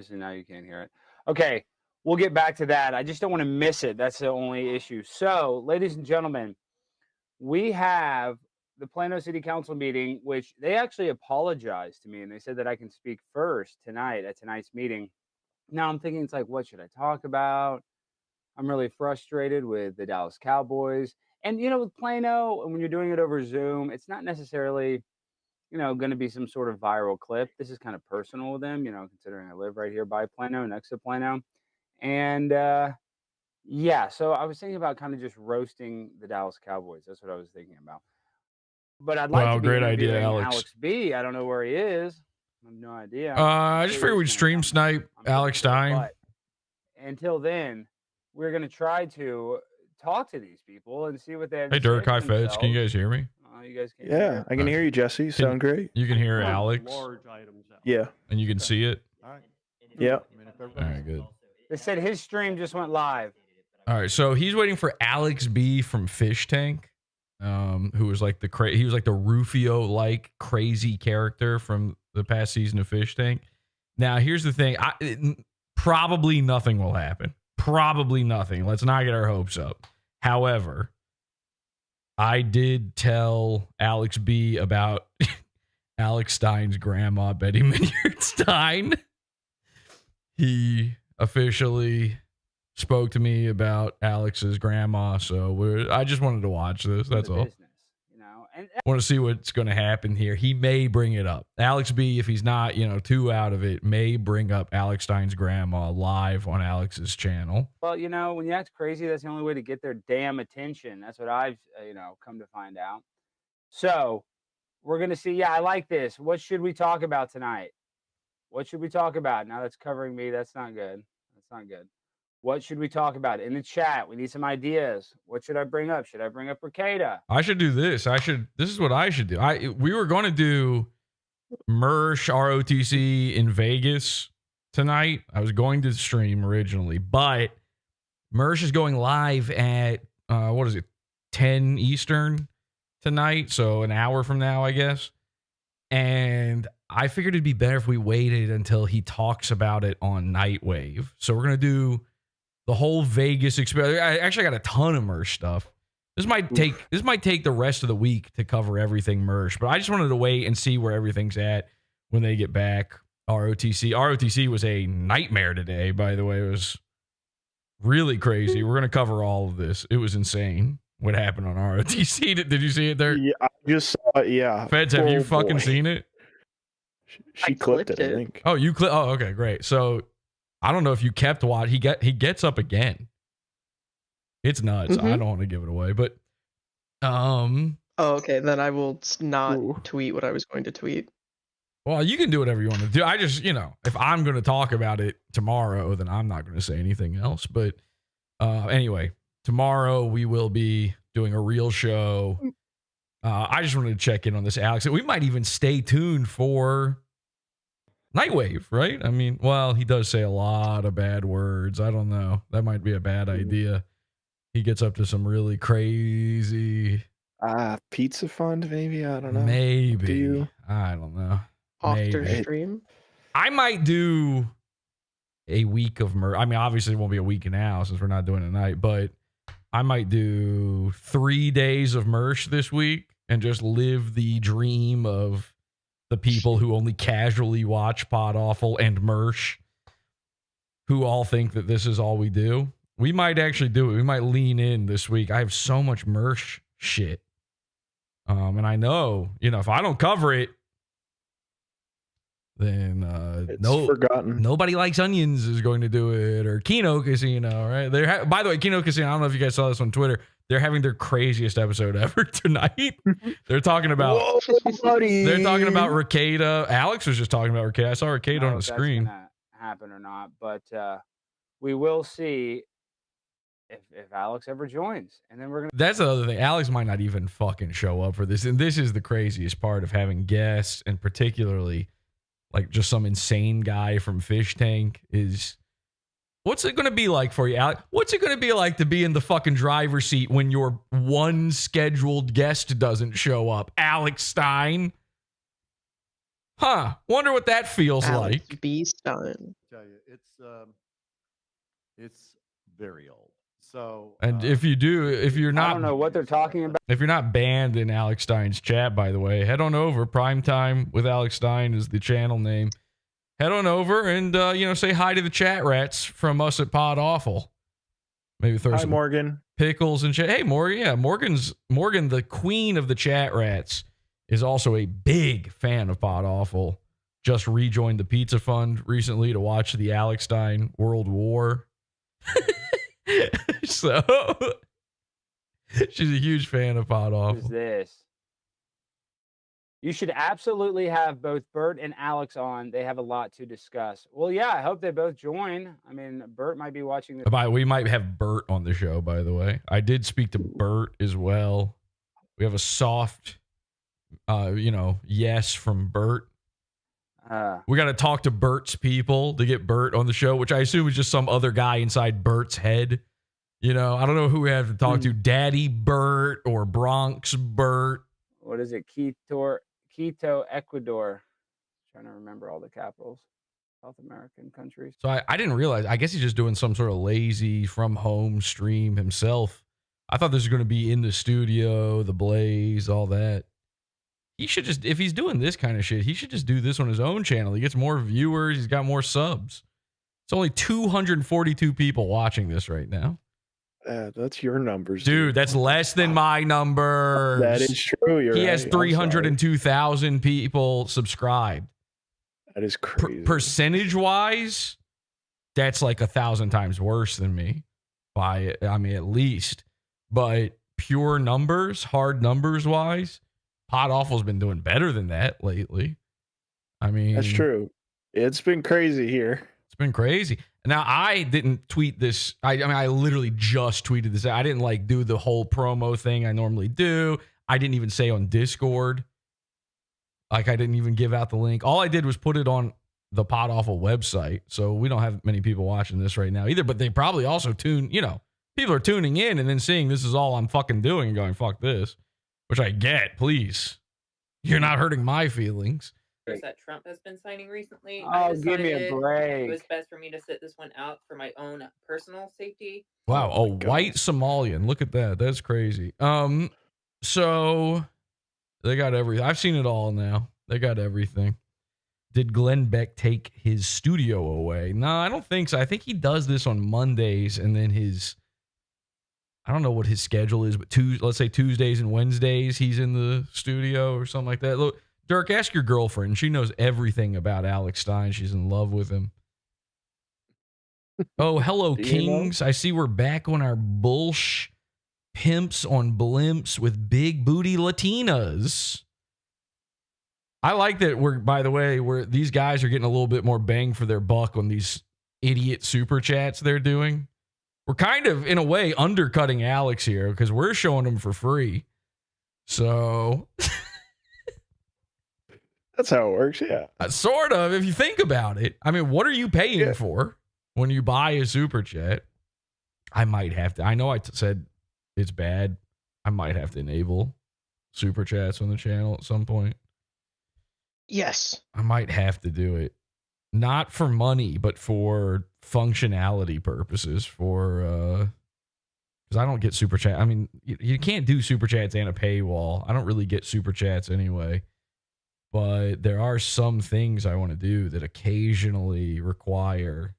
So now you can't hear it. Okay, we'll get back to that. I just don't want to miss it. That's the only issue. So, ladies and gentlemen, we have the Plano City Council meeting, which they actually apologized to me and they said that I can speak first tonight at tonight's meeting. Now I'm thinking, it's like, what should I talk about? I'm really frustrated with the Dallas Cowboys. And, with Plano, and when you're doing it over Zoom, it's not necessarily, going to be some sort of viral clip. This is kind of personal with them, considering I live right here by Plano, next to Plano. And yeah, so I was thinking about kind of just roasting the Dallas Cowboys. That's what I was thinking about. But I'd like to be great idea, interviewing Alex. Alex B. I don't know where he is. I have no idea. I just figured we'd stream snipe Alex Stein. But until then, we're going to try to talk to these people and see what they have to say. Hey, Dirk, hi, Feds. Can you guys hear me? You guys can Yeah, I can hear you, Jesse. You sound great. You can hear Alex? Yeah. And you can see it? All right. Yeah. All right, good. They said his stream just went live. All right, so he's waiting for Alex B from Fish Tank, who was like he was like the Rufio-like crazy character from the past season of Fish Tank. Now, here's the thing. Probably nothing will happen. Probably nothing. Let's not get our hopes up. However, I did tell Alex B about Alex Stein's grandma, Betty Minyard Stein. He officially spoke to me about Alex's grandma, so I just wanted to watch this. That's all. I want to see what's going to happen here. He may bring it up. Alex B, if he's not, too out of it, may bring up Alex Stein's grandma live on Alex's channel. Well, when you act crazy, that's the only way to get their damn attention. That's what I've, come to find out. So we're going to see. Yeah, I like this. What should we talk about tonight? What should we talk about? Now that's covering me. That's not good. That's not good. What should we talk about? In the chat, we need some ideas. What should I bring up? Should I bring up Ricada? I should do this. This is what I should do. We were going to do Mersh ROTC in Vegas tonight. I was going to stream originally, but Mersh is going live at, 10 Eastern tonight. So an hour from now, I guess. And I figured it'd be better if we waited until he talks about it on Nightwave. So we're going to do the whole Vegas experience. I actually got a ton of Mersh stuff. This might take the rest of the week to cover everything Mersh, but I just wanted to wait and see where everything's at when they get back. ROTC was a nightmare today, by the way. It was really crazy. We're going to cover all of this. It was insane what happened on ROTC. Did you see it there? Yeah, I just saw it, yeah. Feds, have you fucking seen it? She clipped it, I think. Oh, you clipped? Oh, okay, great. So I don't know if you kept watch. He gets up again. It's nuts. I don't want to give it away, but Oh, okay. Then I will not tweet what I was going to tweet. Well, you can do whatever you want to do. I just, if I'm going to talk about it tomorrow, then I'm not going to say anything else. But anyway, tomorrow we will be doing a real show. I just wanted to check in on this, Alex. We might even stay tuned for Nightwave, right? I mean, well, he does say a lot of bad words. I don't know. That might be a bad idea. He gets up to some really crazy... Pizza fund, maybe? I don't know. Maybe. I don't know. After stream? I might do a week of Mersh. I mean, obviously it won't be a week now since we're not doing it tonight, but I might do 3 days of Mersh this week and just live the dream of the people who only casually watch PODAWFUL and Mersh, who all think that this is all we do. We might actually do it. We might lean in this week. I have so much Mersh shit. And I know, if I don't cover it, then forgotten. Nobody Likes Onions is going to do it, or Kino Casino, right? By the way, Kino Casino, I don't know if you guys saw this on Twitter. They're having their craziest episode ever tonight. They're talking about Ricada. Alex was just talking about Ricada. I saw Ricada on the screen. That's gonna happen or not, but we will see if Alex ever joins, and then we're gonna. That's the other thing. Alex might not even fucking show up for this, and this is the craziest part of having guests, and particularly like just some insane guy from Fish Tank is. What's it going to be like for you, Alex? What's it going to be like to be in the fucking driver's seat when your one scheduled guest doesn't show up? Alex Stein? Huh. Wonder what that feels Alex like. B. Stein. tell you, it's very old. So, and if you're not, I don't know what they're talking about. If you're not banned in Alex Stein's chat, by the way, head on over. Primetime with Alex Stein is the channel name. Head on over and say hi to the chat rats from us at PodAwful. Maybe throw some Morgan. Pickles and chat. Hey, Morgan. Yeah, Morgan, the queen of the chat rats, is also a big fan of PodAwful. Just rejoined the Pizza Fund recently to watch the Alex Stein World War. So she's a huge fan of PodAwful. What is this? You should absolutely have both Bert and Alex on. They have a lot to discuss. Well, yeah, I hope they both join. I mean, Bert might be watching this. We might have Bert on the show, by the way. I did speak to Bert as well. We have a soft, yes from Bert. We got to talk to Bert's people to get Bert on the show, which I assume is just some other guy inside Bert's head. I don't know who we have to talk to. Daddy Bert or Bronx Bert. What is it? Quito, Ecuador. Trying to remember all the capitals. South American countries. So I didn't realize. I guess he's just doing some sort of lazy from home stream himself. I thought this was going to be in the studio, the Blaze, all that. He should just, if he's doing this kind of shit, he should just do this on his own channel. He gets more viewers. He's got more subs. It's only 242 people watching this right now. That's your numbers, dude. That's less than my numbers. That is true. He has 302,000 people subscribed. That is crazy. Percentage wise, that's like 1,000 times worse than me. At least. But pure numbers, hard numbers wise, PodAwful's been doing better than that lately. That's true. It's been crazy here. It's been crazy. Now, I didn't tweet this. I literally just tweeted this. I didn't do the whole promo thing I normally do. I didn't even say on Discord. I didn't even give out the link. All I did was put it on the PodAwful website. So we don't have many people watching this right now either, but they probably also people are tuning in and then seeing this is all I'm fucking doing and going, fuck this, which I get, please. You're not hurting my feelings. That Trump has been signing recently. Oh, give me a break. It was best for me to sit this one out for my own personal safety. Wow, a white Somalian. Look at that. That's crazy. So they got everything. I've seen it all now. They got everything. Did Glenn Beck take his studio away? No, I don't think so. I think he does this on Mondays and then I don't know what his schedule is, but let's say Tuesdays and Wednesdays he's in the studio or something like that. Look, Dirk, ask your girlfriend. She knows everything about Alex Stein. She's in love with him. Oh, hello, Kings. I see we're back on our bullsh pimps on blimps with big booty Latinas. I like that by the way, these guys are getting a little bit more bang for their buck on these idiot super chats they're doing. We're kind of, in a way, undercutting Alex here because we're showing them for free. So... That's how it works, yeah. Sort of, if you think about it. What are you paying for when you buy a super chat? I might have to. I know I said it's bad. I might have to enable super chats on the channel at some point. Yes. I might have to do it. Not for money, but for functionality purposes. Because I don't get super chat. You can't do super chats and a paywall. I don't really get super chats anyway. But there are some things I want to do that occasionally require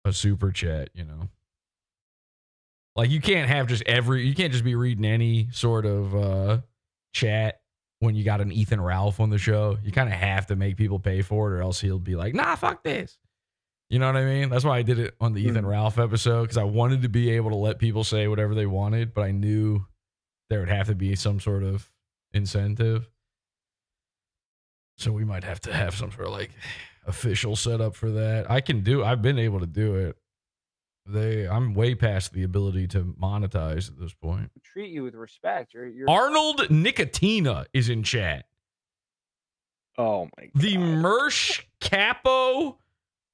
a super chat, you can't have you can't just be reading any sort of chat when you got an Ethan Ralph on the show. You kind of have to make people pay for it or else he'll be like, nah, fuck this. You know what I mean? That's why I did it on the Ethan Ralph episode, because I wanted to be able to let people say whatever they wanted, but I knew there would have to be some sort of incentive. So we might have to have some sort of official setup for that. I've been able to do it. I'm way past the ability to monetize at this point. Treat you with respect. You're... Arnold Nicotina is in chat. Oh my God. The Mersh Capo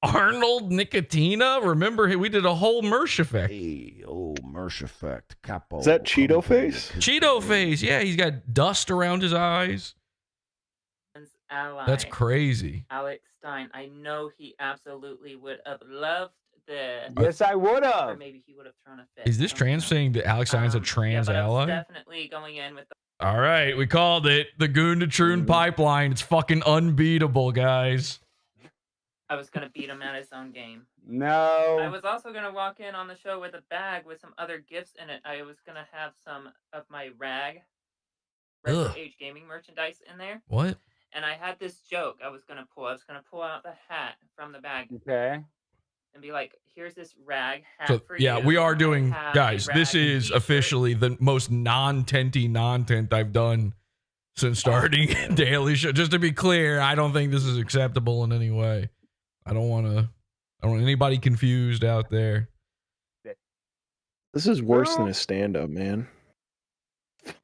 Arnold Nicotina. Remember, we did a whole Mersh effect. Hey, Mersh effect. Capo. Is that Cheeto Face? Cheeto Face. Yeah, he's got dust around his eyes. ally. That's crazy. Alex Stein. I know he absolutely would have loved this. Yes, I would Or have. maybe he would have thrown a fit. Is this trans saying that Alex Stein's a trans but I was ally? definitely going in with the All right, we called it. The Goon to Troon pipeline. It's fucking unbeatable, guys. I was gonna beat him at his own game. No. I was also gonna walk in on the show with a bag with some other gifts in it. I was gonna have some of my retro age gaming merchandise in there. What? And I had this joke I was gonna pull. I was gonna pull out the hat from the bag. Okay. And be like, here's this rag hat So, for you. yeah, we are doing, I have guys, a this rag is t-shirt. officially the most non-tenty non-tent I've done since starting Daily Show. Just to be clear, I don't think this is acceptable in any way. I don't want anybody confused out there. This is worse than a stand-up, man.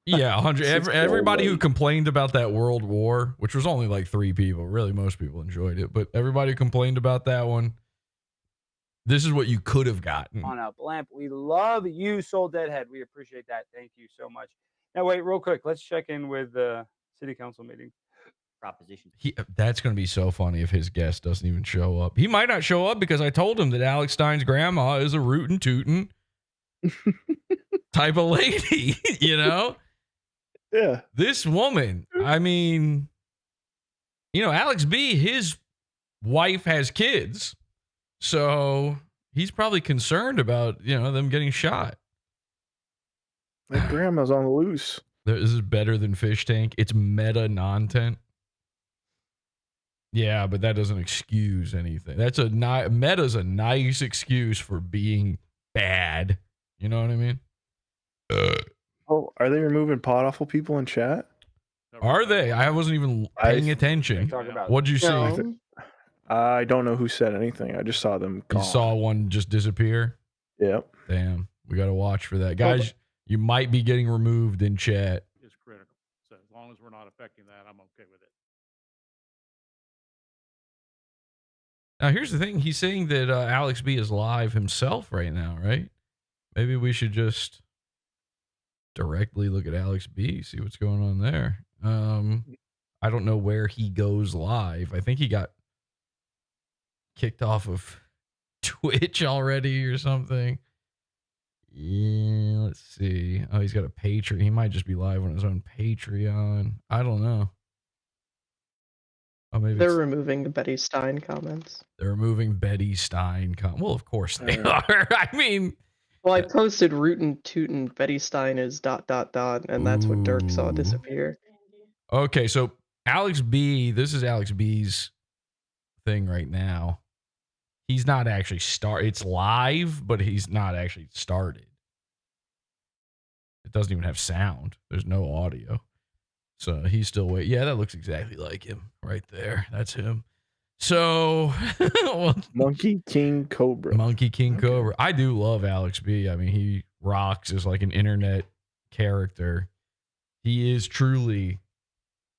Yeah, 100. It's Everybody who late. complained about that World War, which was only like 3 people, really most people enjoyed it, but everybody who complained about that one, this is what you could have gotten. On up, Lamp. We love you, Soul Deadhead. We appreciate that. Thank you so much. Now, wait, real quick. Let's check in with the city council meeting. Proposition. That's going to be so funny if his guest doesn't even show up. He might not show up because I told him that Alex Stein's grandma is a rootin' tootin' type of lady, you know? Yeah. This woman, I mean, you know, Alex B, his wife has kids. So he's probably concerned about, you know, them getting shot. My grandma's on the loose. This is better than Fish Tank. It's meta non-tent. Yeah, but that doesn't excuse anything. That's meta's a nice excuse for being bad. You know what I mean? Oh, are they removing PODAWFUL people in chat? Are they? I wasn't even paying attention. Talk about What'd you see? No. I don't know who said anything. I just saw them You gone. saw one just disappear? Yep. Damn. We got to watch for that. Guys, you might be getting removed in chat. Is critical. So as long as we're not affecting that, I'm okay with it. Now, here's the thing. He's saying that Alex B is live himself right now, right? Maybe we should just directly look at Alex B, see what's going on there. I don't know where he goes live. I think he got kicked off of Twitch already or something. Yeah, let's see. Oh, he's got a Patreon. He might just be live on his own Patreon. I don't know. Oh, maybe They're removing the Betty Stein comments. they're removing Betty Stein. Well, of course they are. I mean, Well, I posted rootin' tootin' Betty Stein is ... and that's what Dirk saw Ooh. disappear. okay, so Alex B, this is Alex B's thing right now. He's not actually it's live, but he's not actually started. It doesn't even have sound. There's no audio. So he's still waiting. Yeah, that looks exactly like him right there. That's him. So, well, Monkey King Cobra. Monkey King Cobra. I do love Alex B. I mean, he rocks as like an internet character. He is truly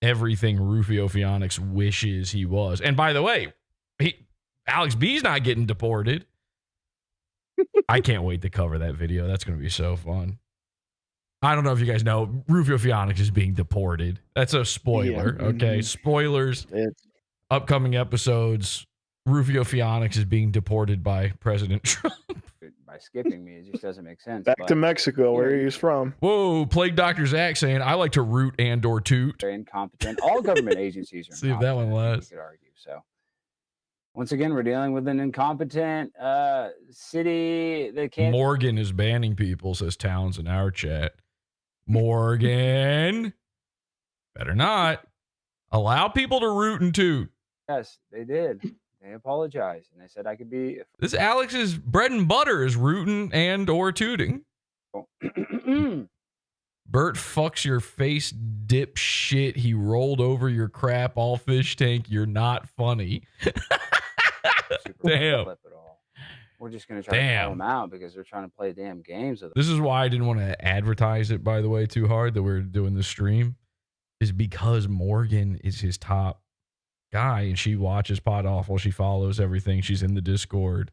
everything Rufio Fionnix wishes he was. And by the way, Alex B's not getting deported. I can't wait to cover that video. That's going to be so fun. I don't know if you guys know, Rufio Fionnix is being deported. That's a spoiler, Yeah. okay? Spoilers. Upcoming episodes, Rufio Fionnix is being deported by President Trump. By skipping me, it just doesn't make sense. Back but to Mexico, where he's from. Whoa, Plague Dr. Zach saying, I like to root and or toot. They're incompetent. All government agencies are See if that one incompetent, lasts. You could argue. So once again, we're dealing with an incompetent city that can't. Morgan is banning people, says Towns in our chat. Morgan, better not. Allow people to root and toot. Yes, they did. They apologized and they said I could be. This Alex's bread and butter is rooting and or tooting. Bert fucks your face, dip shit. He rolled over your crap, all fish tank. You're not funny. Damn. Clip it all. We're just gonna try to call them out because they're trying to play damn games with them. This is why I didn't want to advertise it, by the way, too hard that we're doing this stream, is because Morgan is his top guy and she watches PODAWFUL. She follows everything. She's in the Discord.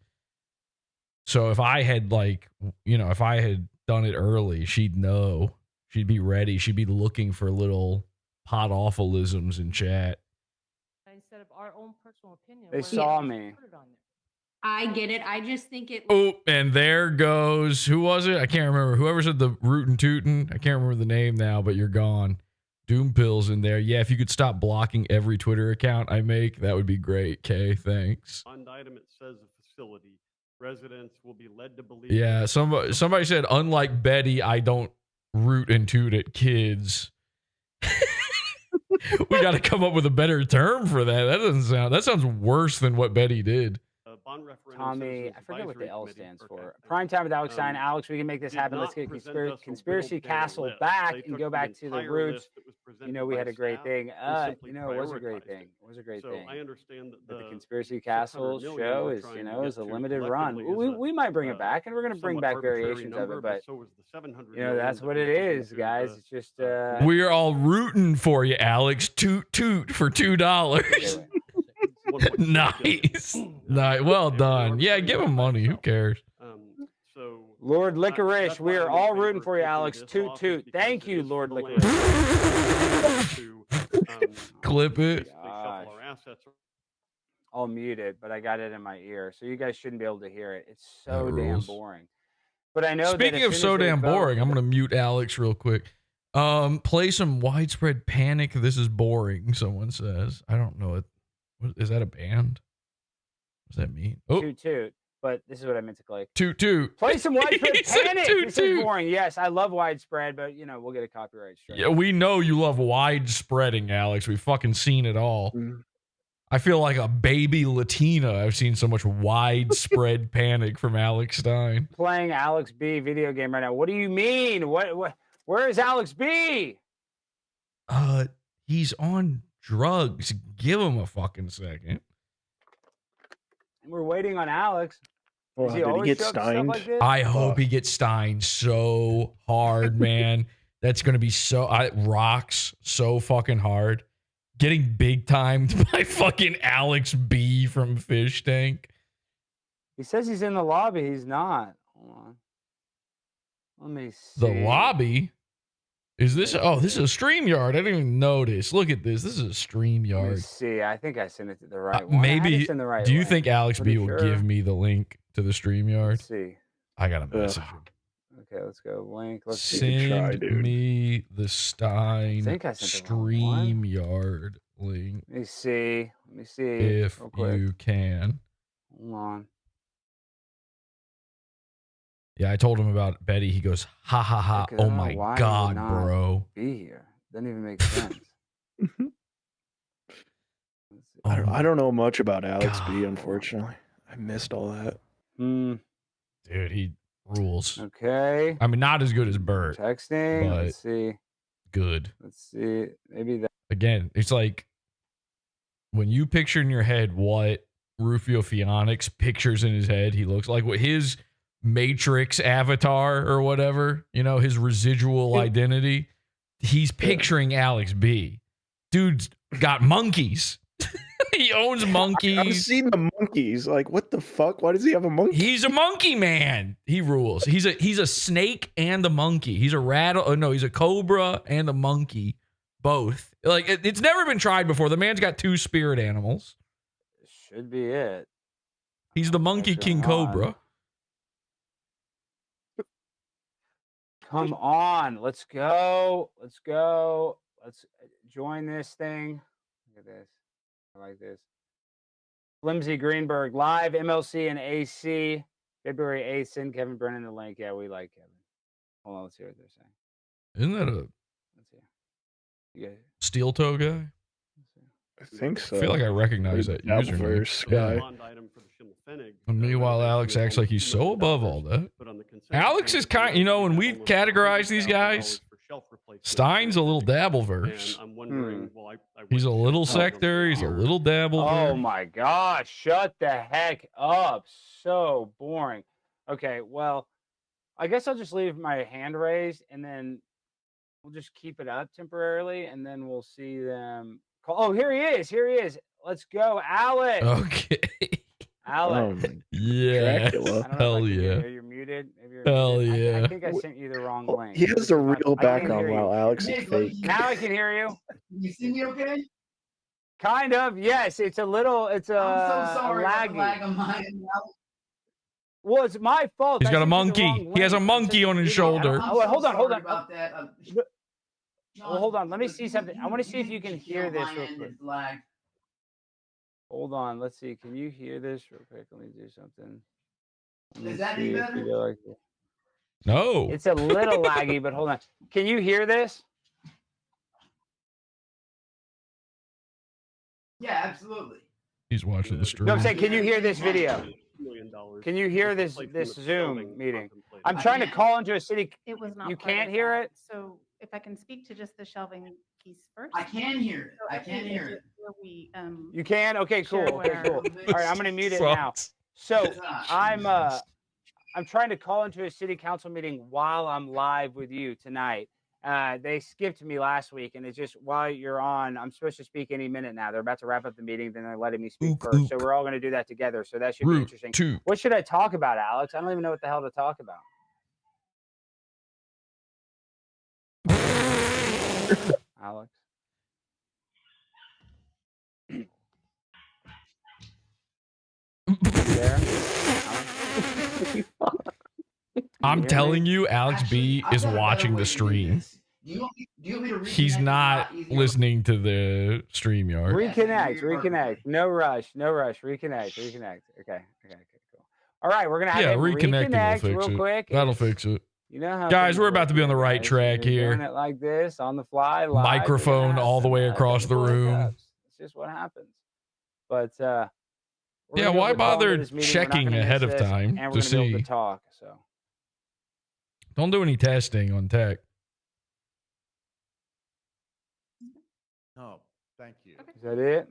So if I had if I had done it early, she'd know. She'd be ready. She'd be looking for little PODAWFULisms in chat. of our own personal opinion. They we're saw not me. put it on there. I get it. I just think it. Oh, and there goes, who was it? I can't remember. Whoever said the rootin' tootin'. I can't remember the name now, but you're gone. Doom Pills in there. Yeah, if you could stop blocking every Twitter account I make, that would be great. Okay, thanks. On the item, it says a facility. Residents will be led to believe. Yeah, somebody said, unlike Betty, I don't root and toot at kids. We got to come up with a better term for that. That sounds worse than what Betty did. Tommy, I forget what the L stands for. Prime time with Alex Stein. Alex, we can make this happen. Let's get Conspiracy Castle back and go back to the roots. You know, we had a great thing. You know, it was a great thing. It was a great thing. I understand that the Conspiracy Castle show is, you know, is a limited run. We might bring it back, and we're going to bring back variations of it, but, you know, that's what it is, guys. It's just... We're all rooting for you, Alex. Toot toot for $2. Nice. Nice. Well done. Yeah, give him money. Who cares? Lord Licorice, we are all rooting for you, Alex. Toot toot. Thank you, Lord Licorice. Clip it. I'll mute it, but I got it in my ear, so you guys shouldn't be able to hear it. It's so damn boring. But I know. Speaking of so damn boring, I'm gonna mute Alex real quick. Play some Widespread Panic. This is boring. Someone says. I don't know it. Is that a band? What does that mean? Oh, toot toot. But this is what I meant to click. Toot toot. Play some Widespread Panic. Toot, this toot. is boring. Yes, I love Widespread, but you know we'll get a copyright strike. Yeah, we know you love widespreading, Alex. We've fucking seen it all. I feel like a baby Latina. I've seen so much Widespread Panic from Alex Stein. Playing Alex B video game right now. What do you mean? What? Where is Alex B? He's on drugs. Give him a fucking second. We're waiting on Alex. Well, did he get Steined? Like I hope he gets Stein so hard, man. That's gonna be rocks so fucking hard. Getting big timed by fucking Alex B from Fish Tank. He says he's in the lobby. He's not. Hold on. Let me see. The lobby? Is this? Oh, this is a StreamYard. I didn't even notice. Look at this. This is a StreamYard. Let me see. I think I sent it to the right one. Maybe. The right do you link. think Alex B will give me the link to the StreamYard? Let's see. I got a message. Okay, let's go. Link. Let's send me the Stein StreamYard link. Let me see. Let me see. If you can. Hold on. Yeah, I told him about Betty. He goes, ha ha ha. Oh my God, bro. Be here. Doesn't even make sense. I don't know much about Alex B, unfortunately. I missed all that. Dude, he rules. Okay. I mean, not as good as Bert. Texting. But let's see. Good. Let's see. Maybe that. Again, it's like when you picture in your head what Rufio Fianix pictures in his head, he looks like what his Matrix avatar or whatever, you know, his residual identity. He's picturing Alex B. Dude's got monkeys. He owns monkeys. I've seen the monkeys. Like, what the fuck? Why does he have a monkey? He's a monkey man. He rules. He's a snake and a monkey. He's a he's a cobra and a monkey. Both. Like, it's never been tried before. The man's got two spirit animals. Should be it. He's the Monkey King Cobra. Come on. Let's go. Let's go. Let's join this thing. Look at this. I like this. Flimsy Greenberg live MLC and AC February 8th. Send Kevin Brennan the link. Yeah, we like Kevin. Hold on, let's hear what they're saying. Isn't that a steel toe guy? I think so. I feel like I recognize that username. Guy. And meanwhile, Alex acts like he's so above all that. Alex is kind, you know, when we categorize these guys, Stein's a little Dabbleverse. He's a little sectary. He's a little Dabbleverse. Oh my gosh! Shut the heck up! So boring. Okay, well, I guess I'll just leave my hand raised, and then we'll just keep it up temporarily, and then we'll see them. Oh, here he is! Here he is! Let's go, Alex. Okay. Alex. Yeah. Hell yeah. You're muted. Maybe you're Hell muted. yeah. I think I sent you the wrong link. He has the real background while Alex is fake. Now I can hear you. You see me okay? Kind of, yes. It's a little. It's a. I'm so sorry about the laggy. lag on my end. Well, it's my fault. He's I got a sent you the monkey. wrong He has a link. I'm monkey sending on you his the video. shoulder. I'm Oh, wait, so hold on, hold sorry on. about that. Well, hold on. Let me see something. I want to see if you can hear this my real end quick. is lagged. Hold on. Let's see. Can you hear this real quick? Let me do something. Let me Is that see any if we better? go like this. No. It's a little laggy, but hold on. Can you hear this? Yeah, absolutely. He's watching the stream. No, I'm saying, can you hear this video? $1 million Can you hear was this replacing this the Zoom shelving meeting? contemplated. I'm I trying to can. call into a city. It was not. You part of can't hear that. it? So if I can speak to just the shelving piece first. I can hear it. So I can hear it. where we, You can? Okay, cool. share Okay, cool. where- All right, I'm gonna mute it now. Sucks. So Sucks. I'm trying to call into a city council meeting while I'm live with you tonight. They skipped me last week, and it's just while you're on, I'm supposed to speak any minute now. They're about to wrap up the meeting, then they're letting me speak Ook, first. So ook. we're all going to do that together. So that should be Root interesting. two. What should I talk about, Alex? I don't even know what the hell to talk about. Alex. There? Alex? I'm telling you, Alex B I've is got a better watching way the to do stream. this. Do you want me to He's reconnect a not lot easier? listening to the stream yard. Reconnect. No rush. Reconnect. Okay, cool. All right, we're gonna have Yeah, him reconnecting will reconnect fix real it. quick. That'll fix it. You know how Guys, things we're about work to be on the here, right guys. track You're here. doing it like this on the fly, live. Microphone all the way across the room. It's just what happens. But we're Yeah, gonna be why able to call into bother this meeting. We're not checking gonna ahead miss of this, time and we're to gonna be able see? to talk. So Don't do any testing on tech. No, thank you. is that it?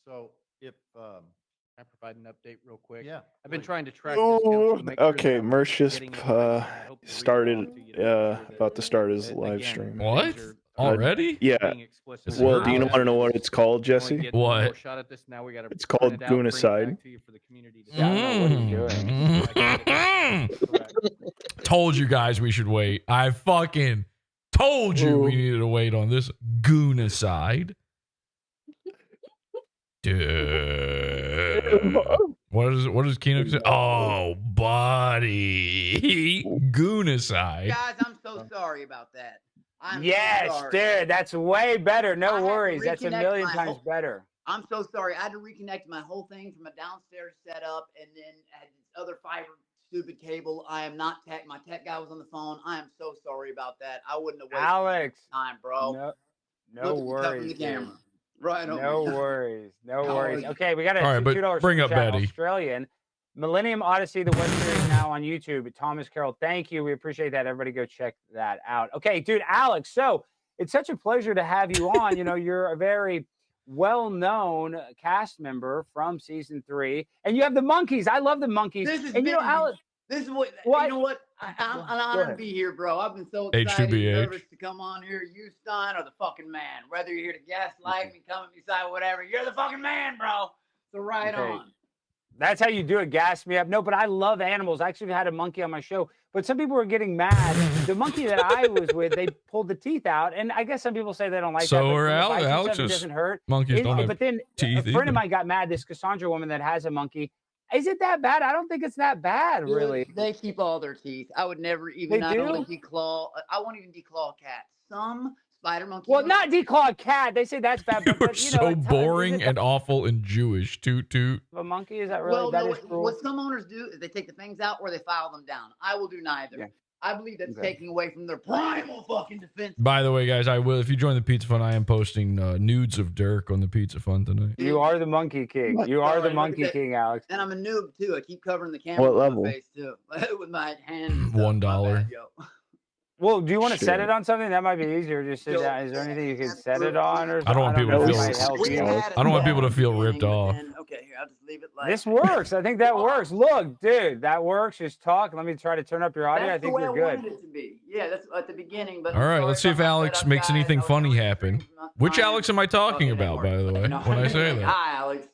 So if, can I provide an update real quick? Yeah. I've been trying to track this Ooh, council, make sure okay, that I'm Merch just getting it right, and I hope to read it started off to you to make sure that, about to start his live again, stream. What? things are Already? Yeah. being explicit. Is Well, it do you Alex? want to know what it's called, I wanna Jesse? get one more What? shot at this. Now we gotta It's print called it out, bring it Goonicide. back to you for the community to I don't know what he's doing. Mm. Told you guys we should wait. I fucking told you we Ooh. needed to wait on this goonicide. Dude. What does Keno say? Oh, buddy. Goonicide. Guys, I'm so sorry about that. I'm so Yes, sorry. dude, that's way better. I No had to worries. That's a reconnect million my times whole- better. I'm so sorry. I had to reconnect my whole thing from a downstairs setup, and then I had this other fiber stupid cable. I am not tech. My tech guy was on the phone. I am so sorry about that. I wouldn't have wasted Alex, time, bro. no Look at me covering worries. the dude. camera. Right over No here. worries. No How worries. are you? Okay, we got a All right, but $2 bring super up chat, Betty. Australian. Millennium Odyssey, the web series now on YouTube. Thomas Carroll, thank you. We appreciate that. Everybody go check that out. Okay, dude, Alex, so it's such a pleasure to have you on. You know, you're a very well-known cast member from season 3, and you have the monkeys. I love the monkeys. This is And you know, big. Alex, This is what, What? you know what? I'm Go honored to ahead. be here, bro. I've been so excited H2BH. and nervous to come on here. You, Stein, are the fucking man. Whether you're here to gaslight me, come at me side, whatever, you're the fucking man, bro. So right Okay. on. that's how you do it. Gas me up. No, but I love animals. I actually had a monkey on my show, but some people were getting mad. The monkey that I was with, they pulled the teeth out, and I guess some people say they don't like that. So but are if I do Alex's something, it doesn't hurt. monkeys don't have But then teeth a friend either. of mine got mad. This Cassandra woman that has a monkey. Is it that bad? I don't think it's that bad, Dude, really. They keep all their teeth. I would never even They not do? only declaw. I won't even declaw cats. Some spider monkeys. Well, not declawed cat. They say that's bad. You But, are you know, so it's- boring is it and awful and Jewish. Toot toot. a monkey? Is that really Well, that no. is cruel? What some owners do is they take the fangs out or they file them down. I will do neither. Yeah. I believe that's Okay. taking away from their primal fucking defense. By the way, guys, I will. If you join the Pizza Fun, I am posting nudes of Dirk on the Pizza Fun tonight. You are the monkey king. You are the Alright, look at monkey that. king, Alex. And I'm a noob too. I keep covering the camera What with level? my face too, with my hand. and stuff. My $1. bad, yo. Well, do you want to set Shit. it on something? That might be easier. Just sit Yo, down. Is there anything you can set absolutely. it on, or I don't want know people to if it feel- might help We you. had I don't want it people to feel at the ripped beginning, but off. then- Okay, here I'll just leave it like This works. I think that works. Look, dude, that works. Just talk. Let me try to turn up your audio. That's I think the way you're I good. wanted it to be. Yeah, that's at the beginning. But All right, let's see if Alex makes anything funny happen. Which Alex am I talking about, by the way, when I say that? Hi, Alex.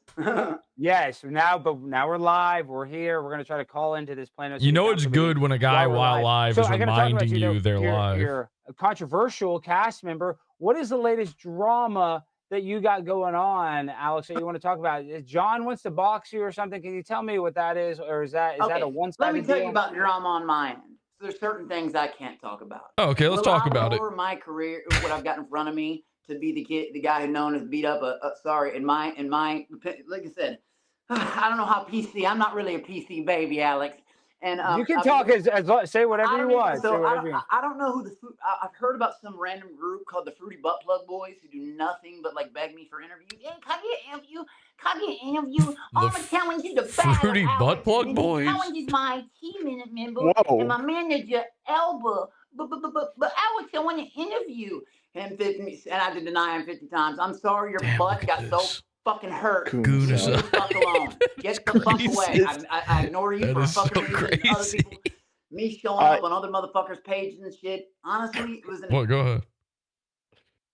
Yes. Now we're live. We're here. We're gonna try to call into this Plano. You City know it's Council meeting good when a guy we're while live So is I gotta talk about reminding you they're you're, live. You're a controversial cast member. What is the latest drama that you got going on, Alex, that you want to talk about? If John wants to box you or something, can you tell me what that is, or is that a one-sided Let me tell deal? you about drama on my end. So there's certain things I can't talk about. Oh, okay, let's talk about it. Over my career, what I've got in front of me, to be the guy who known as beat up in my like I said, I don't know how PC. I'm not really a PC baby, Alex. And you can talk say whatever you want. So I don't know who I've heard about some random group called the Fruity Butt Plug Boys who do nothing but like beg me for interviews. Yeah, can I get interview? Can I get interview? I'm gonna challenge you to battle. Fruity Butt Plug Boys. Challenges my team member Whoa. and my manager Elba. But Alex, I want to interview him 50, and I had to deny him 50 times. I'm sorry, your butt got so fucking hurt. Goon is Leave the fuck alone. Get the fuck away. I ignore you That for is so fucking reason. Other crazy. people, me showing up on other motherfuckers' pages and shit. Honestly, it was an What? Go ahead.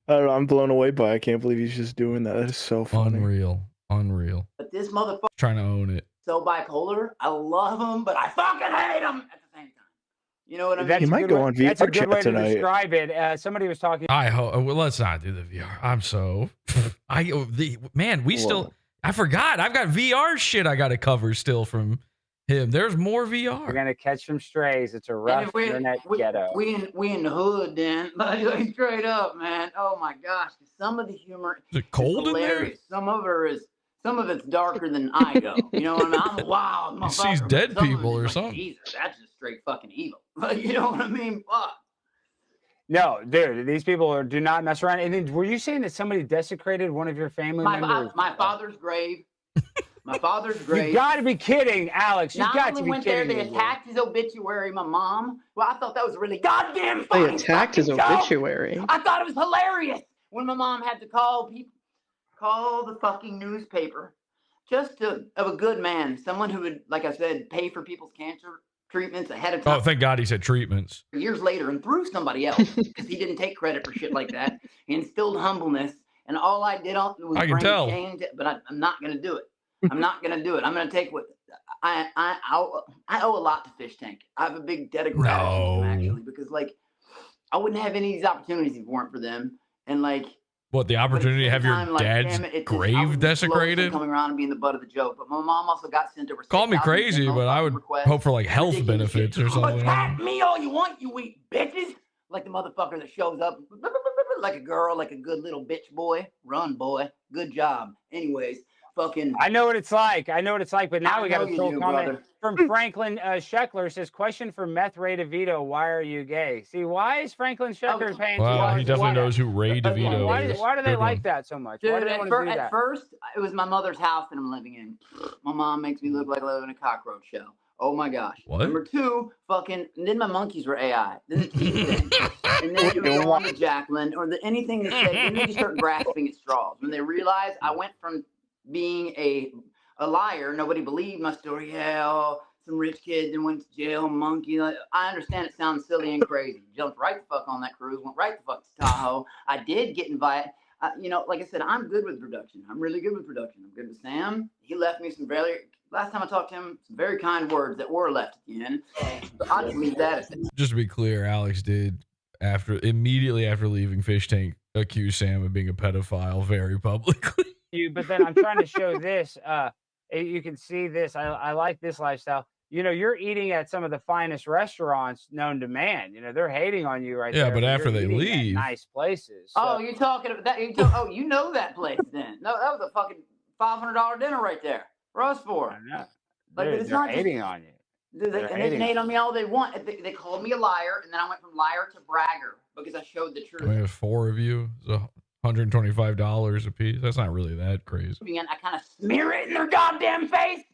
I don't know, I'm blown away by it. I can't believe he's just doing that. That is so funny. Unreal. But this motherfucker Trying to own it. so bipolar. I love him, but I fucking hate him at the same time. You know what I mean? That's He a might good go way- on That's a VR good chat way to tonight. describe it. Somebody was talking. I hope. Well, let's not do the VR. I'm so. I forgot. I've got VR shit I got to cover still from him. There's more We're VR. gonna catch some strays. It's a And rough if we, internet we, ghetto. we in the hood, then like straight up, man. Oh my gosh, some of the humor Is it cold is in there? hilarious. Some of it's darker than I go. You know what I mean? I'm a wild He sees motherfucker. dead but some of people it is or like, something. Jesus, that's just straight fucking evil. You know what I mean? Fuck. No, dude, these people do not mess around. And then, were you saying that somebody desecrated one of your family members? My father's grave. My father's grave. You got to be kidding, Alex. You Not got only to be went there, kidding. they me, dude. attacked his obituary. My mom. Well, I thought that was really goddamn They funny. attacked his fucking joke. obituary. I thought it was hilarious when my mom had to call the fucking newspaper, of a good man, someone who would, like I said, pay for people's cancer treatments ahead of time. Oh, thank God he said treatments. Years later, and through somebody else, because he didn't take credit for shit like that. He instilled humbleness, and all I did was I can bring tell. change. But I'm not gonna do it. I'm not gonna do it. I'm gonna take what I owe a lot to Fish Tank. I have a big debt of gratitude to them, actually, because like I wouldn't have any of these opportunities if it weren't for them. And like, What, the but at the opportunity to same have your time, like, dad's damn it, I grave was just desecrated? coming around and being the butt of the joke. But my mom also got sent over. Call me 6,000 crazy, Venmo but I would requests. hope for like health Ridiculous benefits shit. or something. Attack me all you want, you weak bitches. Like the motherfucker that shows up like a girl, like a good little bitch boy. Run, boy. Good job. Anyways, fucking. I know what it's like. But now we got a troll comment brother. from Franklin Scheckler. Says, question for Meth Ray DeVito. Why are you gay? See, why is Franklin Scheckler paying Wow, he $2? definitely Why- knows who Ray DeVito Why is. do they Good like one. that so much? Dude, Why do they want to do at that? first, it was my mother's house that I'm living in. My mom makes me look like I live in a cockroach show. Oh my gosh. What? Number two, and then my monkeys were AI. Then the TV thing. And then it was on to Jacqueline or anything they say. Then they just start grasping at straws. When they realize I went from being a liar, nobody believed my story. Yeah, some rich kid then went to jail, monkey. Like, I understand it sounds silly and crazy. Jumped right the fuck on that cruise, went right the fuck to Tahoe. I did get invited. Like I said, I'm good with production. I'm really good with production. I'm good with Sam. He left me last time I talked to him, some very kind words that were left at the end. But I'll just leave that at that. Just to be clear, Alex did immediately after leaving Fish Tank accuse Sam of being a pedophile very publicly. But then I'm trying to show this. You can see this. I like this lifestyle. You're eating at some of the finest restaurants known to man. They're hating on you right there. Yeah, but after you're they eating at leave. nice places. Oh, you're talking about that? You know that place then? No, that was a fucking $500 dinner right there for us four. I know. Like, Dude, but it's they're not just- hating on you. They can hate on me all they want. They called me a liar, and then I went from liar to bragger because I showed the truth. We have 4 of you. It's $125 a piece. That's not really that crazy. And I kind of smear it in their goddamn face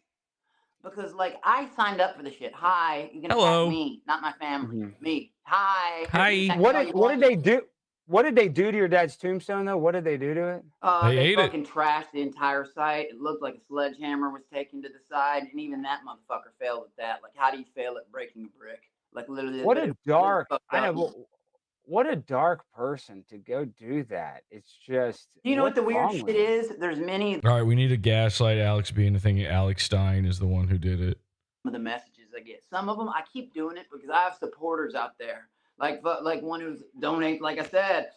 because, like, I signed up for the shit. Hi, you can Hello. attack me, not my family. Me. Hi. Hi. You can attack What me all did you what want. did they do? What did they do to your dad's tombstone though? What did they do to it? They ate it. fucking trashed the entire site. It looked like a sledgehammer was taken to the side, and even that motherfucker failed at that. Like, how do you fail at breaking a brick? Like, literally. What it a was dark. fucked I up. know. What a dark person to go do that. It's just. You know what the what's weird wrong shit with you? is? There's many All right, we need to gaslight Alex being thinking Alex Stein is the one who did it. of the messages I get. Some of them I keep doing it because I have supporters out there, like one who's donate. Like I said,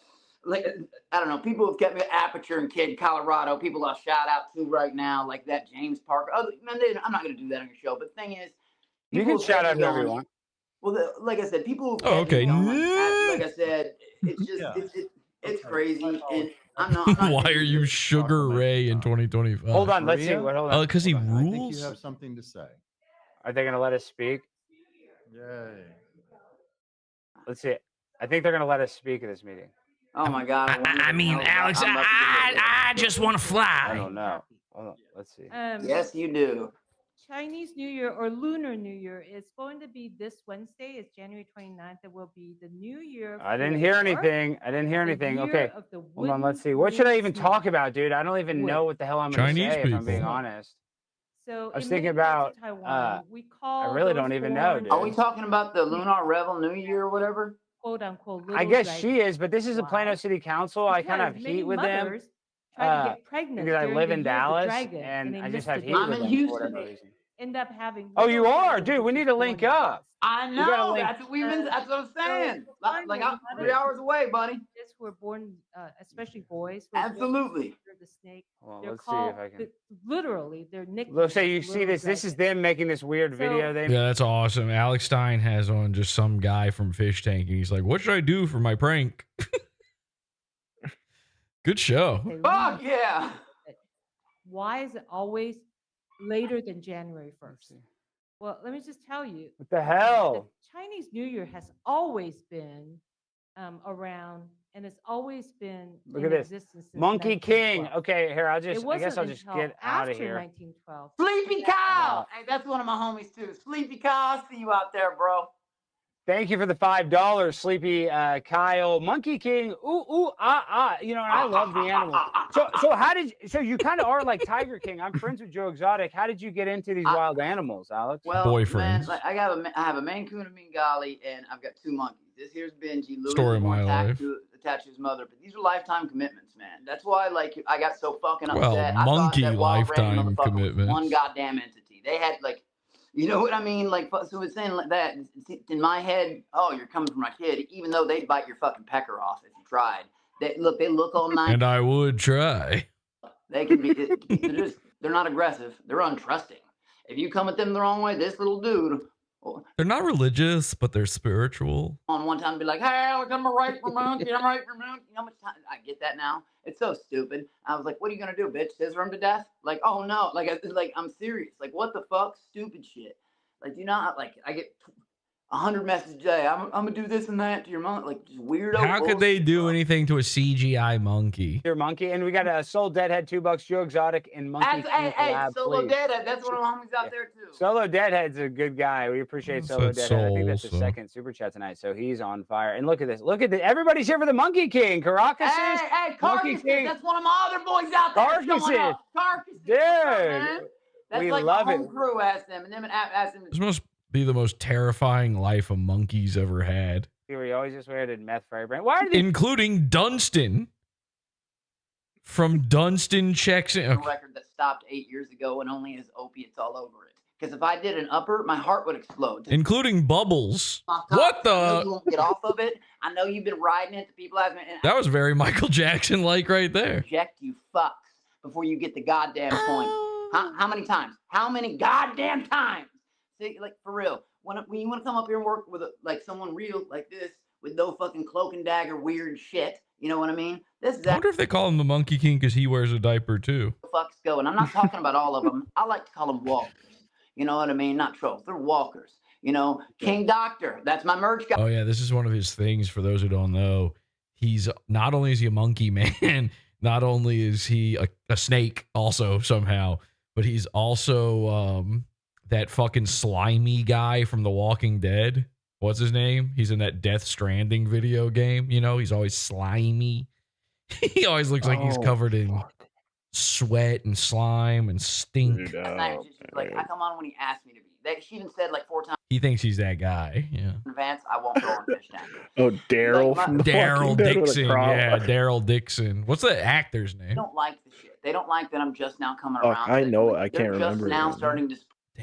like I don't know, people have kept me at Aperture and Kid, Colorado. People I'll shout out to right now, like that James Parker. I'm not going to do that on your show, but the thing is, You can shout out whoever you want. Well, like I said, people. Oh, okay. Like I said, it's just it's crazy, and I'm not Why are you Sugar Ray in 2025? Hold on, let's see. Hold on. Oh, because he I think you rules. have something to say. Are they gonna let us speak? Yay. Let's see. I think they're gonna let us speak at this meeting. Oh my God! I mean, Alex, I just want to fly. I don't know. Hold on. Let's see. Yes, you do. Chinese New Year or Lunar New Year is going to be this Wednesday. It's January 29th. It will be the New Year. I didn't hear anything. Okay. Hold on. Let's see. What should I even talk about, dude? I don't even know what the hell I'm going to say, if I'm being honest. So I was thinking about. I really don't even know, dude. Are we talking about the Lunar Revel New Year or whatever? Quote unquote. I guess she is, but this is a Plano City Council. I kind of have heat with them. Try to get pregnant because I live in Dallas, dragon, and I just missed have the heat date. with them for whatever reason. End up having. Oh, you are, dude. We need to link up. I know. That's what I'm saying. Like I'm 3 hours away, buddy. Kids who were born, especially boys. Absolutely. The snake. Well, They're let's called, see if I can. Literally, they're nicknamed. Let's say you see this. This is them making this weird video. Yeah, that's awesome. Alex Stein has on just some guy from Fish Tank, and he's like, "What should I do for my prank?" Good show. Fuck yeah. Why is it always later than January 1st? Well, let me just tell you. What the hell? The Chinese New Year has always been around, and it's always been Look in at this. existence since Monkey King. 1912. Okay, here, I guess I'll wasn't just until get out of after here. 1912. Sleepy Kyle. Hey, that's one of my homies too. Sleepy Kyle. I see you out there, bro. Thank you for the $5, Sleepy Kyle. Monkey King. Ooh, You know, and I love the animals. So you kind of are like Tiger King. I'm friends with Joe Exotic. How did you get into these wild animals, Alex? Well, Boyfriends. Man, like, I have a Maine Coon, a Bengali, and I've got 2 monkeys. This here's Benji. Louis Story of my life. Attached to his mother, but these are lifetime commitments, man. That's why, like, I got so fucking upset. Well, I thought monkey that wild random lifetime motherfucker was commitments. one goddamn entity. They had like. You know what I mean? Like, so it's saying like that in my head. Oh, you're coming for my kid, even though they'd bite your fucking pecker off if you tried. They look all nice. And I would try. They can be. They're not aggressive. They're untrusting. If you come at them the wrong way, this little dude. They're not religious, but they're spiritual. On one time, be like, "Hey, look, I'm a right for monkey. I'm right for monkey." You know how much time I get that now? It's so stupid. I was like, "What are you gonna do, bitch? Scissor him to death?" Like, oh no, like I'm serious. Like, what the fuck? Stupid shit. Like, do not like I get 100 messages a day. I'm gonna do this and that to your mom. Like, just weirdo. How could they do anything to a CGI monkey? Your monkey, and we got a Soul Deadhead, $2, Joe Exotic, and Monkey. Hey, Solo Deadhead. That's one of my homies out there too. Solo Deadhead's a good guy. We appreciate Solo Deadhead. I think that's the second super chat tonight, so he's on fire. And look at this. Look at this. Everybody's here for the Monkey King. Caracas. Hey, Carcasses. That's one of my other boys out there. Carcasses. Dude. That's we like love my it. whole crew asked them, and then asked them. This must be the most terrifying life a monkey's ever had. We always just wear meth for everybody. Why are they including Dunstan from Dunstan checks in? Okay. A record that stopped 8 years ago and only has opiates all over it. Because if I did an upper, my heart would explode. Including Bubbles. What the? I know you won't get off of it. I know you've been riding it. The people ask me. That was very Michael Jackson like right there. Reject you fucks before you get the goddamn point. How many times? How many goddamn times? See, like for real. When you want to come up here and work with like someone real like this with no fucking cloak and dagger weird shit, you know what I mean? This is I wonder if they call him the Monkey King because he wears a diaper too. Fucks go, and I'm not talking about all of them. I like to call them walkers. You know what I mean? Not trolls. They're walkers. You know, King Doctor. That's my merch guy. Oh yeah, this is one of his things. For those who don't know, he's not only is he a monkey man, not only is he a snake also somehow, but he's also that fucking slimy guy from The Walking Dead. What's his name? He's in that Death Stranding video game. You know, he's always slimy. He always looks like he's covered in sweat and slime and stink. Like, I come on when he asked me to be. She even said like 4 times. He thinks he's that guy. Yeah. In advance, I won't go on Fish Tank. Oh, Daryl. Like, Daryl Dixon. Yeah, Daryl Dixon. What's the actor's name? They don't like the shit. They don't like that I'm just now coming Oh, around. I know. I They're can't remember. just now starting to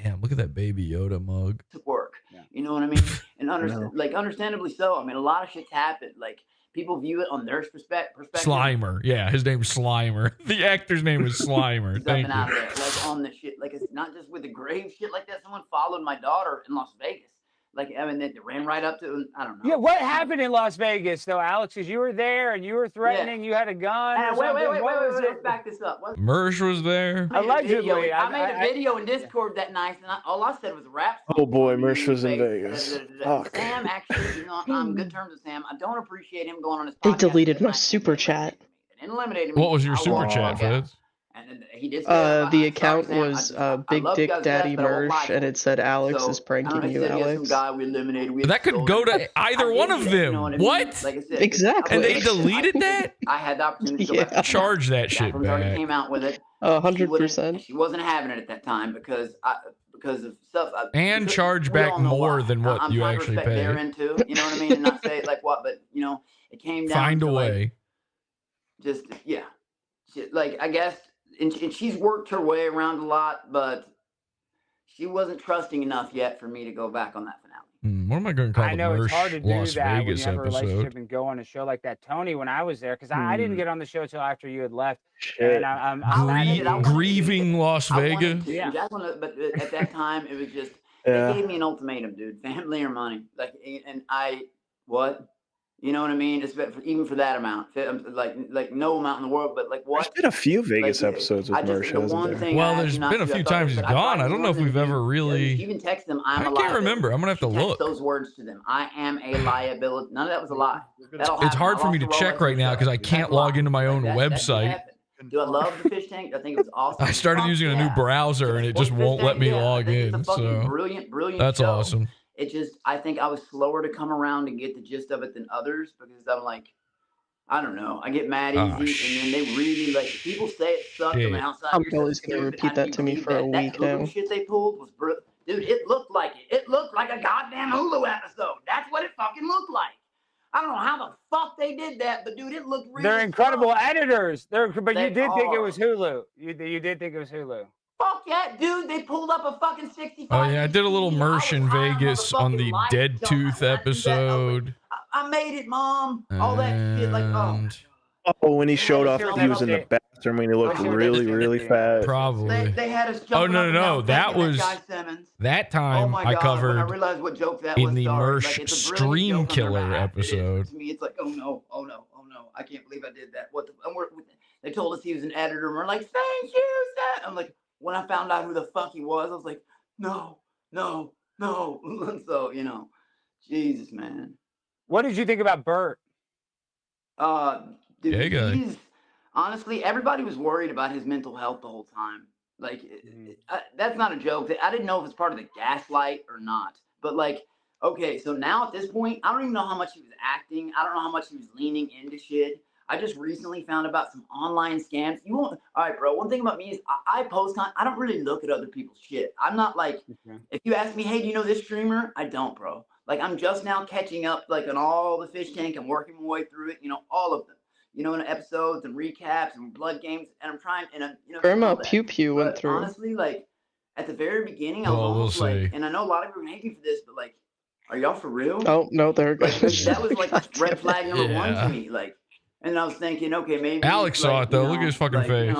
Damn, look at that Baby Yoda mug. work. You know what I mean? And understandably so. I mean, a lot of shit's happened. Like people view it on their perspective. Slimer. Yeah, his name's Slimer. The actor's name is Slimer. Thank Something out you. there, like on the shit, like it's not just with the grave shit like that. Someone followed my daughter in Las Vegas. Like, I mean, they ran right up to, I don't know. Yeah, what happened in Las Vegas though, Alex? Because you were there and you were threatening. You had a gun. And or something. wait, let's back this up. Mersh was there. Allegedly, I made a video in Discord that night, and all I said was rap. Oh boy, Mersh was in Vegas. Fuck. Sam, actually, you know, I'm in good terms with Sam. I don't appreciate him going on his podcast. They deleted my super chat. And eliminated me. What was your super chat, Feds? And he did say, the account was Big Dick Daddy Mersh, and it said Alex is pranking you, Alex. That could go to either one of them. What? Exactly. And they deleted that? I had the opportunity to go back. Charge that shit back. Came out with it. 100%. She wasn't having it at that time because of stuff. And charge back more than what you actually paid. You know what I mean? And not say like what, but you know, it came down. Find to a way. Just like I guess. And she's worked her way around a lot, but she wasn't trusting enough yet for me to go back on that finale. What am I going to call I know the it's hard to Mersh do Las that when Vegas you have a relationship episode? and go on a show like that. Tony, when I was there, because I didn't get on the show until after you had left. Shit. And I'm Grieving Las I wanted Vegas? to, Yeah. but at that time, it was just, Yeah. they gave me an ultimatum, dude. Family or money. Like, and what? You know what I mean? It's even for that amount, like no amount in the world, but like what? There's been a few Vegas episodes with Mersh, the hasn't one there? thing Well, I there's do not been a do, I few thought times it he's was- I gone. thought I don't know if we've ever really. Even text them, I'm I a can't liability. remember. I'm going to have to Text look. those words to them. I am a liability. None of that was a lie. That'll It's happen. hard I for me lost to a check Rolex right now and because I stuff. can't That's a log lie. into my own That didn't website. happen. Do I love the fish tank? I think it was awesome. I started using a new browser and it just won't let me log in. So brilliant that's show. awesome. It just, I think I was slower to come around and get the gist of it than others because I'm like, I don't know. I get mad easy, and then they really like. People say it sucked on the outside. I'm You're so always gonna stupid. repeat How do that you to me believe for a that? week That Hulu now. shit they pulled was dude. It looked like it. It looked like a goddamn Hulu episode. That's what it fucking looked like. I don't know how the fuck they did that, but dude, it looked real. They're incredible editors. But They you did think it are. was Hulu. You did think it was Hulu. Fuck yeah, dude. They pulled up a fucking 65. Oh yeah, I did a little Mersh in Vegas on the light Dead jump. Tooth episode. I made it, Mom. All that shit, like, oh. Oh, when he showed off, he was in the bathroom and he looked really, really fat. Probably. They had us Oh jumping up and no! down, That thinking was Guy Simmons. that Oh time my I God, when I covered realized what joke that in was, the sorry. Mersh Like, it's a Stream brilliant joke on their Killer behalf. It is. episode. To me, it's like, oh no, I can't believe I did that. What? They told us he was an editor, and we're like, thank you, Seth. I'm like, when I found out who the fuck he was, I was like, no. So Jesus, man. What did you think about Bert? Dude, Gay guy. he's honestly, everybody was worried about his mental health the whole time. Like, that's not a joke. I didn't know if it's part of the gaslight or not. But like, okay, so now at this point, I don't even know how much he was acting. I don't know how much he was leaning into shit. I just recently found about some online scams. All right, bro. One thing about me is I post I don't really look at other people's shit. I'm not like, if you ask me, hey, do you know this streamer? I don't, bro. Like, I'm just now catching up, like, on all the fish tank. I'm working my way through it, all of them. In episodes and recaps and blood games, and I'm trying, and Grandma Pew Pew went through. Honestly, like, at the very beginning, I was Well, we'll almost like, see. and I know a lot of people are gonna hate me for this, but like, are y'all for real? Oh no, they're good. That was like red flag number one Yeah. to me. Like, and I was thinking, okay, maybe Alex saw it though. Look at his fucking face.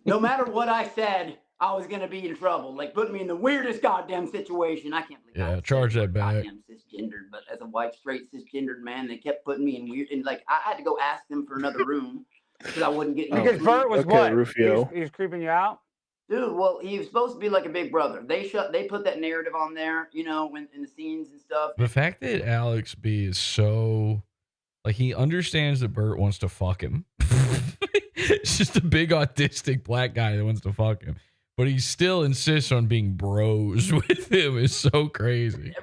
No matter what I said, I was gonna be in trouble. Like, putting me in the weirdest goddamn situation. I can't believe. Yeah, charge that back. Goddamn cisgendered, but as a white straight cisgendered man, they kept putting me in weird. And like, I had to go ask them for another room because I wouldn't get. Because Bert was Okay, what? Rufio. He was creeping you out. Dude, well, he was supposed to be like a big brother. They put that narrative on there, when in the scenes and stuff. The fact that Alex B is so like he understands that Bert wants to fuck him. It's just a big autistic black guy that wants to fuck him, but he still insists on being bros with him. Is so crazy.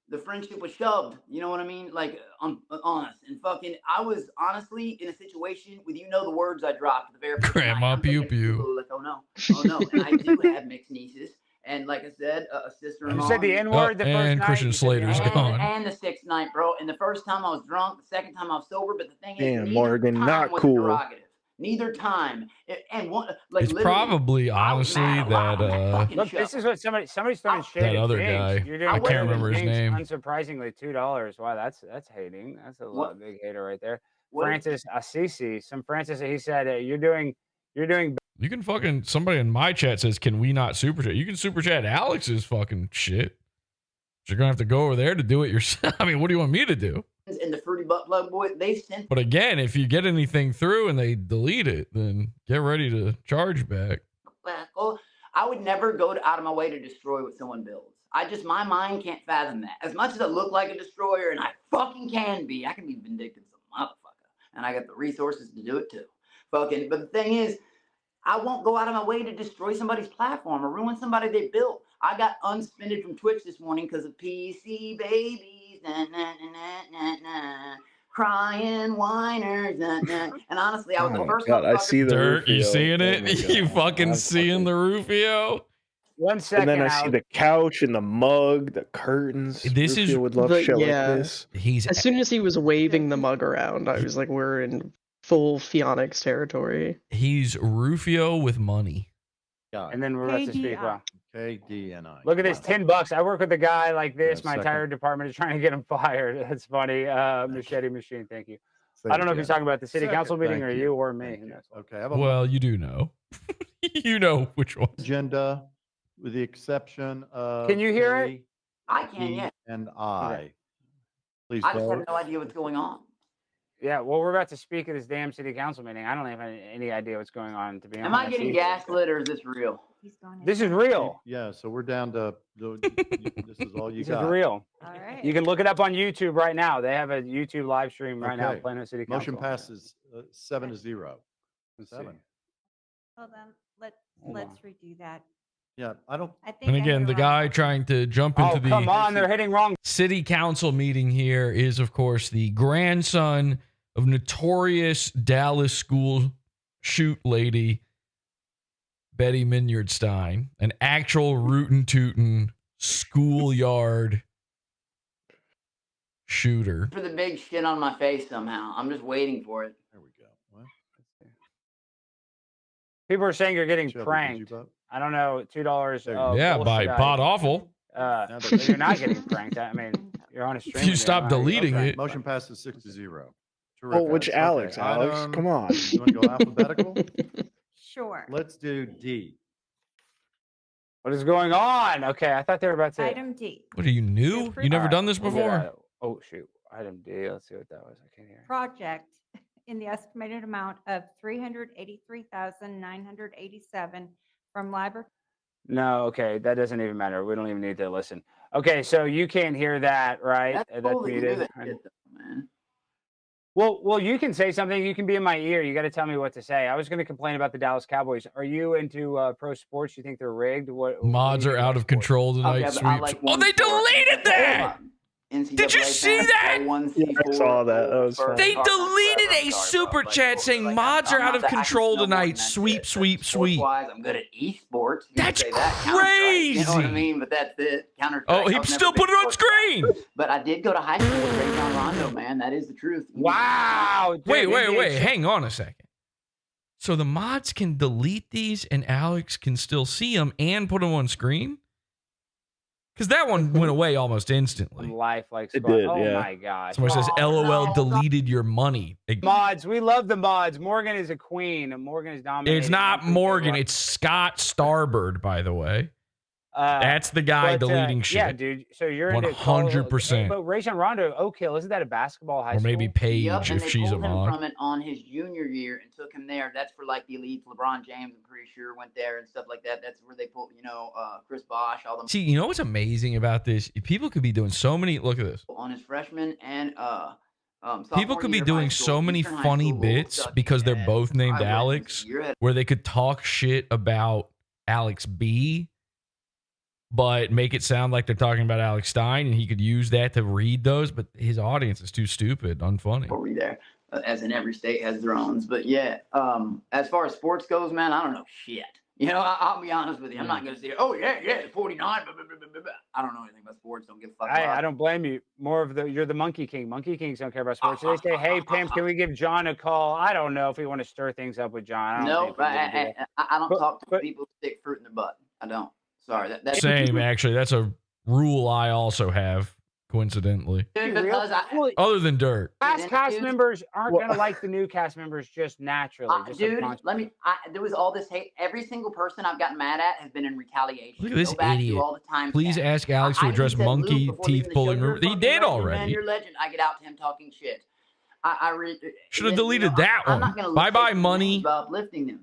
The friendship was shoved. You know what I mean? Like, honest and fucking. I was honestly in a situation with the words I dropped at the very first Grandma night. I'm Pew thinking, Pew. Like, oh no. And I do have mixed nieces, and like I said, a sister-in-law. You said the N word the first and night. Christian You said the Slater's N-word. gone. And the sixth night, bro. And the first time I was drunk, the second time I was sober. But the thing is, Damn, neither Morgan, time not was cool. derogative. Neither time. And one, like, It's literally, probably I was honestly mad aloud on that fucking Look, show. this is what somebody's throwing shade that at other Jinx. guy. You're doing I better can't than remember his Jinx, name. Unsurprisingly, $2. Wow, that's hating. That's a What? big hater right there. What is- Francis Assisi. Some Francis. He said you're doing. You can fucking somebody in my chat says, "Can we not super chat?" You can super chat Alex's fucking shit. You're gonna have to go over there to do it yourself. I mean, what do you want me to do? And the Fruity Butt Plug Boy, they sent. But again, if you get anything through and they delete it, then get ready to charge back. Oh, I would never go out of my way to destroy what someone builds. My mind can't fathom that. As much as I look like a destroyer, and I fucking can be, I can be vindictive as a motherfucker, and I got the resources to do it too. But the thing is, I won't go out of my way to destroy somebody's platform or ruin somebody they built. I got unsuspended from Twitch this morning because of PC babies, nah, nah, nah, nah, nah, crying whiners, nah, nah. And honestly, I was the first God, I see the Dirk, you Rufio. seeing Oh it? my You God. fucking I'm seeing the Rufio? 1 second. And then I see the couch and the mug, the curtains. This is- Rufio would love But shit yeah. like this. He's As soon as he was waving the mug around, I was like, we're in full Phoenix territory. he's Rufio with money. And then we're about to speak. KDI. Wow. KDNI. Look at this, $10. I work with a guy like this. Yeah, My second. entire department is trying to get him fired. That's funny. Machete Machine, thank you. Say I don't know it if he's again. talking about the city Second. council meeting Thank or you. you or me. Thank you. That's all. Okay, I have a Well, you do know. You know which one. agenda with the exception of. Can you hear it? I can, yeah. And I. Okay. Please I just have vote. no idea what's going on. Yeah, well, we're about to speak at this damn city council meeting. I don't have any idea what's going on, to be honest. Am I getting gaslit or is this real? He's going This is real. Yeah, so we're down to, this is all you This is got. real. All right. You can look it up on YouTube right now. They have a YouTube live stream right now. Okay. Plano City Council. Motion passes 7-0. Let's see. 7. Hold on. Hold Let's on. redo that. Yeah, I don't. I think And I again, hit the it guy wrong. trying to jump Oh, into the come on. They're hitting wrong. city council meeting here is, of course, the grandson of notorious Dallas school shoot lady Betty Minyard Stein, an actual rootin' tootin' schoolyard shooter. For the big shit on my face somehow. I'm just waiting for it. There we go. What? People are saying you're getting Shelby, did you pranked. vote? I don't know. $2. There you of go. Yeah, by bullshit PODAWFUL. Now but that- you're not getting pranked. I mean, you're on a stream. If you with me. stop I'm not- deleting okay. it. Motion passes 6-0. Oh, Terrific. which Okay, Alex? Alex, item- come on. You want to go alphabetical? Sure. Let's do D. What is going on? Okay, I thought they were about to. Item D. What are you new? You never All done this we'll get before? out of- Oh shoot! Item D. Let's see what that was. I can't hear. Project in the estimated amount of $383,987 from library. No, okay, that doesn't even matter. We don't even need to listen. Okay, so you can't hear that, right? That's cool that you do muted. that shit, though, man. Well, you can say something. You can be in my ear. You got to tell me what to say. I was going to complain about the Dallas Cowboys. Are you into pro sports? You think they're rigged? What Mods do you are think out about of sports? control tonight. Okay, but I Sweeps. like Oh, one they sport. deleted that! NCAA you see fans, that? L1, Yeah, I C4, saw that. That was first fun. They Cardinals, deleted whatever. a I'm sorry, super bro. chat saying mods are out of control tonight. Sweep, sweep, sweep. Wise, I'm good at esports. You can That's say that. Counter-Strike, You know what I crazy. mean? But that's it. Counter. Oh, he still put it on screen. But I did go to high school with Rajon Rondo, man. That is the truth. Wow. dude, Wait, NBA hang on a second. So the mods can delete these and Alex can still see them and put them on screen? Because that one went away almost instantly. Life like It squad. did, Oh yeah. my gosh. Somebody says, Oh, LOL no. deleted your money. Mods, we love the mods. Morgan is a queen. Morgan is dominating. It's not Everything Morgan. right. It's Scott Starbird, by the way. Uh, That's the guy but, deleting shit. Yeah, dude. So you're into 100%. But Rajon Rondo, Oak Hill, isn't that a basketball high Or school? maybe Paige Yep, and if they she's a pulled him mod. from it on his junior year and took him there. That's for like the elites. LeBron James, I'm pretty sure, went there and stuff like that. That's where they pulled, Chris Bosh, all them See, you know what's amazing about this? People could be doing so many. Look at this. on his freshman and People sophomore could be year of high doing school. so many Eastern High funny School, Louisville, bits Kentucky, because they're and both named I went Alex, a year ahead. where they could talk shit about Alex B, but make it sound like they're talking about Alex Stein, and he could use that to read those, but his audience is too stupid, unfunny. Over there, as in every state has their own. But yeah, as far as sports goes, man, I don't know shit. I'll be honest with you. I'm not going to say, oh, yeah, the 49. Blah, blah, blah, blah, blah. I don't know anything about sports. Don't get give a fuck about. I don't blame you. You're the Monkey King. Monkey Kings don't care about sports. So they say, hey, Pam, can we give John a call? I don't know if we want to stir things up with John. No, I don't talk to people who stick fruit in their butt. I don't. Sorry. That's Same, actually. That's a rule I also have, coincidentally. Dude, because Other than dirt. Past cast members aren't going to like the new cast members just naturally. Dude, there was all this hate. Every single person I've gotten mad at has been in retaliation. Look at this Go back idiot. to all the time Please ask Alex to address monkey teeth pulling rumor. He did already. Man, you're legend. I get out to him talking shit. Should have deleted that one. Bye-bye, money. Uplifting them.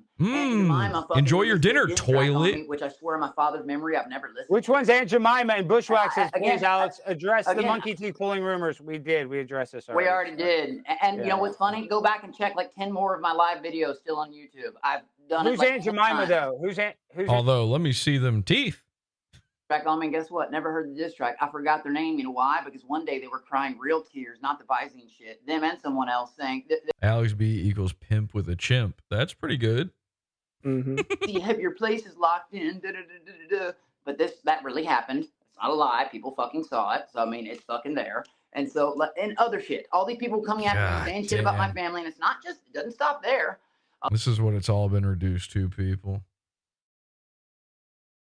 Enjoy your dinner, toilet. Which I swear in my father's memory, I've never listened. Which one's Aunt Jemima and Bushwhack says, please, Again, Alex, address the again, monkey teeth pulling rumors. We did. We addressed this already. We already did. And you Yeah. know what's funny? Go back and check like 10 more of my live videos still on YouTube. I've done Who's it like Aunt 10 Jemima, times. though? Who's Although, let me see them teeth. Track on me, and guess what? Never heard the diss track. I forgot their name. You know why? Because one day they were crying real tears, not the Visine shit. Them and someone else saying, Alex B equals pimp with a chimp. That's pretty good. you have your places locked in. But that really happened. It's not a lie. People fucking saw it. So, I mean, it's fucking there. And so, and other shit. All these people coming after me saying shit about my family. And it's not just, it doesn't stop there. This is what it's all been reduced to, people.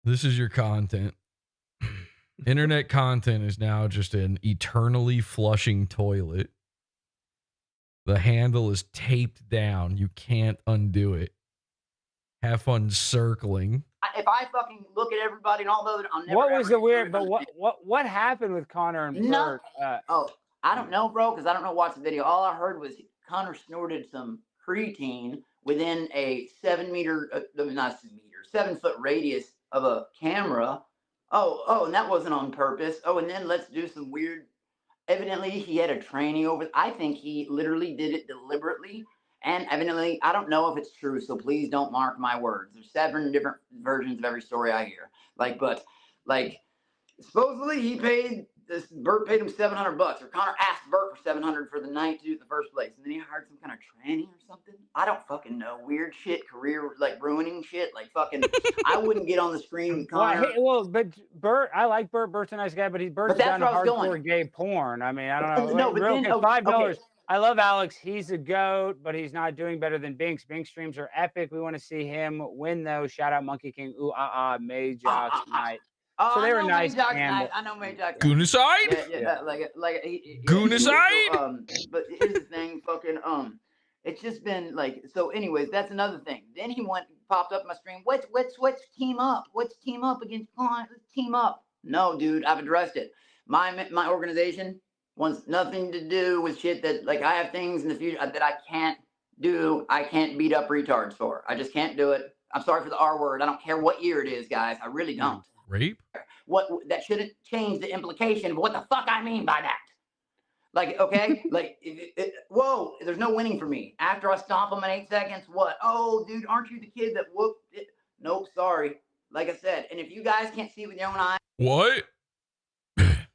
This is your content. Internet content is now just an eternally flushing toilet. The handle is taped down. You can't undo it. Have fun circling. If I fucking look at everybody and all the other, I'll never. What was the weird? But what happened with Connor and Bert? I don't know, bro, because I don't know watch the video. All I heard was Connor snorted some creatine within a 7 foot radius of a camera. Oh, and that wasn't on purpose. Oh, and then let's do some weird. Evidently, he had a tranny over. I think he literally did it deliberately. And evidently, I don't know if it's true, so please don't mark my words. There's 7 different versions of every story I hear. Supposedly Bert paid him $700, or Connor asked Bert for $700 for the night to do it in the first place, and then he hired some kind of tranny or something. I don't fucking know. Weird shit, career ruining shit, I wouldn't get on the screen with Connor. But Bert, I like Bert. Bert's a nice guy, but Bert's done hardcore gay porn. I mean, I don't know. $5. I love Alex. He's a goat, but he's not doing better than Binks. Binks streams are epic. We want to see him win, though. Shout out Monkey King. May Jocks tonight. So they were nice. I know May Jocks. Goonicide? Yeah. Goonicide? But here's the thing, it's just been so. Anyways, that's another thing. Then he popped up my stream. Let's team up. Let's team up against clients. Let's team up. No, dude, I've addressed it. My organization wants nothing to do with shit that I have things in the future that I can't do. I can't beat up retards for. I just can't do it. I'm sorry for the R word. I don't care what year it is, guys. I really don't. Rape? That shouldn't change the implication of what the fuck I mean by that. Okay? Whoa, there's no winning for me. After I stomp them in 8 seconds, what? Oh, dude, aren't you the kid that whooped it? Nope, sorry. Like I said, and if you guys can't see with your own eyes. What?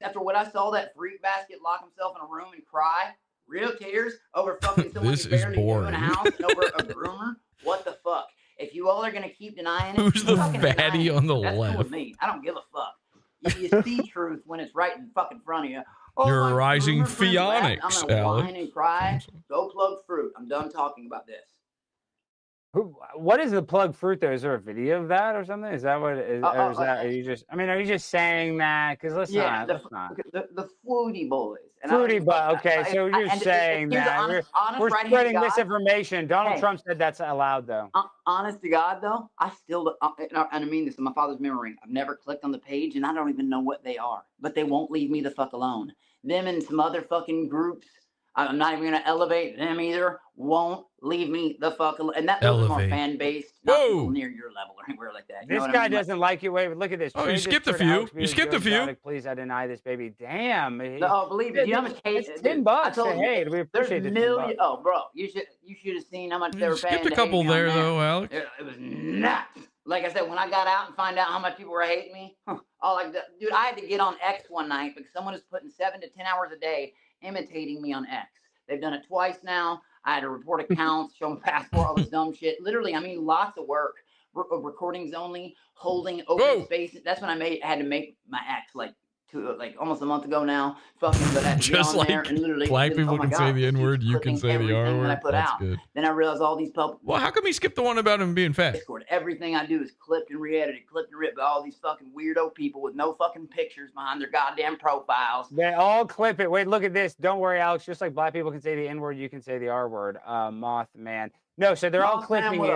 After what I saw that freak basket lock himself in a room and cry, real tears over fucking someone This who is barely knew in boring. a house and over a groomer, what the fuck? If you all are going to keep denying it, Who's the fucking fatty deny it. on the That's left? Cool with me. I don't give a fuck. You see truth when it's right in fucking front of you. You're my a rising groomer friend left. Phoenix, I'm going to Alex. whine and cry. Go plug fruit. I'm done talking about this. What is the plug fruit though? Is there a video of that or something? Is that what it is? Or is that? Are you just? I mean, are you just saying that? Because let's not. The Fruity Boys. Fruity Boy. Okay, so you're saying that we're spreading misinformation. Donald Trump said that's allowed, though. Honest to God, though, I still and I mean this in my father's memory. I've never clicked on the page, and I don't even know what they are. But they won't leave me the fuck alone. Them and some other fucking groups. I'm not even going to elevate them either. Won't leave me the fuck alone. And that was more fan based, not people near your level or anywhere like that. This guy doesn't like you. Wait, look at this. Oh, you skipped a few. You skipped a few. Please, I deny this, baby. Damn. No, believe it. You know how much hate? It's $10 to hate. We appreciate there's the million. Oh, bro, you should have seen how much they were paying. Skipped a couple there, though, Alex. It was nuts. Like I said, when I got out and find out how much people were hating me, dude, I had to get on X one night because someone is putting 7 to 10 hours a day imitating me on X. They've done it twice now. I had to report accounts, show them passport, all this dumb shit. Literally, I mean, lots of work. Recordings only, holding open spaces. That's when I had to make my X 2 like almost a month ago now. Fucking, but I had to get Just on there like and literally, black oh people my can God, say the this N keeps word, you can clipping say the R everything that I word. put That's out. good. Then I realized all these Well, how come he skipped the one about him being fat? Discord, everything I do is clipped and re-edited, clipped and ripped by all these fucking weirdo people with no fucking pictures behind their goddamn profiles. They all clip it. Wait, look at this. Don't worry, Alex. Just like black people can say the N word, you can say the R word. Mothman. No, so they're all Mothman, clipping what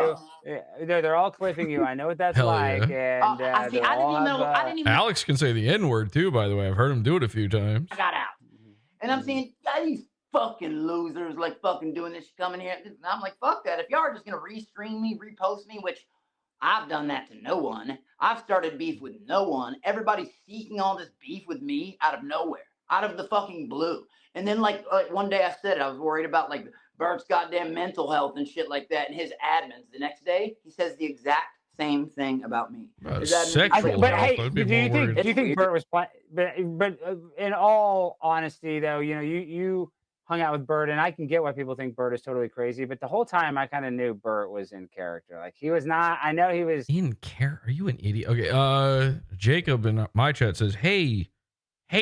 you. up? They're all clipping you. I know what that's Hell like. yeah. And I see. I didn't even know. Alex can say the N word too, by the way. I've heard him do it a few times. I got out. And I'm saying, yeah, these fucking losers like fucking doing this shit coming here. And I'm like, fuck that. If y'all are just gonna restream me, repost me, which I've done that to no one. I've started beef with no one. Everybody's seeking all this beef with me out of nowhere, out of the fucking blue. And then like one day I said it, I was worried about like Bert's goddamn mental health and shit like that, and his admins. The next day, he says the exact same thing about me. Sexual but health, hey, I'd be do you more think worried. Bert was playing? But in all honesty, though, you know, you hung out with Bert, and I can get why people think Bert is totally crazy. But the whole time, I kind of knew Bert was in character. Like he was not. I know he was in character. Are you an idiot? Okay. Jacob in my chat says, "Hey,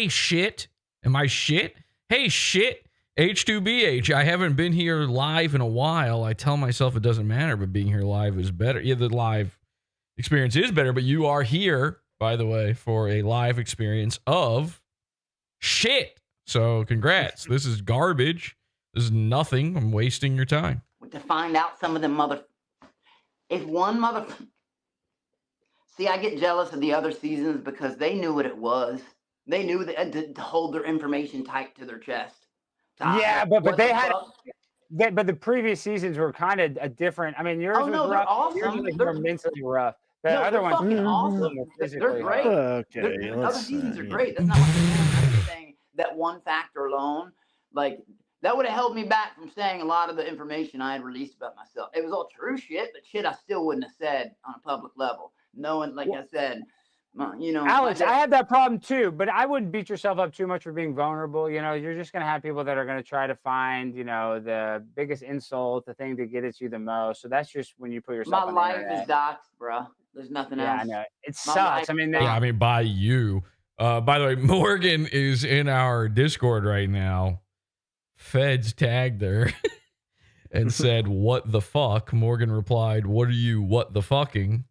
shit. Am I shit? Hey, shit. H2BH. I haven't been here live in a while. I tell myself it doesn't matter, but being here live is better. Yeah, the live experience is better, but you are here, by the way, for a live experience of shit. So congrats. This is garbage. This is nothing. I'm wasting your time. To find out some of them if one see, I get jealous of the other seasons because they knew what it was. They knew that to hold their information tight to their chest. Yeah, but they had. But the previous seasons were kind of a different. I mean, yours was they're rough. awesome. Yours was They're more mentally rough. The no, other they're ones fucking were awesome. more They're physically great. hard. Okay, Other seasons are great. That's not what I'm saying. That one factor alone, like that would have held me back from saying a lot of the information I had released about myself. It was all true shit, but shit I still wouldn't have said on a public level. Knowing, like I said, you know, Alex, I have that problem too, but I wouldn't beat yourself up too much for being vulnerable. You know, you're just going to have people that are going to try to find, you know, the biggest insult, the thing to get at you the most. So that's just when you put yourself my on life the internet. is doxxed, bro. There's nothing else. Yeah, I know. It sucks. I mean, Yeah, I mean, by you. By the way, Morgan is in our Discord right now. Feds tagged her and said, "What the fuck?" Morgan replied, "What are you, what the fucking?"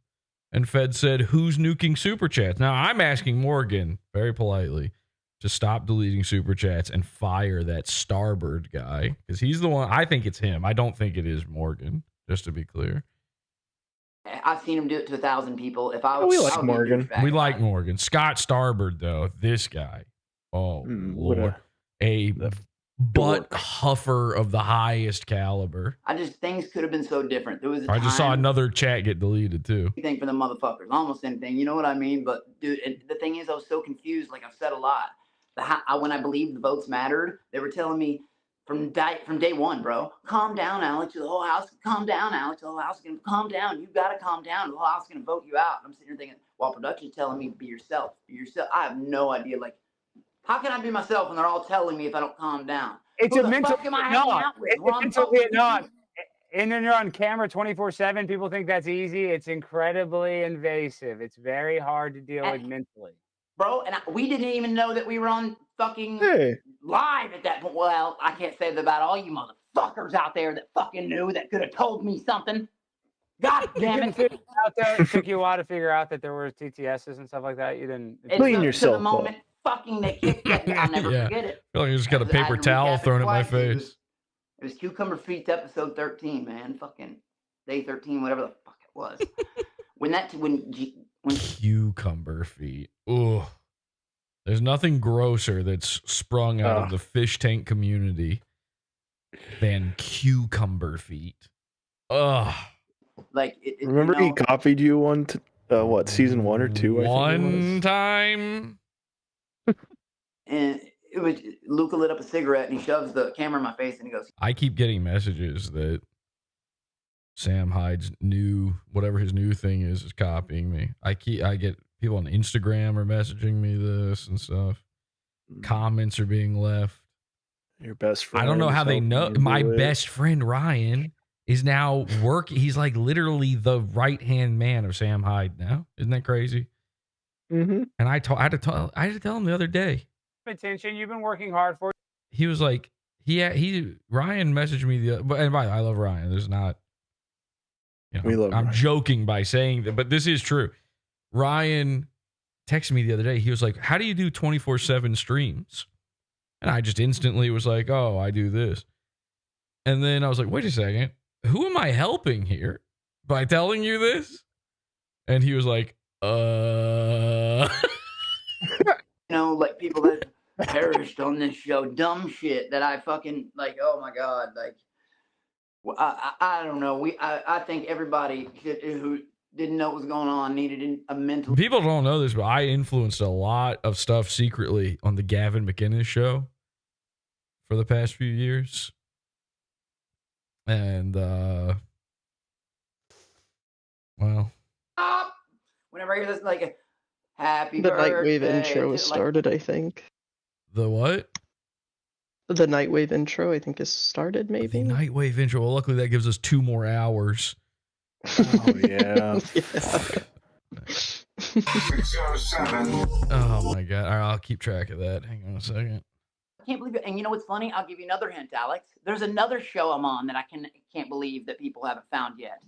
And Fed said, "Who's nuking super chats?" Now, I'm asking Morgan, very politely, to stop deleting super chats and fire that Starbird guy. Because he's the one, I think it's him. I don't think it is Morgan, just to be clear. I've seen him do it to 1,000 people. If I was, we I like would be a Morgan. douchebag We if like I- Morgan. Scott Starbird, though, this guy. Oh, what Lord. A butt huffer of the highest caliber. I just, things could have been so different. There was a I just saw time- another chat get deleted, too. anything for the motherfuckers, almost anything. You know what I mean? But dude, the thing is, I was so confused. Like I've said a lot. When I believed the votes mattered, they were telling me from day one, bro, calm down, Alex. The whole house, calm down, Alex. The whole house is gonna calm down. You gotta calm down. The whole house is gonna vote you out. I'm sitting here thinking, while production's telling me, be yourself, be yourself. I have no idea. Like, how can I be myself when they're all telling me if I don't calm down? It's Who a the mental fuck am I hanging out with? It's We're a on mental fucking Vietnam. TV. And then you're on camera 24/7. People think that's easy. It's incredibly invasive. It's very hard to deal with mentally. Bro, and we didn't even know that we were on fucking live at that point. Well, I can't say that about all you motherfuckers out there that fucking knew that could have told me something. God damn it. It took you a while to figure out that there were TTSs and stuff like that. You didn't Clean To yourself the moment fucking they kicked that. I'll never Yeah. forget it. I feel like I just got a I had paper to towel recap it thrown at my twice. face. It was Cucumber Feet episode 13, man. Fucking day 13, whatever the fuck it was. when Cucumber feet. Ugh. There's nothing grosser that's sprung out of the fish tank community than cucumber feet. Ugh. like Remember he copied you one, what, season 1 or 2? I think it One was? time. and it was Luca lit up a cigarette and he shoves the camera in my face and he goes, I keep getting messages that Sam Hyde's new, whatever his new thing is copying me. I get people on Instagram are messaging me this and stuff. Comments are being left. Your best friend. I don't know how they helping know. you My do it. best friend Ryan is now working. He's like literally the right hand man of Sam Hyde now. Isn't that crazy? Mm-hmm. And I had to tell him the other day. Attention, you've been working hard for. He was like, Ryan messaged me and by the way, I love Ryan. There's not, We love I'm Ryan. joking by saying that, but this is true. Ryan texted me the other day. He was like, how do you do 24/7 streams? And I just instantly was like, oh, I do this. And then I was like, wait a second. Who am I helping here by telling you this? And he was like, Like people that perished on this show, dumb shit that I fucking like. Oh my god, like I don't know. I think everybody who didn't know what was going on needed a mental. People don't know this, but I influenced a lot of stuff secretly on the Gavin McInnes show for the past few years. And well, Whenever I hear this, like happy The birthday. Nightwave intro has started, I think. The what? The Nightwave intro, I think, has started, maybe? The Nightwave intro. Well, luckily that gives us 2 more hours. Oh, yeah. Oh, my God. All right, I'll keep track of that. Hang on a second. I can't believe it. And you know what's funny? I'll give you another hint, Alex. There's another show I'm on that I can't believe that people haven't found yet.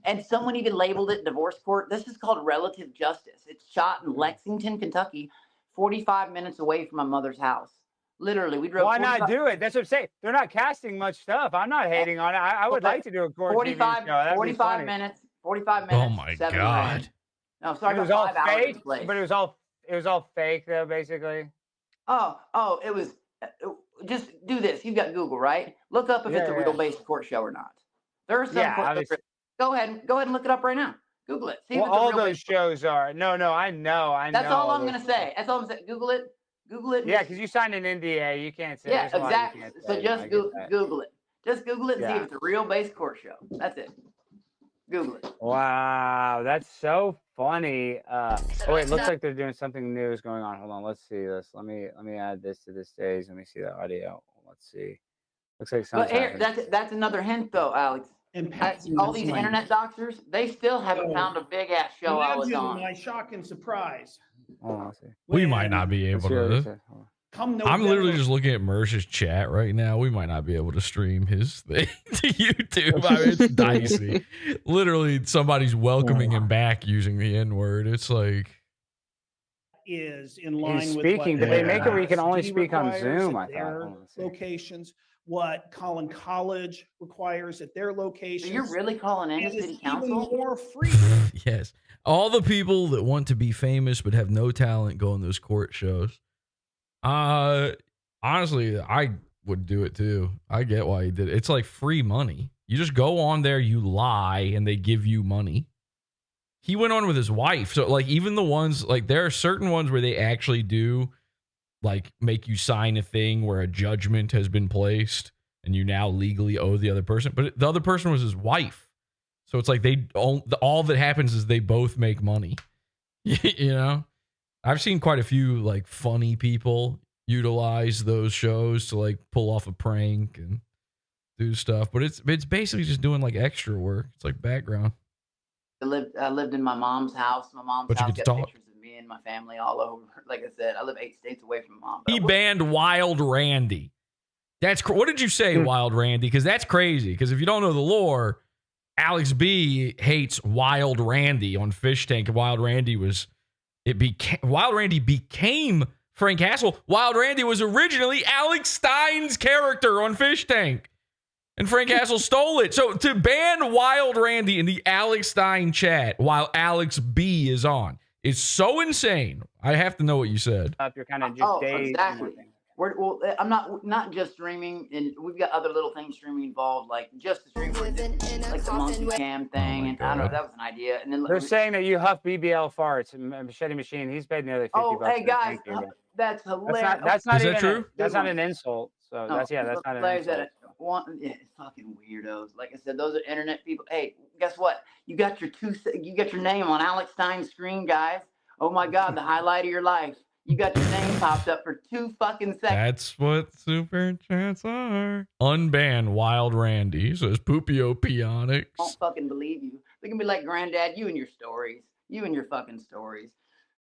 And someone even labeled it divorce court. This is called Relative Justice. It's shot in Lexington, Kentucky, 45 minutes away from my mother's house. Literally, we drove. Why not do it? That's what I'm saying. They're not casting much stuff. I'm not hating on it. I would like to do a court 45, TV show. That'd be 45 funny. minutes. 45 minutes. Oh, my 7 God. grand. No, sorry, It was about all 5 hours fake, display. but it was all fake though, basically. Oh, it was. Just do this. You've got Google, right? Look up if it's a real-based court show or not. There are some. Yeah, court obviously. Go ahead and look it up right now. Google it. See if Well, it's a all real those shows are. No, I know. That's all I'm those gonna say. That's all I'm saying. Google it. Google it. Yeah, because you signed an NDA, you can't say. Yeah, there's a lot you exactly. can't So say. just I get that. Google it. Just Google it and see Yeah. if it's a real based court show. That's it. Google it. Wow, that's so funny. Oh wait, looks like they're doing something new is going on. Hold on, let's see this. Let me add this to this stage. Let me see the audio. Let's see. Looks like But something. here, that's another hint though, Alex. All these internet doctors, they still haven't found a big ass show I was Imagine on. my shock and surprise. Hold on, let's see. We might not be able to. Come I'm literally November- just looking at Mersh's chat right now. We might not be able to stream his thing to YouTube. I mean, it's dicey. Literally, somebody's welcoming him back using the N-word. It's like is in line He's with speaking, what but they make it where you can only SD speak on requires Zoom, at I thought. their Hold on, let's see. locations, what Collin College requires at their So locations. you're really calling in and the it's city even council? more free. yes, all the people that want to be famous but have no talent go on those court shows. Honestly, I would do it too. I get why he did it. It's like free money. You just go on there, you lie, and they give you money. He went on with his wife. So like even the ones like there are certain ones where they actually do like make you sign a thing where a judgment has been placed and you now legally owe the other person. But the other person was his wife. So it's like they all that happens is they both make money. You know? I've seen quite a few like funny people utilize those shows to like pull off a prank and do stuff, but it's basically just doing like extra work. It's like background. I lived in my mom's house. My mom's But you house get got to talk. pictures of me and my family all over. Like I said, I live 8 states away from my mom. He banned Wild Randy. That's what did you say, Wild Randy? Because that's crazy. Because if you don't know the lore, Alex B hates Wild Randy on Fish Tank. Wild Randy became Frank Castle. Wild Randy was originally Alex Stein's character on Fish Tank. And Frank Castle stole it. So to ban Wild Randy in the Alex Stein chat while Alex B is on is so insane. I have to know what you said. You're kind of just dazed. Exactly. Well, I'm not just streaming, and we've got other little things streaming involved, like just the stream, like the monkey cam thing, and I don't know, that was an idea. And then They're saying that you huff BBL farts. Machete Machine, he's paid nearly 50 bucks. hey for guys, thank you, man. that's hilarious. That's not Is that even true? That's not an insult. So No, that's not an players insult. that fucking weirdos. Like I said, those are internet people. Hey, guess what? You got your name on Alex Stein's screen, guys. Oh my God, the highlight of your life. You got your name popped up for 2 fucking seconds. That's what super chats are. Unban Wild Randy, says Poopio Pionics. Won't fucking believe you. They can be like, Granddad, you and your stories. You and your fucking stories.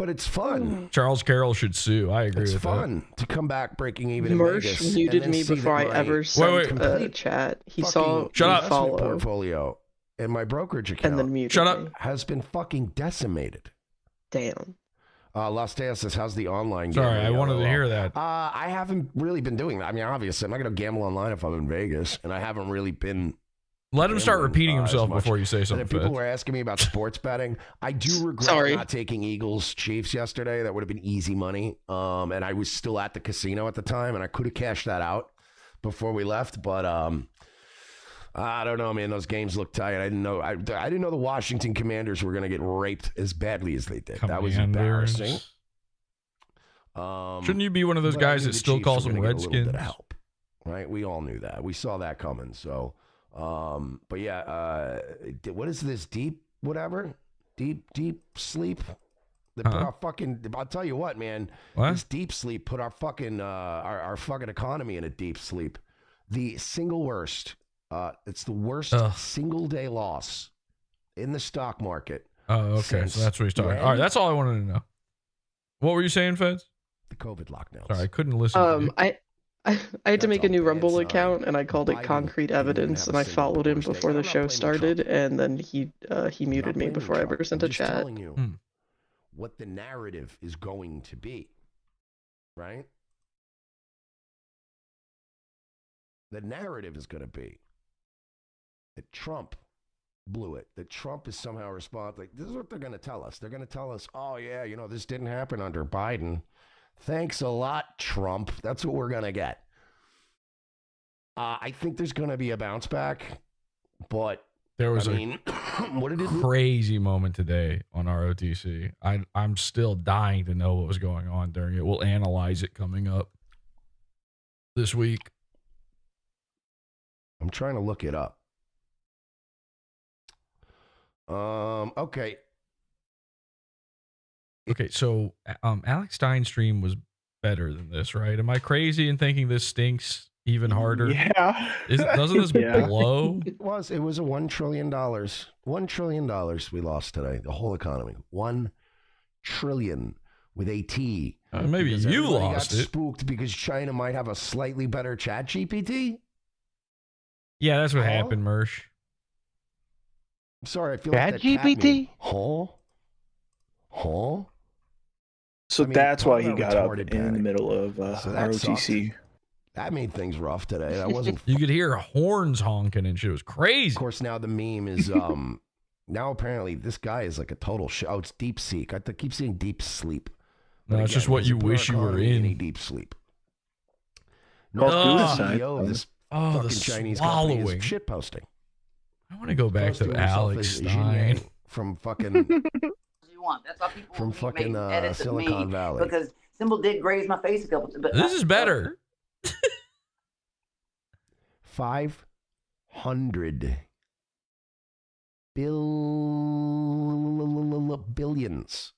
But it's fun. Charles Carroll should sue. I agree It's with fun to come back breaking even in Mersh Vegas. and muted then me see before I that my ever sent a complete chat. He fucking saw me Shut up. investment follow portfolio and my brokerage account and then muted Shut up. me. has been fucking decimated. Damn. Las Tejas says, how's the online Sorry, gambling? I wanted to LOL. hear that. I haven't really been doing that. I mean, obviously, I'm not going to gamble online if I'm in Vegas, and I haven't really been. Let him start gambling, repeating as himself much. before you say And something. if people Fitz. were asking me about sports betting, I do regret Sorry. not taking Eagles Chiefs yesterday. That would have been easy money. And I was still at the casino at the time, and I could have cashed that out before we left. But I don't know, man. Those games look tight. I didn't know. I didn't know the Washington Commanders were going to get raped as badly as they did. That was Commanders. embarrassing. Shouldn't you be one of those but I guys knew that the still Chiefs calls were them gonna get a little bit Redskins? of help, right? We all knew that. We saw that coming. So, but yeah, what is this deep whatever? Deep sleep. They put our fucking. I'll tell you what, man. What? This deep sleep put our fucking our fucking economy in a deep sleep. The single worst. It's the worst single day loss in the stock market. Oh, okay. since So that's what he's talking. when? All right, that's all I wanted to know. What were you saying, Feds? The COVID lockdowns. Sorry, I couldn't listen. to you. I had to make a new Rumble sign. account, and I called it Biden Concrete didn't even Evidence, have and a I single followed him worst day. before I'm the not show blaming started, and then he muted me blaming before I Trump. ever sent I'm a just chat. telling you what the narrative is going to be, right? The narrative is going to be that Trump blew it, that Trump is somehow responsible. Like, this is what they're going to tell us. They're going to tell us, oh, yeah, you know, this didn't happen under Biden. Thanks a lot, Trump. That's what we're going to get. I think there's going to be a bounce back, but There was I a mean, what did it do? crazy moment today on ROTC. I'm still dying to know what was going on during it. We'll analyze it coming up this week. I'm trying to look it up. Okay. Okay, so Alex Stein's stream was better than this, right? Am I crazy in thinking this stinks even harder? Yeah. Doesn't this Yeah. blow? It was a $1 trillion. $1 trillion we lost today. The whole economy. 1 trillion with a T. Maybe Because you everybody lost got it. spooked because China might have a slightly better chat GPT. Yeah, that's what happened, Mersh. I'm sorry, I feel like that cat ChatGPT? meme. Huh? So I mean, that's talk why he about got up retarded in the panic. middle of So that ROTC. That made things rough today. That wasn't. You could hear horns honking and shit. It was crazy. Of course, now the meme is now apparently this guy is like a total shit. Oh, it's deep seek. I keep saying deep sleep. No, But it's just again, what does you it put our wish you were economy in. a deep sleep. Well, North Korea's suicide. CEO of this Oh, the fucking Chinese company swallowing. is shit posting. I want to go back to Posting himself Alex as Jin Stein. Yang from fucking You want. That's how people from make fucking edits of Silicon me Valley. because Symbol did graze my face a couple times. But This is better. 500 billions.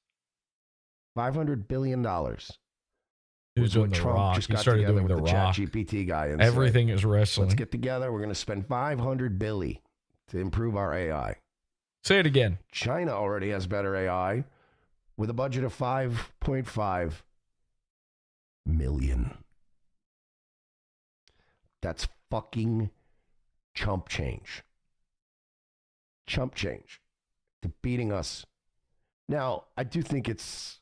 $500 billion. He was was doing what The Trump Rock. just He got started together doing with The the Rock. ChatGPT guy and Everything said, is wrestling. let's get together. We're going to spend 500 billy to improve our AI. Say it again. China already has better AI with a budget of 5.5 million. That's fucking chump change. Chump change to beating us. Now, I do think it's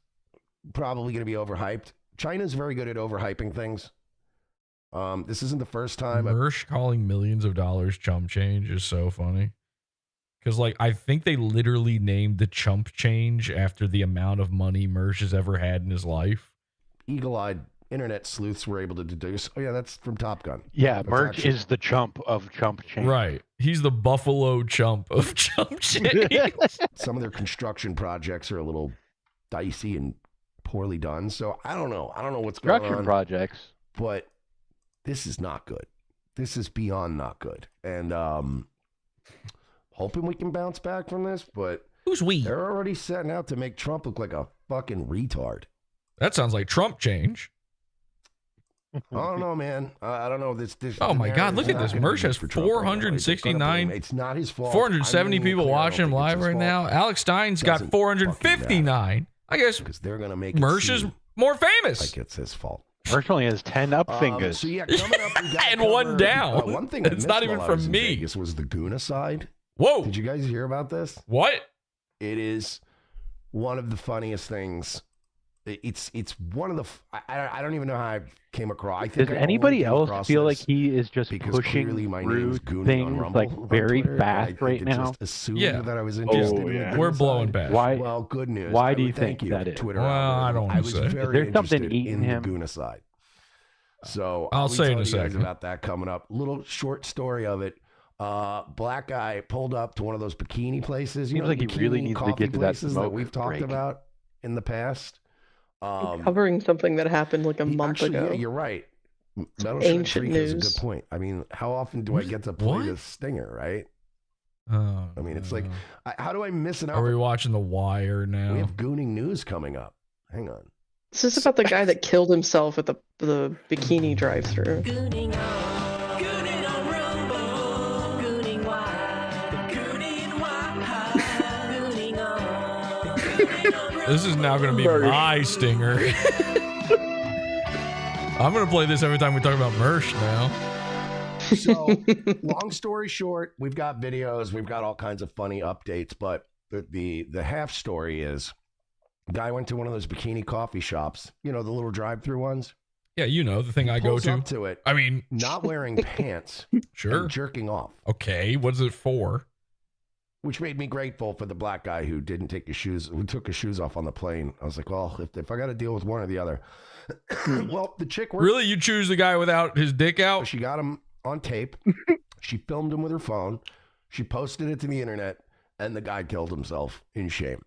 probably going to be overhyped. China's very good at overhyping things. This isn't the first time. Mersh calling millions of dollars chump change is so funny. Because, like, I think they literally named the chump change after the amount of money Mersh has ever had in his life. Eagle-eyed internet sleuths were able to deduce, oh, yeah, that's from Top Gun. Yeah, That's Merch actually- is the chump of chump change. Right. He's the Buffalo chump of chump change. Some of their construction projects are a little dicey and poorly done. So I don't know. I don't know what's going Construction on. projects. But this is not good. This is beyond not good. And hoping we can bounce back from this, but who's we? They're already setting out to make Trump look like a fucking retard. That sounds like Trump change. I don't know, man. I don't know. This. Oh my God! Look at narrative's this. not gonna Mersh be has for Trump right now. He's gonna blame 469. It's not his fault. 470 I'm being people clear. I don't watching him think it's live his right fault. now. Alex Stein's got Doesn't fucking 459. I guess because they're gonna make Mersh is more famous. like it's his fault. Mersh only has 10 up fingers. So yeah, coming up, we got And one down. one thing I It's missed not even while I from was in me. Vegas was the Goona side. Whoa! Did you guys hear about this? What? It is one of the funniest things. It's one of the. I don't even know how I came across. I think Does I only anybody came else across feel like this he is just because pushing clearly my name's through Goonie on things Rumble like on very Twitter, and I fast think right it now? Just assumed Yeah. that I was interested in the We're Goona blowing side. past. Why? Well, good news. Why I do you would thank think that is? Twitter Well, I algorithm. don't wanna I was say. Is very there something interested eating in him? the Goona side. So I'll be say in telling a you guys second. about that coming up. Little short story of it. Black guy pulled up to one of those bikini places. You Seems know, like the he really bikini needs to coffee get to that places that smoke we've talked break. about in the past. Covering something that happened like a month Actually, ago. yeah, you're right. Metal Shed Ancient Freak is a news. good point. I mean, how often do I get to play What? the stinger, right? Oh, I mean, it's like, how do I miss an Are we opportunity? watching The Wire now? We have gooning news coming up. Hang on. This is about the guy that killed himself at the bikini drive-through. This is now going to be my stinger. I'm going to play this every time we talk about Mersh now. So, long story short, we've got videos, we've got all kinds of funny updates, but the half story is, guy went to one of those bikini coffee shops, you know, the little drive-through ones. Yeah, you know, the thing I go Pulls to. up to it, I mean, not wearing pants, sure. and jerking off. Okay, what's it for? Which made me grateful for the black guy who didn't take his shoes, who took his shoes off on the plane. I was like, well, if I got to deal with one or the other. Well, the chick worked. Really? You choose the guy without his dick out? She got him on tape. She filmed him with her phone. She posted it to the internet, and the guy killed himself in shame.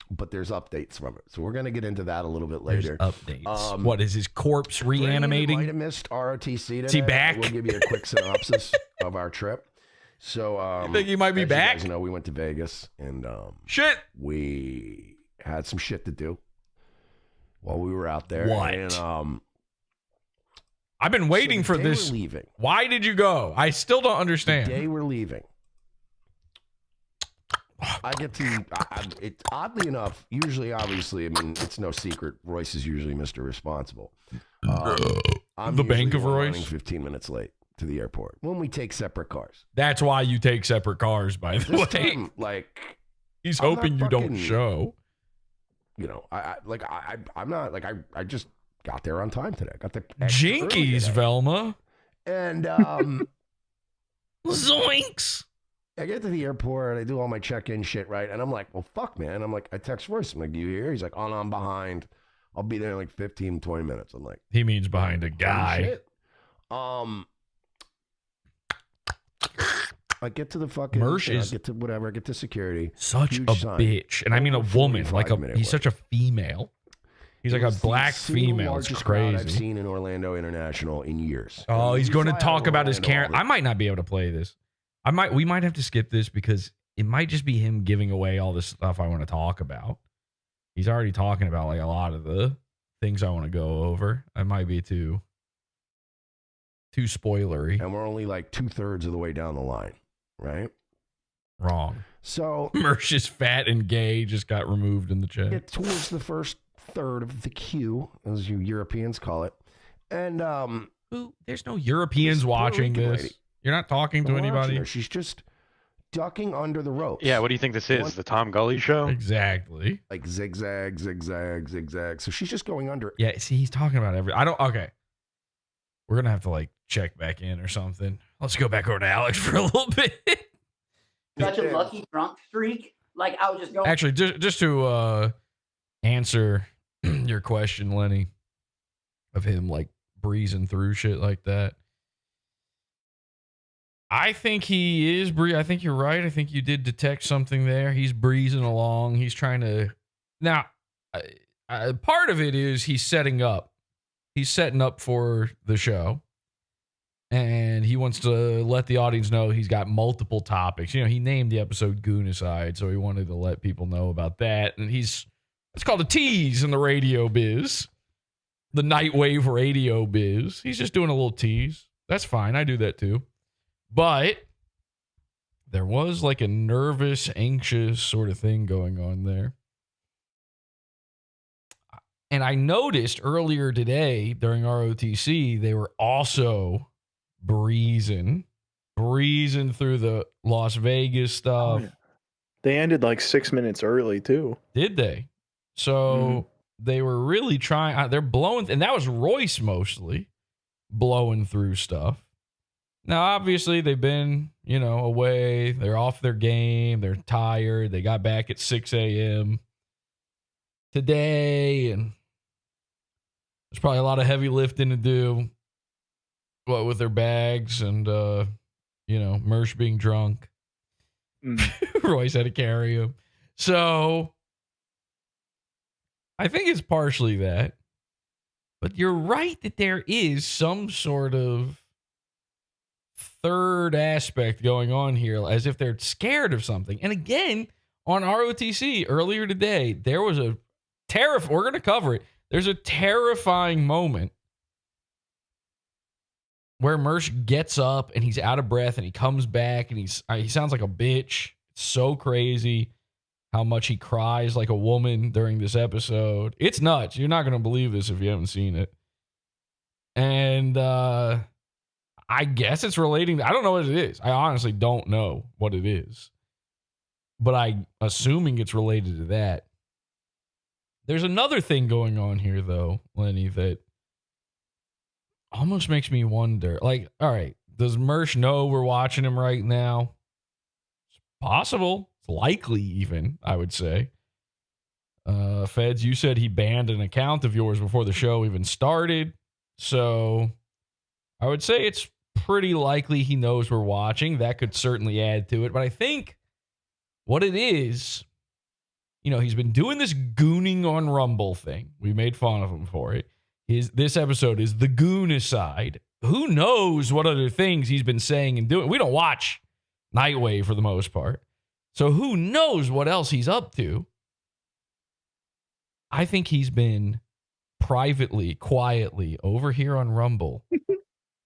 But there's updates from it. So we're going to get into that a little bit later. There's updates. What, is his corpse reanimating? Might have missed ROTC today. Is he back? We'll give you a quick synopsis of our trip. So, you think he might be as back? You guys know, we went to Vegas, and shit, we had some shit to do while we were out there. What? And, I've been waiting for this. We're leaving. Why did you go? I still don't understand. The day we're leaving. I get to, it, oddly enough, usually, obviously, I mean, it's no secret, Royce is usually Mr. Responsible. I'm The bank usually of one Royce? running 15 minutes late to the airport when we take separate cars. That's why you take separate cars, by the way. This time, like, He's I'm not hoping you don't fucking- show. You know, I'm not, like, I just got there on time today. I got there extra early Jinkies, today. Velma. And, Zoinks. I get to the airport, I do all my check-in shit, right? And I'm like, well, fuck, man. I'm like, I text Royce. I'm like, you here? He's like, oh, no, I'm behind. I'll be there in like 15, 20 minutes. I'm like, He means behind a holy guy. shit. I get to the fucking, Mersh you know, I is get to whatever, I get to security. Such Huge a sign. bitch. And I mean a Over woman. Like 45-minute he's wait. such a female. He's like It a was the black single female. It's largest crowd I've crazy. seen in Orlando International in years. Oh, he's We going to fly out talk of about his Orlando all Karen. the- I might not be able to play this. We might have to skip this because it might just be him giving away all this stuff I want to talk about. He's already talking about like a lot of the things I want to go over. I might be too spoilery. And we're only like 2/3 of the way down the line, right? Wrong. So Mersh is fat and gay, just got removed in the chat. get towards the first third of the queue, as you Europeans call it. And there's no Europeans This Puerto watching Rican this. lady. You're not talking to I'm watching anybody. her. She's just ducking under the ropes. Yeah, what do you think this is? The Tom Gully show? Exactly. Like zigzag, zigzag, zigzag. So she's just going under. Yeah, see, he's talking about okay. We're gonna have to like check back in or something. Let's go back over to Alex for a little bit. Such a lucky drunk streak. Like I was just going. Actually, just to answer your question, Lenny, of him like breezing through shit like that. I think he is I think you're right. I think you did detect something there. He's breezing along. He's trying to. Now, part of it is he's setting up. He's setting up for the show. And he wants to let the audience know he's got multiple topics. You know, he named the episode Goonicide, so he wanted to let people know about that. And it's called a tease in the radio biz. The Nightwave radio biz. He's just doing a little tease. That's fine. I do that too. But there was like a nervous, anxious sort of thing going on there. And I noticed earlier today during ROTC, they were also breezing through the Las Vegas stuff. Oh, yeah. They ended like 6 minutes early too. Did they? So they were really trying. They're blowing, and that was Royce mostly blowing through stuff. Now, obviously, they've been, away. They're off their game. They're tired. They got back at 6 a.m. today, and there's probably a lot of heavy lifting to do. With their bags and, Mersh being drunk. Royce had to carry him. So I think it's partially that. But you're right that there is some sort of third aspect going on here, as if they're scared of something. And again, on ROTC earlier today, there was a we're going to cover it. There's a terrifying moment where Mersh gets up and he's out of breath and he comes back and he sounds like a bitch. It's so crazy how much he cries like a woman during this episode. It's nuts. You're not going to believe this if you haven't seen it. And I guess it's relating. I don't know what it is. I honestly don't know what it is. But I'm assuming it's related to that. There's another thing going on here, though, Lenny, that almost makes me wonder. Like, all right, does Mersh know we're watching him right now? It's possible. It's likely, even, I would say. Feds, you said he banned an account of yours before the show even started. So I would say it's pretty likely he knows we're watching. That could certainly add to it. But I think what it is, he's been doing this gooning on Rumble thing. We made fun of him for it. This episode is the Goonicide. Who knows what other things he's been saying and doing? We don't watch Nightwave for the most part. So who knows what else he's up to? I think he's been privately, quietly over here on Rumble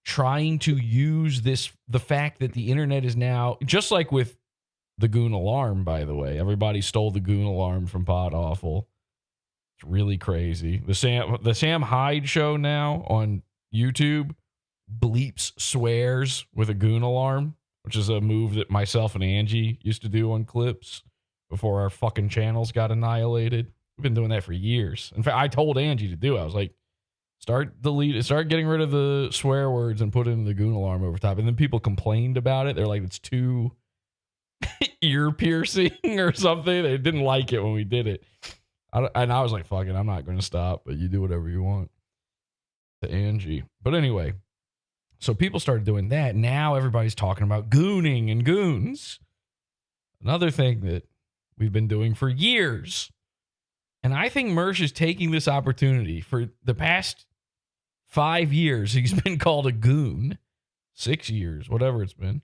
trying to use the fact that the internet is now, just like with the Goon Alarm, by the way. Everybody stole the Goon Alarm from PodAwful. It's really crazy. The Sam Hyde show now on YouTube bleeps swears with a Goon Alarm, which is a move that myself and Angie used to do on clips before our fucking channels got annihilated. We've been doing that for years. In fact, I told Angie to do it. I was like, start getting rid of the swear words and put in the Goon Alarm over top. And then people complained about it. They're like, it's too ear piercing or something. They didn't like it when we did it. And I was like, fuck it, I'm not going to stop, but you do whatever you want. To Angie. But anyway, so people started doing that. Now everybody's talking about gooning and goons. Another thing that we've been doing for years. And I think Mersh is taking this opportunity. For the past 5 years, he's been called a goon. 6 years, whatever it's been.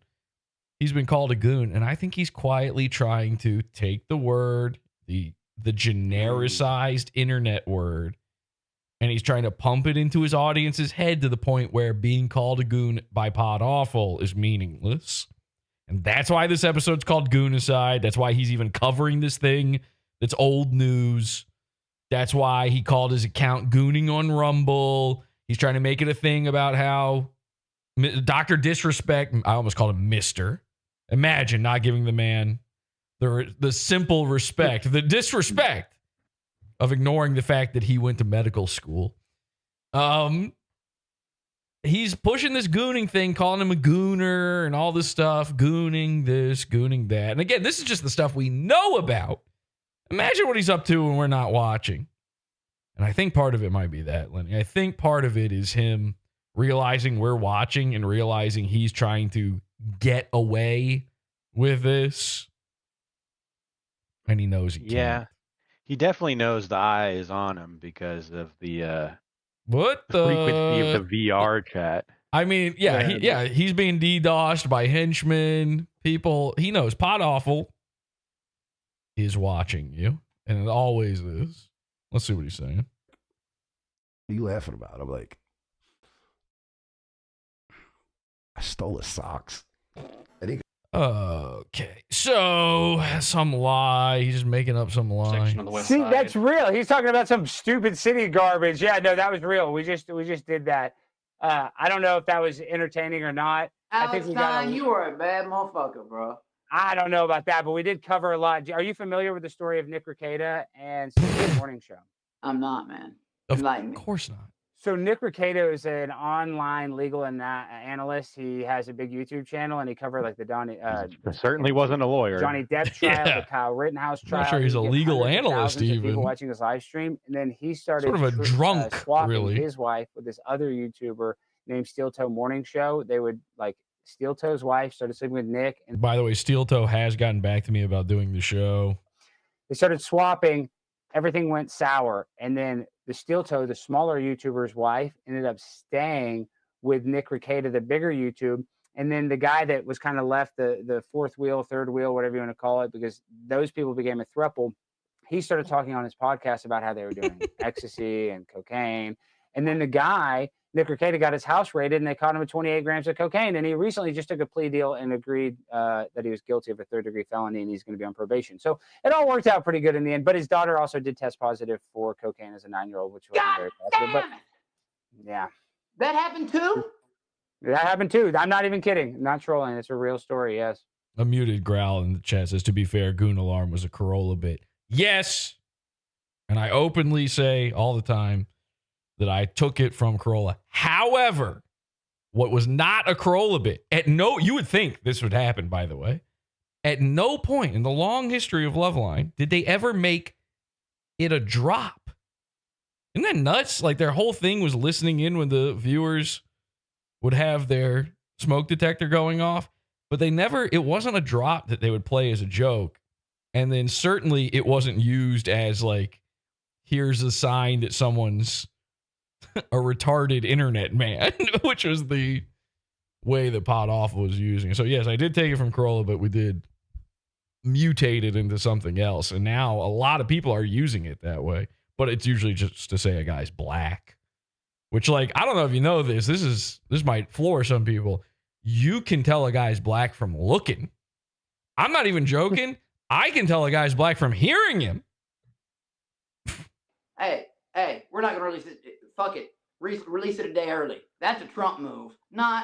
He's been called a goon. And I think he's quietly trying to take the word, the genericized internet word, and he's trying to pump it into his audience's head to the point where being called a goon by PodAwful is meaningless. And that's why this episode's called Goonicide. That's why he's even covering this thing that's old news. That's why he called his account Gooning on Rumble. He's trying to make it a thing about how Dr. Disrespect, I almost called him Mr. Imagine not giving the man the simple respect, the disrespect of ignoring the fact that he went to medical school. He's pushing this gooning thing, calling him a gooner and all this stuff, gooning this, gooning that. And again, this is just the stuff we know about. Imagine what he's up to when we're not watching. And I think part of it might be that, Lenny. I think part of it is him realizing we're watching and realizing he's trying to get away with this. And he knows he can't. Yeah, he definitely knows the eye is on him because of the frequency of the VR chat. I mean, he's being DDoSed by henchmen, people. He knows PodAwful is watching you, and it always is. Let's see what he's saying. What are you laughing about? I'm like, I stole his socks. Okay, so some lie. He's just making up some lie. See, that's real. He's talking about some stupid city garbage. Yeah, no, that was real. We just did that. I don't know if that was entertaining or not. I think Alex we got. Stein, you are a bad motherfucker, bro. I don't know about that, but we did cover a lot. Are you familiar with the story of Nick Rekieta and the Morning Show? I'm not, man. Of course not. So Nick Rekieta is an online legal analyst. He has a big YouTube channel, and he covered like the Certainly wasn't a lawyer. Johnny Depp trial, the Kyle Rittenhouse trial. I'm not sure he's a legal hundreds of analyst thousands of even. people watching this live stream, and then he started Sort of a drunk, swapping really. his wife with this other YouTuber named Steel Toe Morning Show. They would like Steel Toe's wife started sleeping with Nick, and By the way, Steel Toe has gotten back to me about doing the show. they started swapping. Everything went sour, and then the Steel Toe, the smaller YouTuber's wife, ended up staying with Nick Rekieta, the bigger YouTube, and then the guy that was kind of left, the fourth wheel, third wheel, whatever you want to call it, because those people became a throuple. He started talking on his podcast about how they were doing ecstasy and cocaine, and then the guy, Nick Rekieta, got his house raided, and they caught him with 28 grams of cocaine. And he recently just took a plea deal and agreed that he was guilty of a third-degree felony, and he's going to be on probation. So it all worked out pretty good in the end. But his daughter also did test positive for cocaine as a 9-year-old, which wasn't very positive. But yeah, That happened too? that happened too. I'm not even kidding. I'm not trolling. It's a real story. Yes. A muted growl in the chat says, to be fair, Goon Alarm was a Corolla bit. Yes. And I openly say all the time that I took it from Corolla. However, what was not a Corolla bit, you would think this would happen, by the way. At no point in the long history of Loveline did they ever make it a drop. Isn't that nuts? Like their whole thing was listening in when the viewers would have their smoke detector going off, but it wasn't a drop that they would play as a joke. And then certainly it wasn't used as like, here's a sign that someone's a retarded internet man, which was the way that PODAWFUL was using it. So yes, I did take it from Corolla, but we did mutate it into something else. And now a lot of people are using it that way, but it's usually just to say a guy's black, which like, I don't know if you know this, this might floor some people. You can tell a guy's black from looking. I'm not even joking. I can tell a guy's black from hearing him. Hey, we're not gonna release it. Fuck it. Release it a day early. That's a Trump move. No,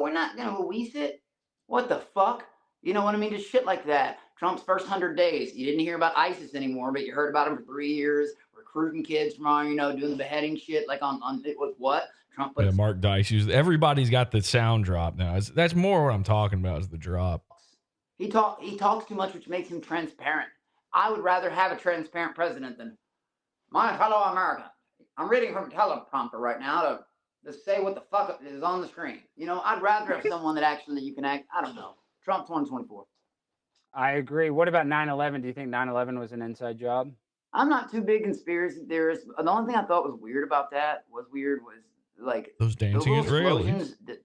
we're not gonna release it. What the fuck? You know what I mean? Just shit like that. Trump's first 100 days. You didn't hear about ISIS anymore, but you heard about him for 3 years, recruiting kids from, doing the beheading shit, like on it was what? Trump put Mark Dice used. Everybody's got the sound drop now. That's more what I'm talking about is the drop. He talks too much, which makes him transparent. I would rather have a transparent president than my fellow American. I'm reading from a teleprompter right now to say what the fuck is on the screen. I'd rather have someone that actually you can act. I don't know. Trump 2024. I agree. What about 9/11? Do you think 9/11 was an inside job? I'm not too big conspiracy theorist. The only thing I thought was weird about that was like those dancing Israelis that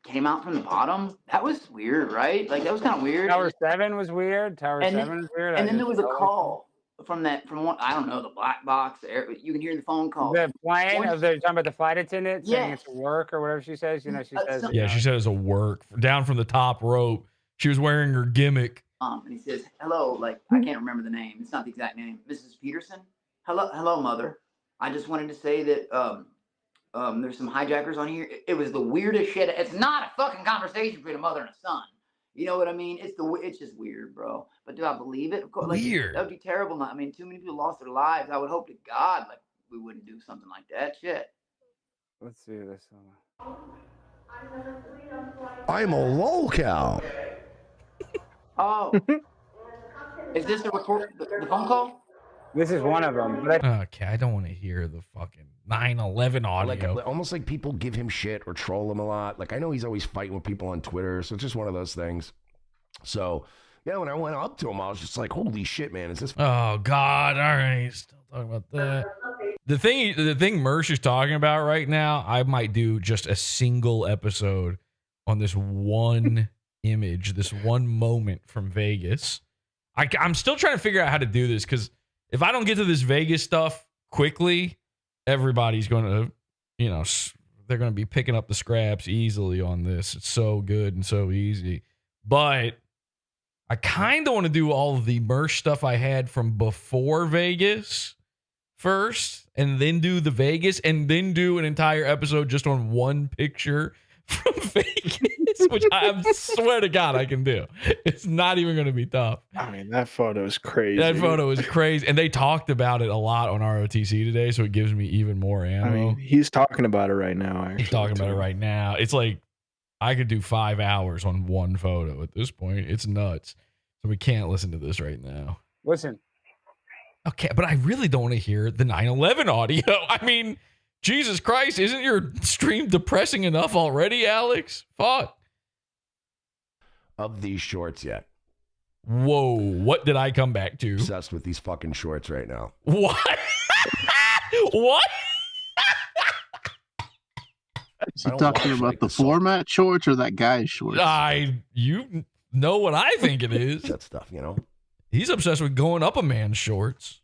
came out from the bottom. That was weird, right? Like that was kind of weird. Tower 7 was weird. Tower 7 was weird. And then there was a call from what I don't know, the black box. You can hear the phone call. The plane of the talking about the flight attendant saying it's a work or whatever she says. She says. Yeah, she said it's a work down from the top rope. She was wearing her gimmick. And he says, "Hello," like I can't remember the name. It's not the exact name. Mrs. Peterson. Hello, mother. I just wanted to say that there's some hijackers on here. It was the weirdest shit. It's not a fucking conversation between a mother and a son. You know what I mean? It's just weird, bro. But do I believe it? Of course, weird. That would be terrible. I mean, too many people lost their lives. I would hope to God we wouldn't do something like that. Shit. Let's see this one. I'm a lolcow. Oh. Is this the phone call? This is one of them. Okay, I don't want to hear the fucking 9/11 audio. Almost like people give him shit or troll him a lot. Like I know he's always fighting with people on Twitter, so it's just one of those things. So yeah, when I went up to him, I was just like, "Holy shit, man! Is this?" Oh God! All right, still talking about that. The thing Mersh is talking about right now, I might do just a single episode on this one image, this one moment from Vegas. I'm still trying to figure out how to do this because if I don't get to this Vegas stuff quickly, everybody's going to, they're going to be picking up the scraps easily on this. It's so good and so easy. but I kind of want to do all of the merch stuff I had from before Vegas first, and then do the Vegas, and then do an entire episode just on one picture from Vegas, which I swear to God I can do. It's not even going to be tough. I mean, that photo is crazy. That photo is crazy, and they talked about it a lot on ROTC today, so it gives me even more ammo. I mean, he's talking about it right now. Actually, He's talking about it right now. It's like I could do 5 hours on one photo at this point. It's nuts. So we can't listen to this right now. Listen. Okay, but I really don't want to hear the 9/11 audio. I mean, Jesus Christ, isn't your stream depressing enough already, Alex? Fuck. Of these shorts yet. Whoa, what did I come back to? Obsessed with these fucking shorts right now. What? What? Is he talking about the format shorts or that guy's shorts? You know what I think it is. That stuff, you know. He's obsessed with going up a man's shorts.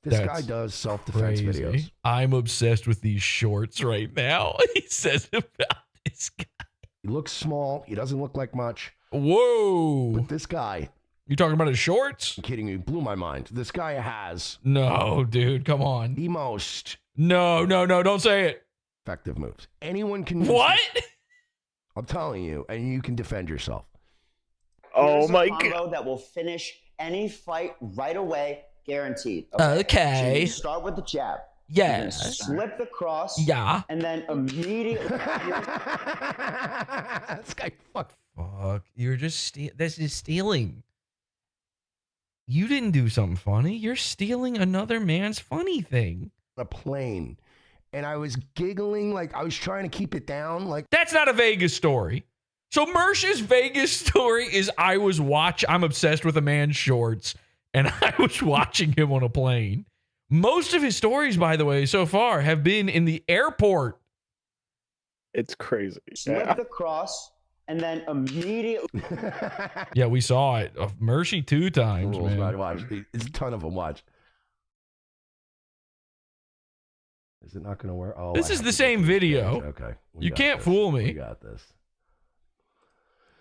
This guy does self-defense videos. I'm obsessed with these shorts right now. He says about this guy. He looks small. He doesn't look like much. Whoa. But this guy. You talking about his shorts? I'm kidding you. Blew my mind. This guy has. No, dude. Come on. The most. No. Don't say it. Effective moves. Anyone can. What? I'm telling you. And you can defend yourself. Oh my God. That will finish any fight right away. Guaranteed. Okay. So you start with the jab. Yeah. Slip the cross. Yeah. And then immediately. This guy, fuck. You're just this is stealing. You didn't do something funny. You're stealing another man's funny thing. A plane. And I was giggling like I was trying to keep it down. Like that's not a Vegas story. So Mersh's Vegas story is I'm obsessed with a man's shorts. And I was watching him on a plane. Most of his stories, by the way, so far have been in the airport. It's crazy. Slip the cross and then immediately. Yeah, we saw it. Mercy 2 times, rules, man. Right, watch. It's a ton of them. Watch. Is it not going to work? Oh, this is the same video. Okay. You can't fool me. We got this.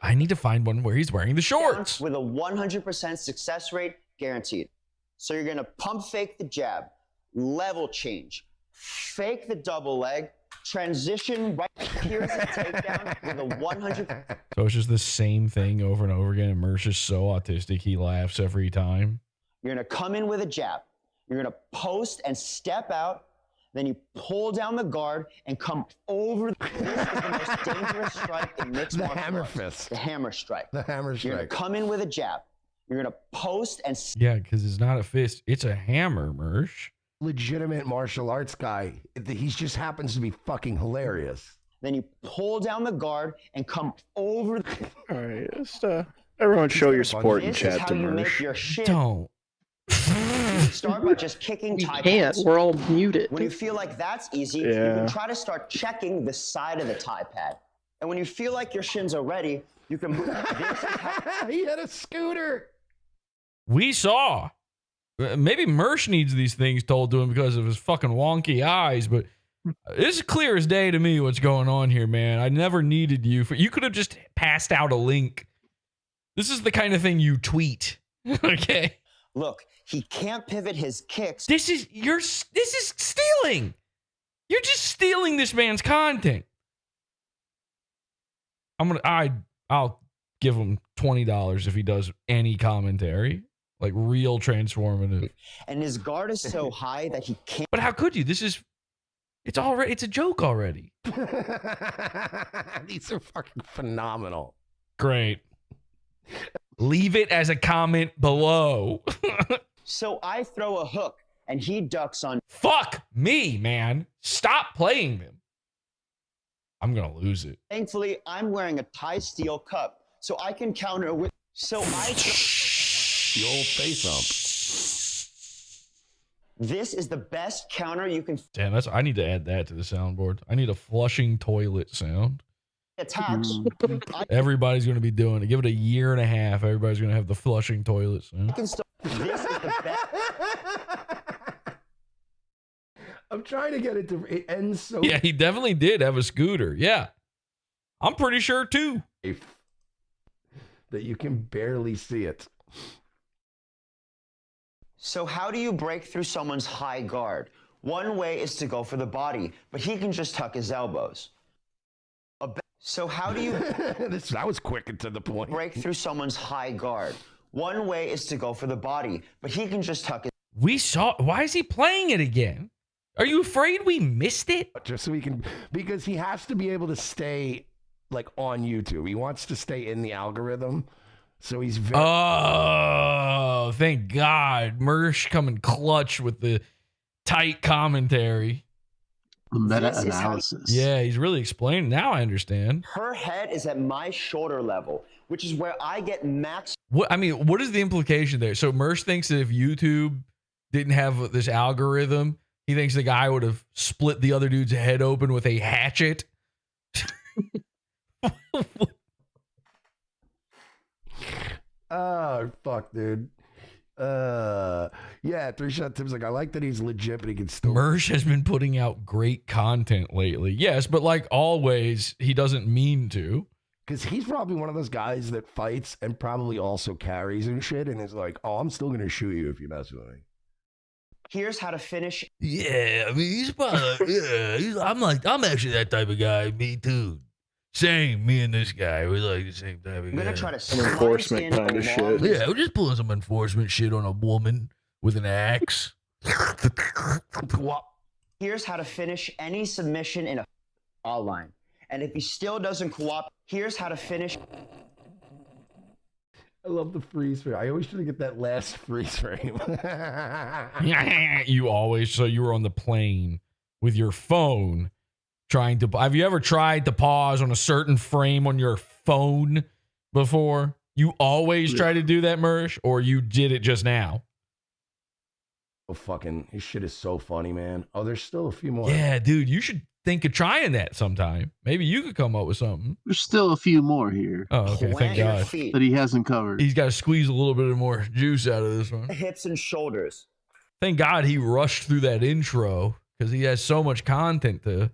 I need to find one where he's wearing the shorts. With a 100% success rate guaranteed. So you're going to pump fake the jab, level change, fake the double leg, transition right here's a takedown with a 100. So it's just the same thing over and over again. And Mersh is so autistic, he laughs every time. You're going to come in with a jab. You're going to post and step out. Then you pull down the guard and come over. This is the most dangerous strike in mixed martial arts. Hammer fist. The hammer strike. The hammer strike. You're going to come in with a jab. You're going to post and... Yeah, because it's not a fist. It's a hammer, Mersh. Legitimate martial arts guy. He just happens to be fucking hilarious. Then you pull down the guard and come over. All right, just, everyone show your support in chat to Mersh. Don't. Start by just kicking tie can't. pads. We're all muted. When you feel like that's easy, you Yeah. can try to start checking the side of the tie pad. And when you feel like your shins are ready, you can move. This is how... He had a scooter. We saw. Maybe Mersh needs these things told to him because of his fucking wonky eyes, but it's clear as day to me what's going on here, man. I never needed you for. You could have just passed out a link. This is the kind of thing you tweet. Okay. Look, he can't pivot his kicks. This is stealing. You're just stealing this man's content. I'll give him $20 if he does any commentary, like real transformative. And his guard is so high that he can't. But how could you? It's a joke already. These are fucking phenomenal. Great. Leave it as a comment below. So I throw a hook and he ducks on. Fuck me, man. Stop playing them. I'm going to lose it. Thankfully, I'm wearing a tie steel cup, so I can counter with. So I. The old face up. This is the best counter you can. Damn, I need to add that to the soundboard. I need a flushing toilet sound. Attacks. Everybody's going to be doing it. Give it a year and a half. Everybody's going to have the flushing toilet sound. This is the best. I'm trying to get it to it ends so. Yeah, he definitely did have a scooter. Yeah. I'm pretty sure too. that you can barely see it. So how do you break through someone's high guard? One way is to go for the body, but he can just tuck his elbows. So how do you that was quick and to the point. Break through someone's high guard? One way is to go for the body, but he can just tuck his... We saw. Why is he playing it again? Are you afraid we missed it? Just so he can, because he has to be able to stay like on YouTube. He wants to stay in the algorithm. So he's very... Oh, thank God. Mersh coming clutch with the tight commentary. The meta-analysis. Yeah, he's really explaining. Now I understand. Her head is at my shoulder level, which is where I get max... What what is the implication there? So Mersh thinks that if YouTube didn't have this algorithm, he thinks the guy would have split the other dude's head open with a hatchet. Oh, fuck, dude. Yeah, 3-Shot Tim's like, I like that he's legit, but he can still... Mersh has been putting out great content lately. Yes, but like always, he doesn't mean to. Because he's probably one of those guys that fights and probably also carries and shit, and is like, oh, I'm still going to shoot you if you mess with me. Here's how to finish. Yeah, I mean, he's probably, I'm actually that type of guy. Me too. Same, me and this guy, we're like the same type of guy. I'm going to try to Some enforcement kind of shit. Yeah, we're just pulling some enforcement shit on a woman with an axe. Here's how to finish any submission in a all line. And if he still doesn't cooperate, here's how to finish. I love the freeze frame. I always try to get that last freeze frame. You always, so you were on the plane with your phone trying to, have you ever tried to pause on a certain frame on your phone before? You always try to do that, Mersh, or you did it just now? Oh, fucking, his shit is so funny, man. Oh, there's still a few more. Yeah, dude, you should think of trying that sometime. Maybe you could come up with something. There's still a few more here. Oh, okay, thank God. That he hasn't covered. He's got to squeeze a little bit more juice out of this one. Hips and shoulders. Thank God he rushed through that intro because he has so much content to...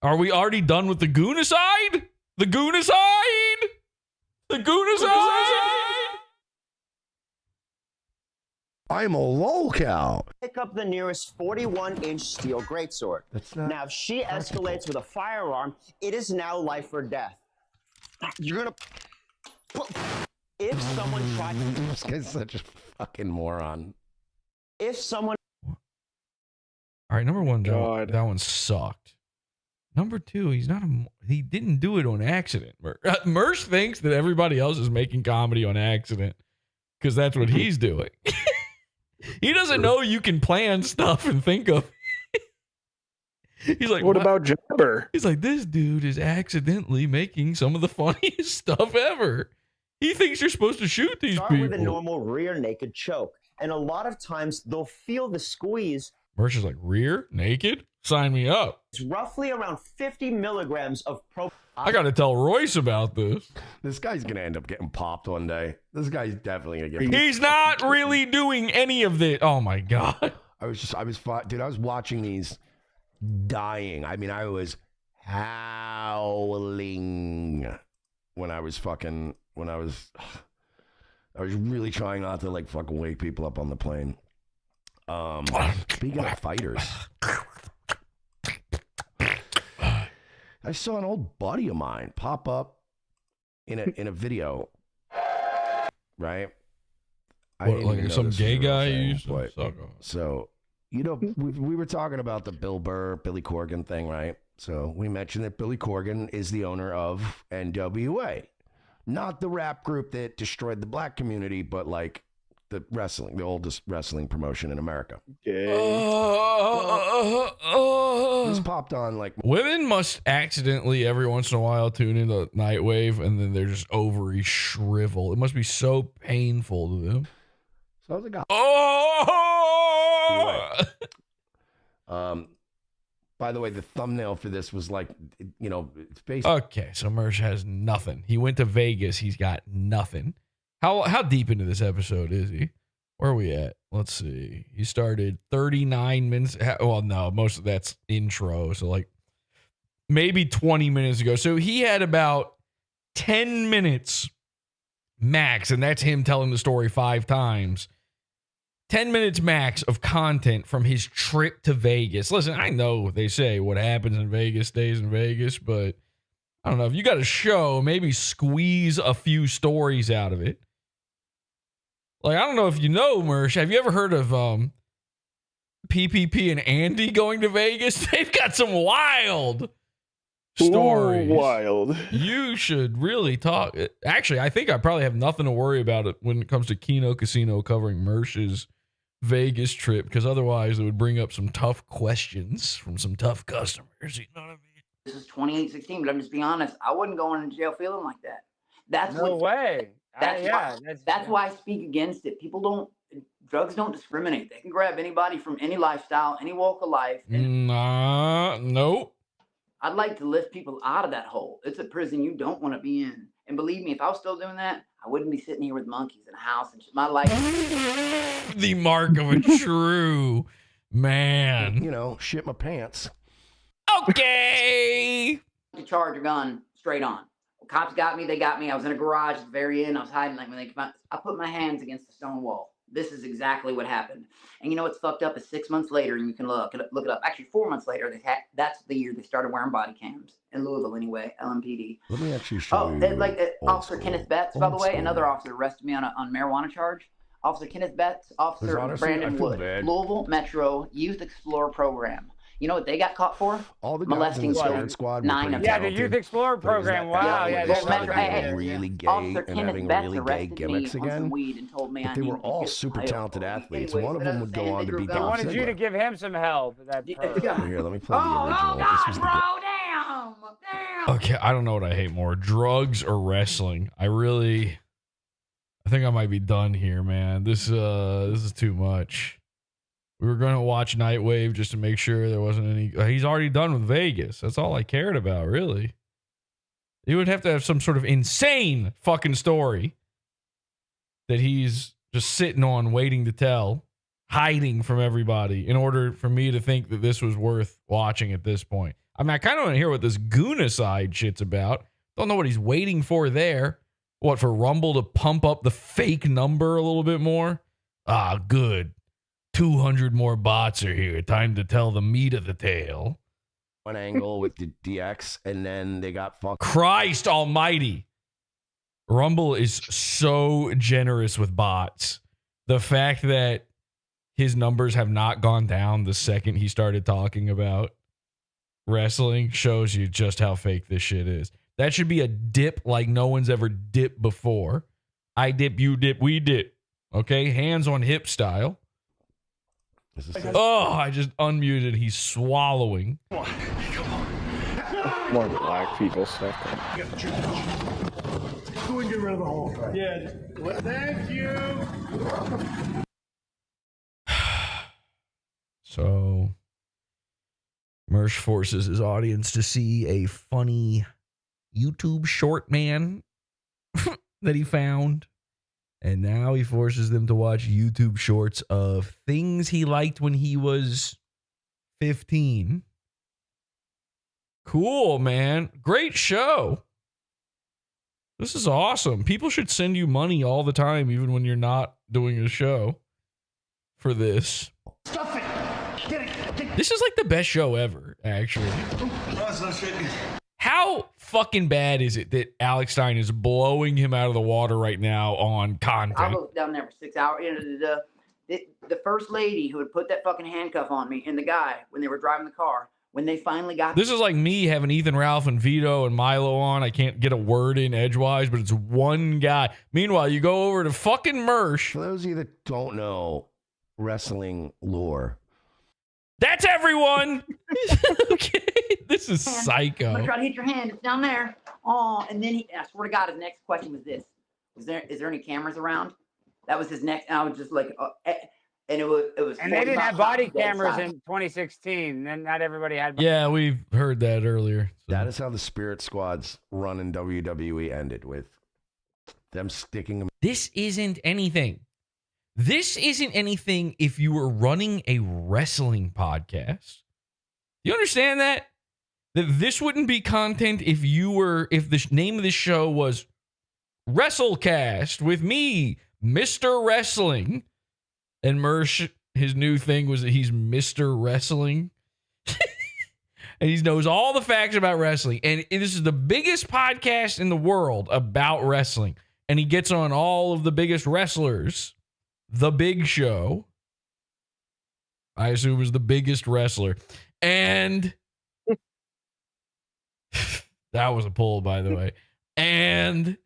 Are we already done with the Goonicide? The Goonicide? The Goonicide? I'm a lolcow. Pick up the nearest 41-inch steel greatsword. Now, if she escalates with a firearm, it is now life or death. You're gonna... If someone tries... This guy's such a fucking moron. If someone... All right, number one, that one sucked. Number two, he didn't do it on accident. Mersh thinks that everybody else is making comedy on accident because that's what he's doing. He doesn't know you can plan stuff and think of. He's like, what about Jabber? He's like, this dude is accidentally making some of the funniest stuff ever. He thinks you're supposed to shoot these Start people. with a normal rear naked choke, and a lot of times they'll feel the squeeze. Mersh is like, rear naked? Sign me up. It's roughly around 50 milligrams of I got to tell Royce about this. This guy's going to end up getting popped one day. This guy's definitely going to get popped. He's not really doing any of this. Oh my God. I was watching these dying. I mean, I was howling when I was really trying not to like fucking wake people up on the plane. Speaking of fighters, I saw an old buddy of mine pop up in a video, right? What, like some gay guy you used to suck on? So, you know, we were talking about the Bill Burr, Billy Corgan thing, right? So we mentioned that Billy Corgan is the owner of NWA. Not the rap group that destroyed the black community, but like the oldest wrestling promotion in America. This popped on like... Women must accidentally every once in a while tune into Nightwave and then they're just ovaries shrivel. It must be so painful to them. So I was like, by the way, the thumbnail for this was like, you know, it's basically... Okay, so Mersh has nothing. He went to Vegas. He's got nothing. How deep into this episode is he? Where are we at? Let's see. He started 39 minutes. Well, no, most of that's intro. So like maybe 20 minutes ago. So he had about 10 minutes max, and that's him telling the story 5 times. 10 minutes max of content from his trip to Vegas. Listen, I know they say what happens in Vegas stays in Vegas, but I don't know. If you got a show, maybe squeeze a few stories out of it. Like, I don't know if you know, Mersh, have you ever heard of PPP and Andy going to Vegas? They've got some wild stories. Ooh, wild. You should really talk. Actually, I think I probably have nothing to worry about it when it comes to Keno Casino covering Mersh's Vegas trip, because otherwise it would bring up some tough questions from some tough customers. You know what I mean? This is 2016, but I'm just being honest. I wasn't going to jail feeling like that. That's No way. That's why I speak against it. Drugs don't discriminate. They can grab anybody from any lifestyle, any walk of life. Nope. I'd like to lift people out of that hole. It's a prison you don't want to be in. And believe me, if I was still doing that, I wouldn't be sitting here with monkeys in a house and shit. My life. The mark of a true man. You know, shit my pants. Okay. To charge a gun straight on. Cops got me. They got me. I was in a garage at the very end. I was hiding. Like when they came out, I put my hands against the stone wall. This is exactly what happened. And you know what's fucked up is 6 months later, and you can look it up. Actually, 4 months later, that's the year they started wearing body cams in Louisville. Anyway, LMPD. Let me actually show you. Officer Kenneth Betts, by the way, another officer arrested me on marijuana charge. Officer Kenneth Betts, Officer Brandon Wood, Louisville Metro Youth Explorer Program. You know what they got caught for? All the molesting children. Squad. Yeah, the Youth Explorer program. Wow. Yeah, they started being really gay and having really gay gimmicks again. But they were all super talented athletes. One of them would go on to beat They Dolph wanted you to give him some help. Here, let me play the original. This was the Okay, I don't know what I hate more, drugs or wrestling. I think I might be done here, man. This is too much. We were going to watch Nightwave just to make sure there wasn't any. He's already done with Vegas. That's all I cared about, really. He would have to have some sort of insane fucking story that he's just sitting on, waiting to tell, hiding from everybody in order for me to think that this was worth watching at this point. I mean, I kind of want to hear what this Goonacide shit's about. Don't know what he's waiting for there. What, for Rumble to pump up the fake number a little bit more? Ah, good. 200 more bots are here. Time to tell the meat of the tale. one angle with the DX, and then they got fucked. Christ almighty. Rumble is so generous with bots. The fact that his numbers have not gone down the second he started talking about wrestling shows you just how fake this shit is. That should be a dip like no one's ever dipped before. I dip, you dip, we dip. Okay? Hands on hip style. Oh, I just unmuted. He's swallowing. More black people stuff. Go and get rid of the whole thing. Yeah. Thank you. So, Mersh forces his audience to see a funny YouTube short man that he found. And now he forces them to watch YouTube shorts of things he liked when he was 15. Cool, man. Great show. This is awesome. People should send you money all the time, even when you're not doing a show for this. Stuff it. Get it. This is like the best show ever, actually. No, it's not shit. How fucking bad is it that Alex Stein is blowing him out of the water right now on content? I was down there for 6 hours. The first lady who had put that fucking handcuff on me and the guy when they were driving the car, when they finally got... This is like me having Ethan Ralph and Vito and Milo on. I can't get a word in edgewise, but it's one guy. Meanwhile, you go over to fucking Mersh. For those of you that don't know wrestling lore, that's everyone. Okay, this is psycho. I'm gonna try to hit your hand. It's down there. Oh, and then I swear to God, his next question was this: is there any cameras around? That was his next. And I was just like, and it was. And they didn't have body cameras in 2016. Then not everybody had. Yeah, we've heard that earlier. So. That is how the Spirit Squad's run in WWE ended, with them sticking them. This isn't anything. This isn't anything if you were running a wrestling podcast. You understand that? That this wouldn't be content if the name of the show was WrestleCast with me, Mr. Wrestling. And Mersh, his new thing was that he's Mr. Wrestling. And he knows all the facts about wrestling. And this is the biggest podcast in the world about wrestling. And he gets on all of the biggest wrestlers. The Big Show, I assume, is the biggest wrestler. And that was a pull, by the way. And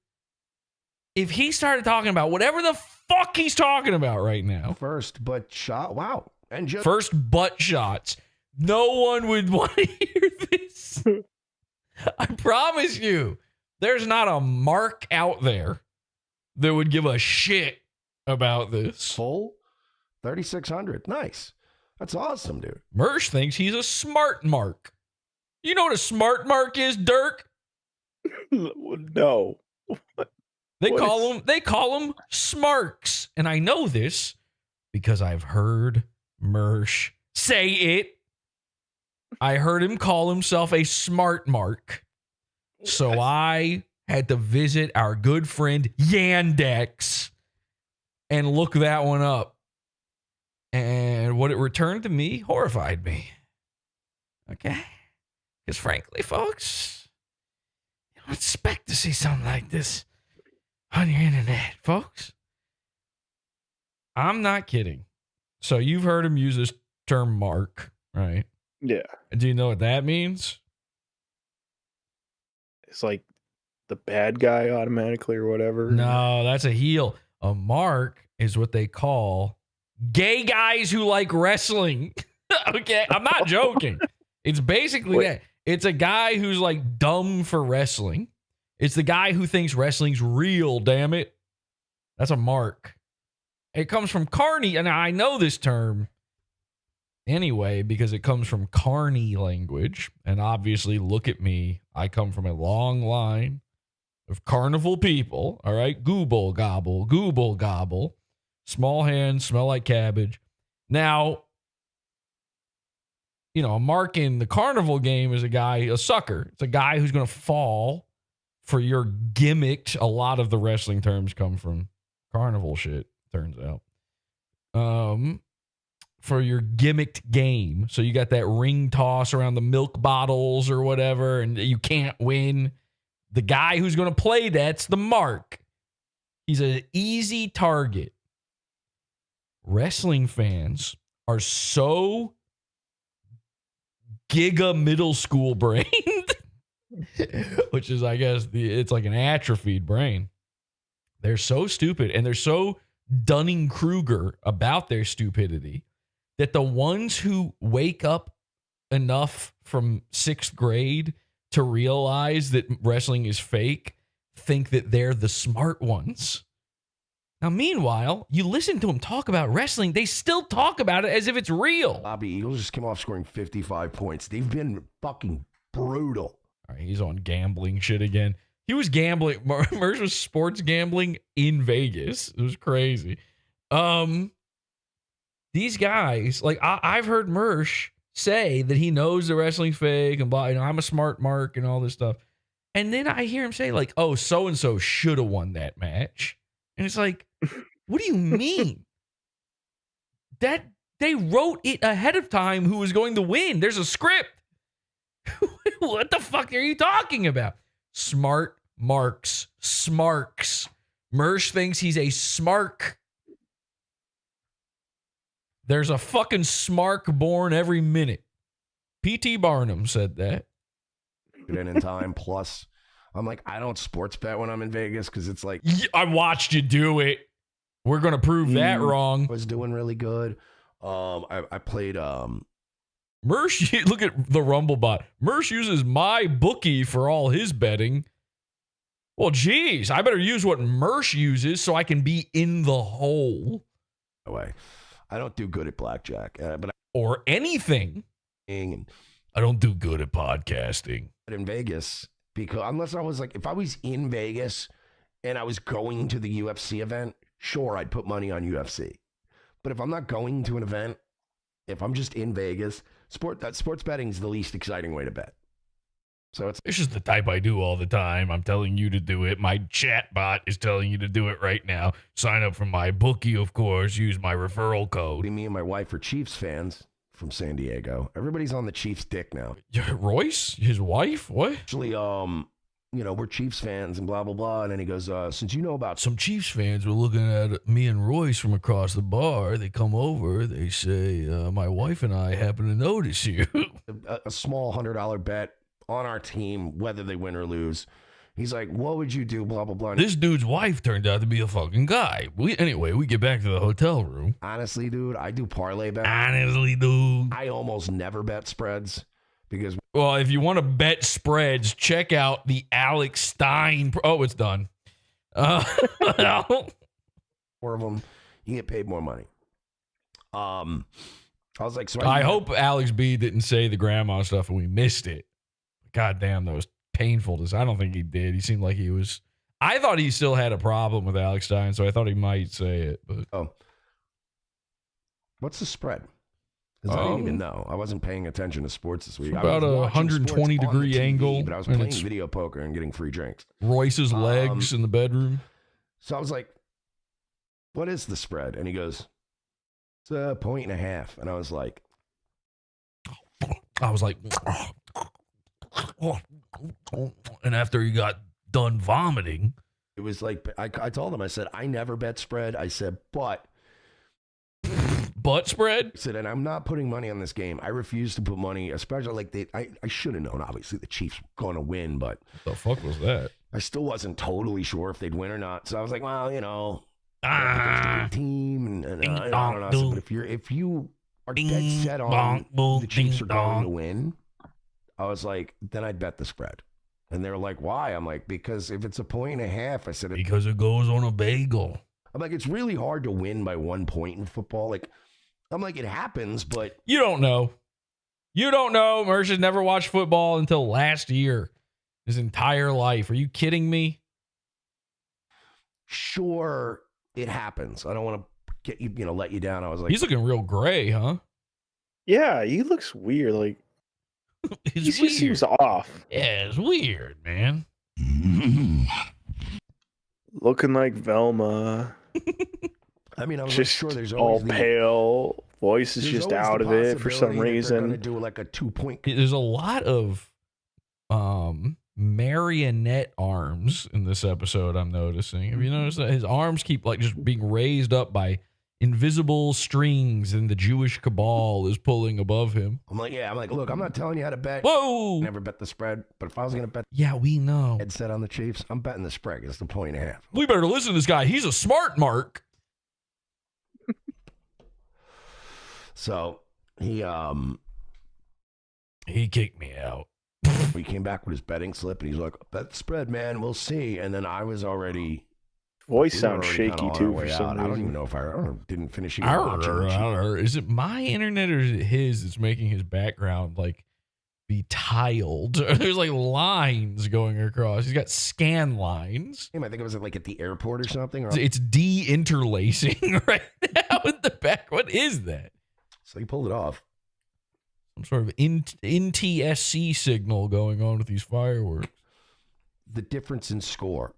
if he started talking about whatever the fuck he's talking about right now. First butt shot. Wow. And just first butt shots. No one would want to hear this. I promise you, there's not a mark out there that would give a shit about this. Full 3,600. Nice. That's awesome, dude. Mersh thinks he's a smart mark. You know what a smart mark is, Dirk? No. They call them smarks. And I know this because I've heard Mersh say it. I heard him call himself a smart mark. So I had to visit our good friend Yandex and look that one up. And what it returned to me horrified me. Okay? Because frankly, folks, you don't expect to see something like this on your internet, folks. I'm not kidding. So you've heard him use this term mark, right? Yeah. Do you know what that means? It's like the bad guy automatically or whatever. No, that's a heel. A mark is what they call gay guys who like wrestling. Okay, I'm not joking. It's basically that. It's a guy who's like dumb for wrestling. It's the guy who thinks wrestling's real, damn it. That's a mark. It comes from carny, and I know this term anyway because it comes from carny language. And obviously, look at me. I come from a long line of carnival people. All right. Gooble gobble. Small hands, smell like cabbage. Now, you know, a mark in the carnival game is a sucker. It's a guy who's going to fall for your gimmicked. A lot of the wrestling terms come from carnival shit, turns out. For your gimmicked game. So you got that ring toss around the milk bottles or whatever, and you can't win. The guy who's going to play that's the mark. He's an easy target. Wrestling fans are so giga middle school brained, which is, I guess, it's like an atrophied brain. They're so stupid and they're so Dunning-Kruger about their stupidity that the ones who wake up enough from 6th grade to realize that wrestling is fake think that they're the smart ones. Now, meanwhile, you listen to them talk about wrestling, they still talk about it as if it's real. Bobby Eagles just came off scoring 55 points. They've been fucking brutal. All right, he's on gambling shit again. He was gambling. Mersh was sports gambling in Vegas. It was crazy. These guys, like I've heard Mersh say that he knows the wrestling's fake and blah. You know, I'm a smart mark and all this stuff. And then I hear him say like, "Oh, so and so should have won that match." And it's like, what do you mean? That they wrote it ahead of time who was going to win. There's a script. What the fuck are you talking about? Smart marks. Smarks. Mersh thinks he's a smark. There's a fucking smark born every minute. P.T. Barnum said that. In time, plus, I'm like, I don't sports bet when I'm in Vegas because it's like... I watched you do it. We're going to prove that wrong. I was doing really good. I played... Mersh, look at the Rumble bot. Mersh uses my bookie for all his betting. Well, geez, I better use what Mersh uses so I can be in the hole. Way. I don't do good at blackjack, or anything. And I don't do good at podcasting. In Vegas, because unless I was like, if I was in Vegas and I was going to the UFC event, sure, I'd put money on UFC. But if I'm not going to an event, if I'm just in Vegas, sports betting is the least exciting way to bet. So it's just the type I do all the time. I'm telling you to do it. My chat bot is telling you to do it right now. Sign up for my bookie, of course. Use my referral code. me and my wife are Chiefs fans from San Diego. Everybody's on the Chiefs' dick now. Royce, his wife, what? Actually, we're Chiefs fans and blah blah blah. And then he goes, since you know about Some Chiefs fans were looking at me and Royce from across the bar. They come over. They say, my wife and I happen to notice you. a small $100 bet on our team, whether they win or lose. He's like, what would you do? Blah, blah, blah. This dude's wife turned out to be a fucking guy. We get back to the hotel room. Honestly, dude, I do parlay bets. Honestly, dude. I almost never bet spreads because... Well, if you want to bet spreads, check out the Alex Stein. Oh, it's done. 4 of them, you get paid more money. I was like... So I hope Alex B didn't say the grandma stuff and we missed it. God damn, that was painful. I don't think he did. He seemed like he was... I thought he still had a problem with Alex Stein, so I thought he might say it. But what's the spread? Because I didn't even know. I wasn't paying attention to sports this week. About a 120-degree angle. But I was playing video poker and getting free drinks. Royce's legs in the bedroom. So I was like, what is the spread? And he goes, it's 1.5. And I was like... And after he got done vomiting, it was like, I told him, I said, I never bet spread. I said, but spread? I said, and I'm not putting money on this game. I refuse to put money, especially like I should have known, obviously, the Chiefs were going to win, but what the fuck was that? I still wasn't totally sure if they'd win or not. So I was like, well, team, and I don't know. So, but if you are dead set on the Chiefs are going to win, I was like, then I'd bet the spread. And they're like, why? I'm like, because if it's 1.5, I said, because it goes on a bagel. I'm like, it's really hard to win by 1 point in football. Like, I'm like, it happens, but you don't know. You don't know. Mersh has never watched football until last year. His entire life. Are you kidding me? Sure, it happens. I don't want to get you, let you down. I was like, he's looking real gray, huh? Yeah, he looks weird. Like, he weird. seems off. Yeah, it's weird, man. Looking like Velma. I mean, I was just sure there's all always pale. Voice is just out of it for some reason. Going to do like a 2-point. There's a lot of marionette arms in this episode. I'm noticing. Have you noticed that his arms keep like just being raised up by invisible strings, and the Jewish cabal is pulling above him? I'm like, look, I'm not telling you how to bet. Whoa! Never bet the spread, but if I was going to bet, we know. Headset on the Chiefs, I'm betting the spread. It's the 1.5. We better listen to this guy. He's a smart mark. So he kicked me out. He came back with his betting slip, and he's like, bet the spread, man. We'll see. And then I was already. Voice sounds shaky too for some reason. I don't even know if I didn't finish. Is it my internet or is it his that's making his background like be tiled? There's like lines going across. He's got scan lines. I think it was like at the airport or something. It's de-interlacing right now in the back. What is that? So he pulled it off. Some sort of NTSC signal going on with these fireworks. The difference in score.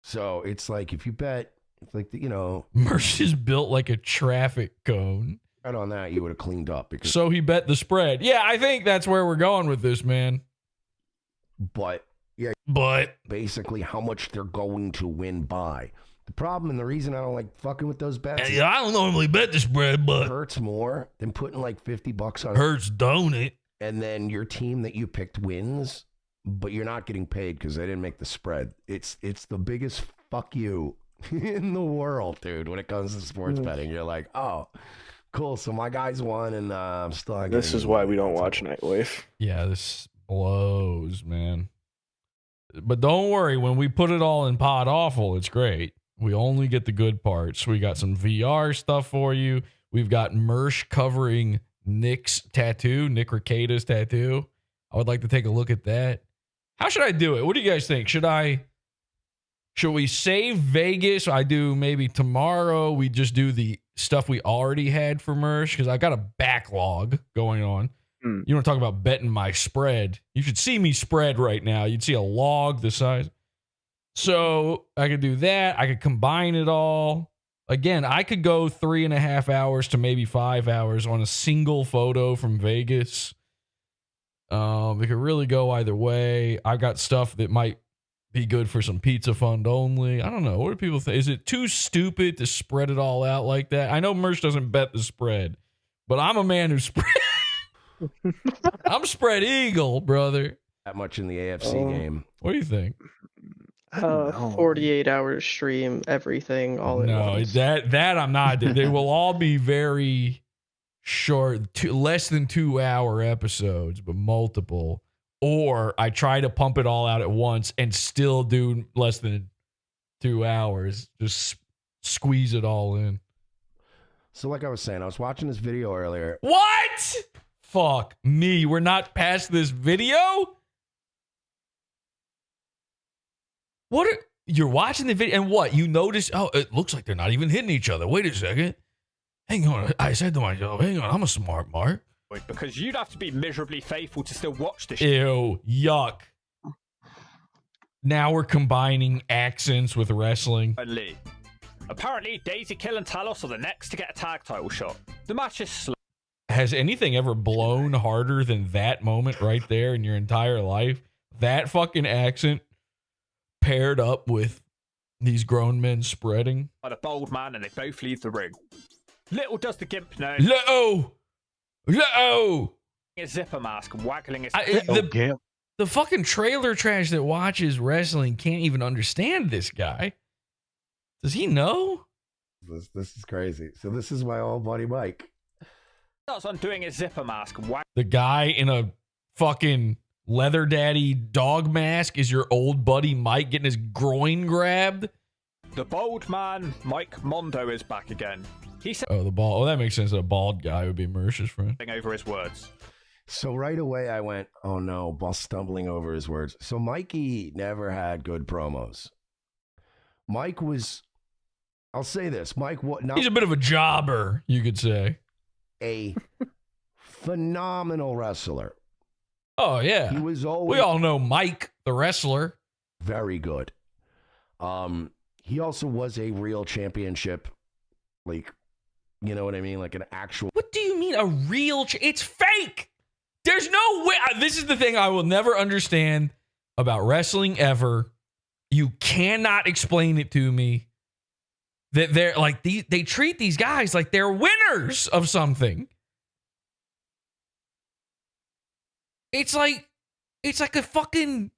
So it's like if you bet, it's like Mersh is built like a traffic cone. Right on that, you would have cleaned up. So he bet the spread. Yeah, I think that's where we're going with this, man. But basically how much they're going to win by. The problem and the reason I don't like fucking with those bets. I don't normally bet the spread, but it hurts more than putting like $50 on. Hurts, don't it? And then your team that you picked wins, but you're not getting paid because they didn't make the spread. It's the biggest fuck you in the world, dude. When it comes to sports betting, you're like, oh, cool. So my guys won, and I'm still. This is why we don't watch Nightwave. Yeah, this blows, man. But don't worry, when we put it all in PODAWFUL, it's great. We only get the good parts. We got some VR stuff for you. We've got Mersh covering Nick's tattoo, Nick Rekieta's tattoo. I would like to take a look at that. How should I do it? What do you guys think? Should we save Vegas? I do maybe tomorrow. We just do the stuff we already had for Mersh because I've got a backlog going on. You want to talk about betting my spread? You should see me spread right now. You'd see a log the size. So I could do that. I could combine it all. Again, I could go 3.5 hours to maybe 5 hours on a single photo from Vegas. It could really go either way. I got stuff that might be good for some pizza fund only. I don't know. What do people think? Is it too stupid to spread it all out like that? I know Merch doesn't bet the spread, but I'm a man who spread. I'm spread eagle, brother. That much in the AFC game. What do you think? 48 hours stream, everything, all at once. that I'm not. They will all be very short, less than 2 hour episodes, but multiple. Or I try to pump it all out at once and still do less than 2 hours. Just squeeze it all in. So like I was saying, I was watching this video earlier. What? Fuck me. We're not past this video? You're watching the video and what? You notice, oh, it looks like they're not even hitting each other. Wait a second. Hang on. I said to myself, hang on, I'm a smart Mark. Because you'd have to be miserably faithful to still watch this. Ew, yuck. Now we're combining accents with wrestling. Lee. Apparently, Daisy Kill and Talos are the next to get a tag title shot. The match is slow. Has anything ever blown harder than that moment right there in your entire life? That fucking accent paired up with these grown men spreading. By the bold man, and they both leave the ring. Little does the gimp know. Little! A zipper mask waggling his the fucking trailer trash that watches wrestling can't even understand this guy. Does he know? This is crazy. So this is my old buddy Mike. Starts undoing his zipper mask. The guy in a fucking leather daddy dog mask is your old buddy Mike getting his groin grabbed. The bold man, Mike Mondo, is back again. He said, "Oh, the bald. Oh, that makes sense. A bald guy would be Mersh's friend." Over his words. So right away I went, "Oh no!" While stumbling over his words. So Mikey never had good promos. Mike was. I'll say this, Mike. He's a bit of a jobber, you could say. A phenomenal wrestler. Oh yeah, he was always. We all know Mike, the wrestler. Very good. He also was a real championship, like, you know what I mean, like an actual. What do you mean a real? It's fake. There's no way. This is the thing I will never understand about wrestling ever. You cannot explain it to me. That they're like they treat these guys like they're winners of something. It's like a fucking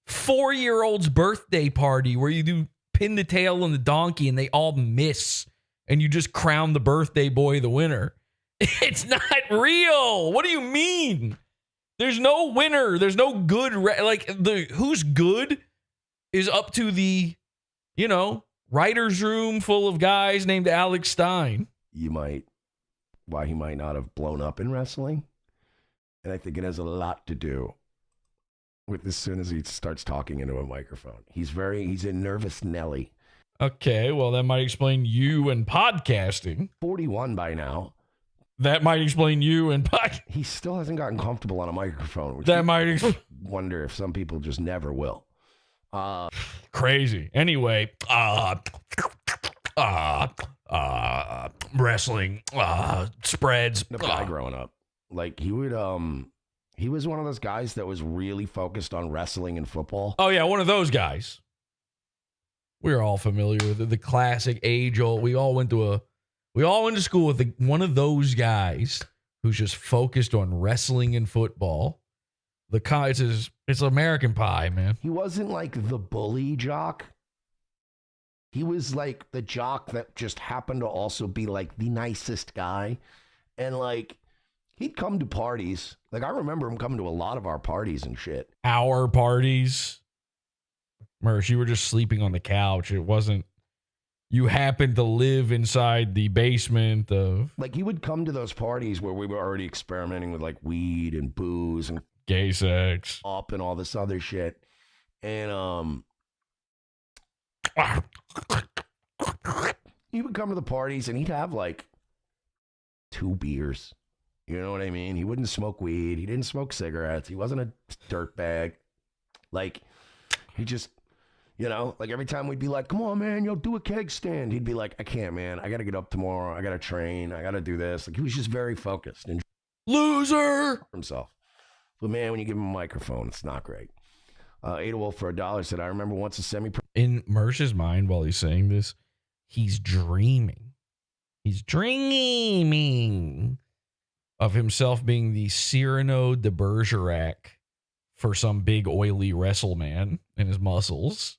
4-year-old's birthday party where you do pin the tail on the donkey and they all miss and you just crown the birthday boy the winner. It's not real. What do you mean? There's no winner. There's no good. Who's good is up to the, writer's room full of guys named Alex Stein. Why he might not have blown up in wrestling. And I think it has a lot to do with as soon as he starts talking into a microphone. He's a nervous Nelly. Okay, well, that might explain you and podcasting. 41 by now. That might explain you and podcasting. He still hasn't gotten comfortable on a microphone. Which that might wonder if some people just never will. Crazy. Anyway, wrestling spreads. The guy growing up, like he would, he was one of those guys that was really focused on wrestling and football. Oh yeah, one of those guys. We're all familiar with it. The classic age-old. We all went to school with one of those guys who's just focused on wrestling and football. It's American Pie, man. He wasn't like the bully jock. He was like the jock that just happened to also be like the nicest guy. And like, he'd come to parties. Like, I remember him coming to a lot of our parties and shit. Our parties? Mersh, you were just sleeping on the couch. It wasn't, you happened to live inside the basement of. Like, he would come to those parties where we were already experimenting with like weed and booze and gay sex up and all this other shit. And he would come to the parties and he'd have like 2 beers You know what I mean? He wouldn't smoke weed. He didn't smoke cigarettes. He wasn't a dirtbag. Like, he just, you know, like every time we'd be like, come on, man, you'll do a keg stand. He'd be like, I can't, man. I got to get up tomorrow. I got to train. I got to do this. Like, he was just very focused and loser himself. But man, when you give him a microphone, it's not great. Ada Wolf for $1 said, I remember once a in Mersh's mind while he's saying this, he's dreaming. He's dreaming of himself being the Cyrano de Bergerac for some big oily wrestle man and his muscles.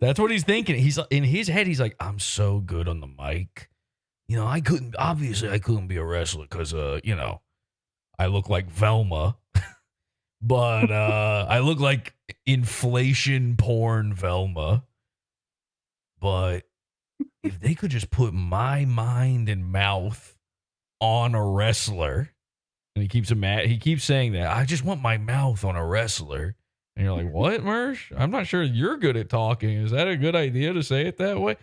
That's what he's thinking. He's in his head. He's like, I'm so good on the mic. You know, I couldn't be a wrestler because, you know, I look like Velma, but I look like inflation porn Velma. But if they could just put my mind and mouth on a wrestler, and he keeps saying that, I just want my mouth on a wrestler. And you're like, what, Mersh? I'm not sure you're good at talking. Is that a good idea to say it that way?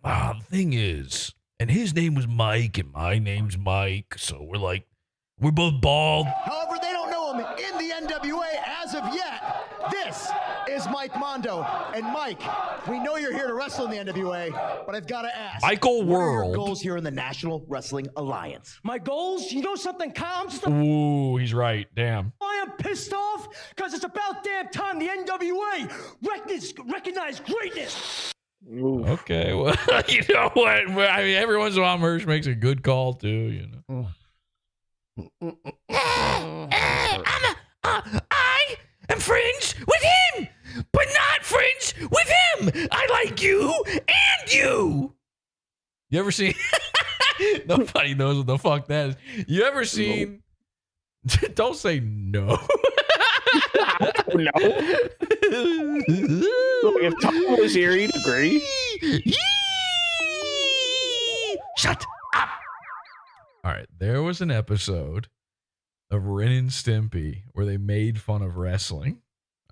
The thing is, and his name was Mike, and my name's Mike, so we're both bald. However, they don't know him in the NWA as of yet. This is Mike Mondo. And Mike, we know you're here to wrestle in the NWA, but I've got to ask. Michael what are World. your goals here in the National Wrestling Alliance? My goals? You know something, Kyle? I'm just Ooh, he's right. Damn. I am pissed off because it's about damn time the NWA recognize greatness. Okay, well, you know what? I mean, every once in a while, Mersh makes a good call, too, you know. I am friends with him, but not friends with him. I like you and you. You ever seen? Nobody knows what the fuck that is. You ever seen? Don't say no. No. If Tom was here, he'd agree. Shut up. All right, there was an episode of Ren and Stimpy where they made fun of wrestling.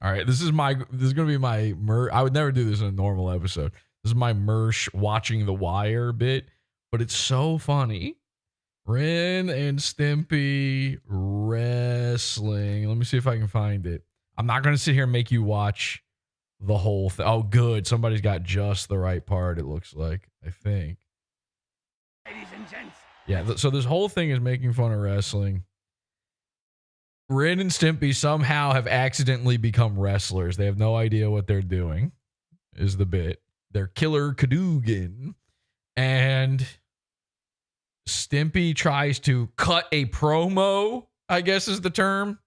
All right, this is gonna be my I would never do this in a normal episode. This is my Mersh watching The Wire bit, but it's so funny. Ren and Stimpy wrestling. Let me see if I can find it. I'm not gonna sit here and make you watch the whole thing. Oh, good. Somebody's got just the right part, it looks like. I think. Ladies and gents. Yeah, so this whole thing is making fun of wrestling. Ren and Stimpy somehow have accidentally become wrestlers. They have no idea what they're doing, is the bit. They're Killer Cadogan. And Stimpy tries to cut a promo, I guess is the term,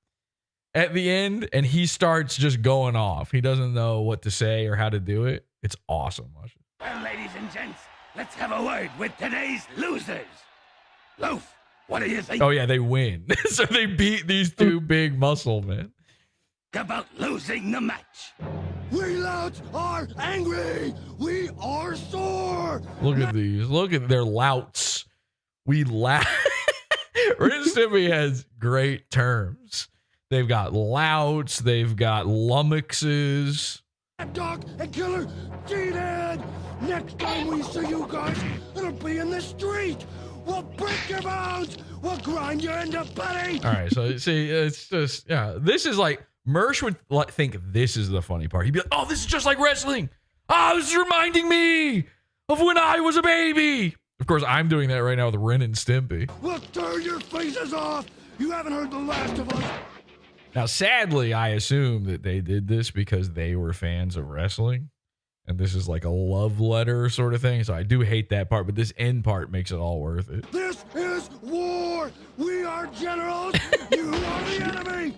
at the end. And he starts just going off. He doesn't know what to say or how to do it. It's awesome. Well, ladies and gents, let's have a word with today's losers. Loaf, what do you think? Oh, yeah, they win. So they beat these two big muscle men. About losing the match. We louts are angry. We are sore. Look at these. Look at their louts. We laugh. Ren and Stimpy has great terms. They've got louts. They've got lummoxes. Dog and Killer cheated. Next time we see you guys, it'll be in the street. We'll break your bones. We'll grind you into putty. All right, so see, it's just, yeah, this is like, Mersh would think this is the funny part. He'd be like, oh, this is just like wrestling. Oh, this is reminding me of when I was a baby. Of course, I'm doing that right now with Ren and Stimpy. We'll turn your faces off. You haven't heard the last of us. Now, sadly, I assume that they did this because they were fans of wrestling. And this is like a love letter sort of thing. So I do hate that part, but this end part makes it all worth it. This is war. We are generals. You are the enemy.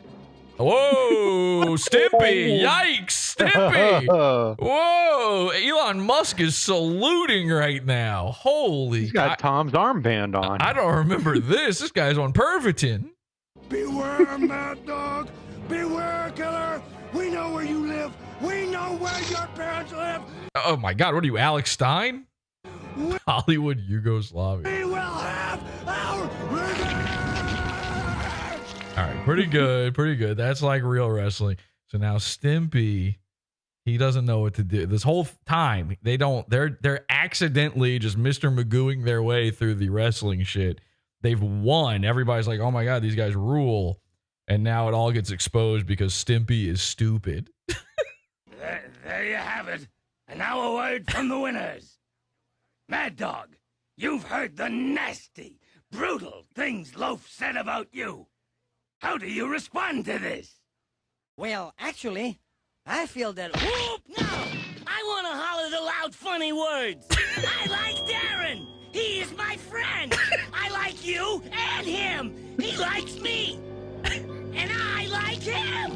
Whoa, Stimpy. Yikes, Stimpy. Whoa, Elon Musk is saluting right now. Holy. He's got Tom's armband on. I don't remember this. This guy's on Pervitin. Beware, Mad Dog. Beware, Killer. We know where you live. We know where your parents live. Oh my God, what are you, Alex Stein? Hollywood Yugoslavia. We will have our revenge. All right, pretty good, pretty good. That's like real wrestling. So now Stimpy, he doesn't know what to do. This whole time, they're accidentally just Mr. Magooing their way through the wrestling shit. they've won. Everybody's like, oh my God, these guys rule. And now it all gets exposed because Stimpy is stupid. There you have it. And now a word from the winners. Mad Dog, you've heard the nasty, brutal things Loaf said about you. How do you respond to this? Well, actually, I feel that. Whoop! No! I want to holler the loud, funny words. I like Darren. He is my friend. I like you and him. He likes me. And I like him.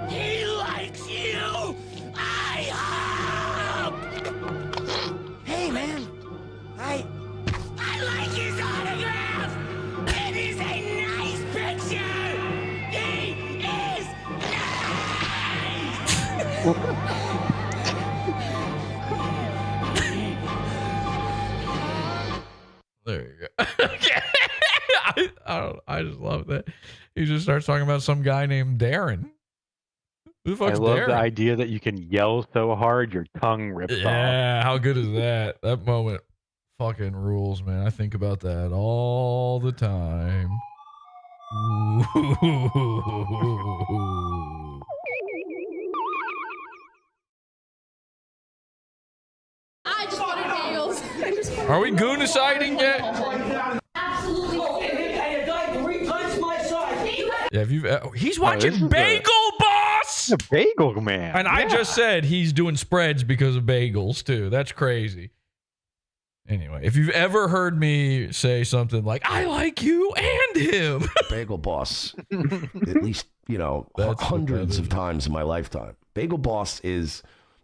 He likes you. I hope. Hey, man. I like his autograph. It is a nice picture. He is There you go. I just love that. He just starts talking about some guy named Darren. Who the I fuck's love Darren? the idea that you can yell so hard your tongue rips off. Yeah, how good is that? That moment fucking rules, man. I think about that all the time. I just wanted bagels. Are we gooniciding yet? Absolutely. Hey, a guy 3 times my size. Yeah, if you've he's watching Bagel Boss. A bagel man. And I just said he's doing spreads because of bagels too. That's crazy. Anyway, if you've ever heard me say something like "I like you and him," Bagel Boss, at least hundreds of times in my lifetime. Bagel Boss is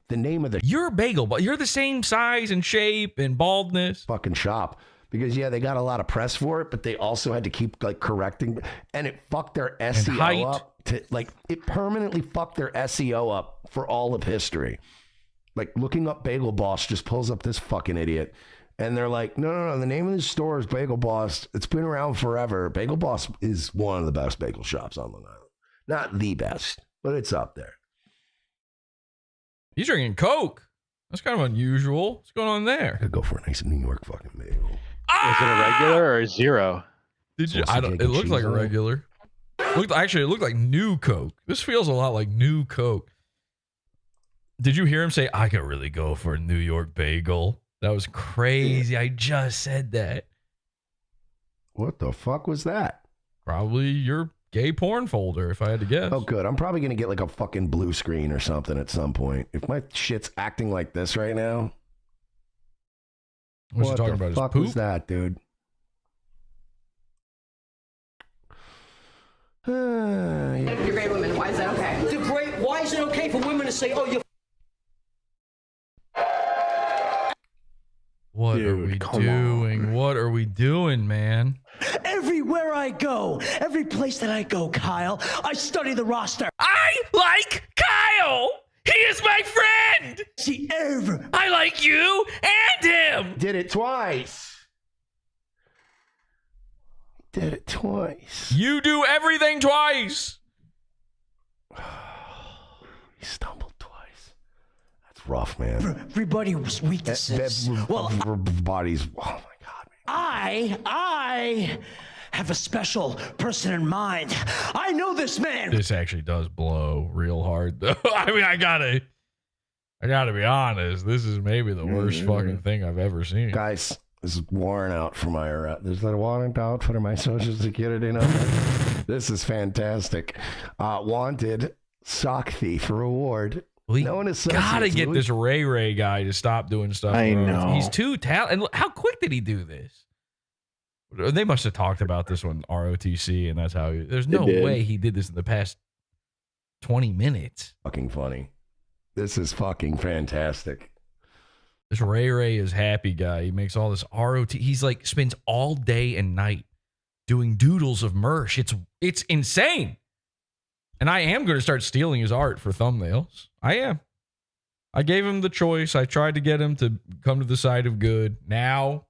the name of the You're Bagel, but you're the same size and shape and baldness. fucking shop. Because they got a lot of press for it, but they also had to keep correcting, and it fucked their SEO height. up. It permanently fucked their SEO up for all of history. Like looking up Bagel Boss just pulls up this fucking idiot, and they're like, no, the name of the store is Bagel Boss. It's been around forever. Bagel Boss is one of the best bagel shops on Long Island. Not the best, but it's up there. He's drinking Coke. That's kind of unusual. What's going on there? I'd go for a nice New York fucking bagel. Is it a regular or a zero? Did you? I don't. It looks like a regular. Actually, it looked like new Coke. This feels a lot like new Coke. Did you hear him say, "I could really go for a New York bagel"? That was crazy. I just said that. What the fuck was that? Probably your gay porn folder, if I had to guess. Oh, good. I'm probably going to get like a fucking blue screen or something at some point. If my shit's acting like this right now. What you talking about? What the fuck was that, dude? You're great women. Why is that okay? They're great. Why is it okay for women to say, "Oh, you're"? What are we doing? What are we doing, man? Everywhere I go, every place that I go, Kyle, I study the roster. I like Kyle. He is my friend. See, ever. I like you and him. Did it twice. Did it twice. You do everything twice. He stumbled twice. That's rough, man. Everybody was weaknesses. Well, bodies. Oh my God. I have a special person in mind. I know this man. This actually does blow real hard, though. I mean, I gotta be honest. This is maybe the worst fucking thing I've ever seen. Guys, this is warrant out for my there's a warrant out for my social security number. This is fantastic. Wanted sock thief reward. We gotta get this Ray guy to stop doing stuff. I know. He's too talented. And look, how quick did he do this? They must have talked about this on ROTC, and that's how there's no way he did this in the past 20 minutes. Fucking funny. This is fucking fantastic. This Ray is happy guy. He makes all this ROT. He's like spends all day and night doing doodles of merch. It's insane. And I am going to start stealing his art for thumbnails. I am. I gave him the choice. I tried to get him to come to the side of good. Now,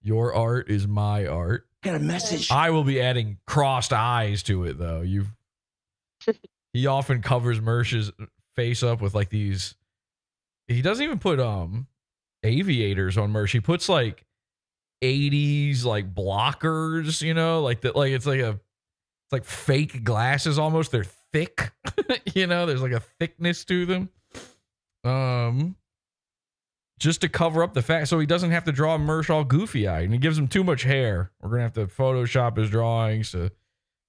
your art is my art. Got a message. I will be adding crossed eyes to it, though. He often covers Mersh's face up with like these. He doesn't even put aviators on Mersh. He puts like 80s like blockers, you know, like that, like it's like fake glasses almost. They're thick, you know, there's like a thickness to them. Just to cover up the fact, so he doesn't have to draw Mersh all goofy eyed, and he gives him too much hair. We're gonna have to Photoshop his drawings to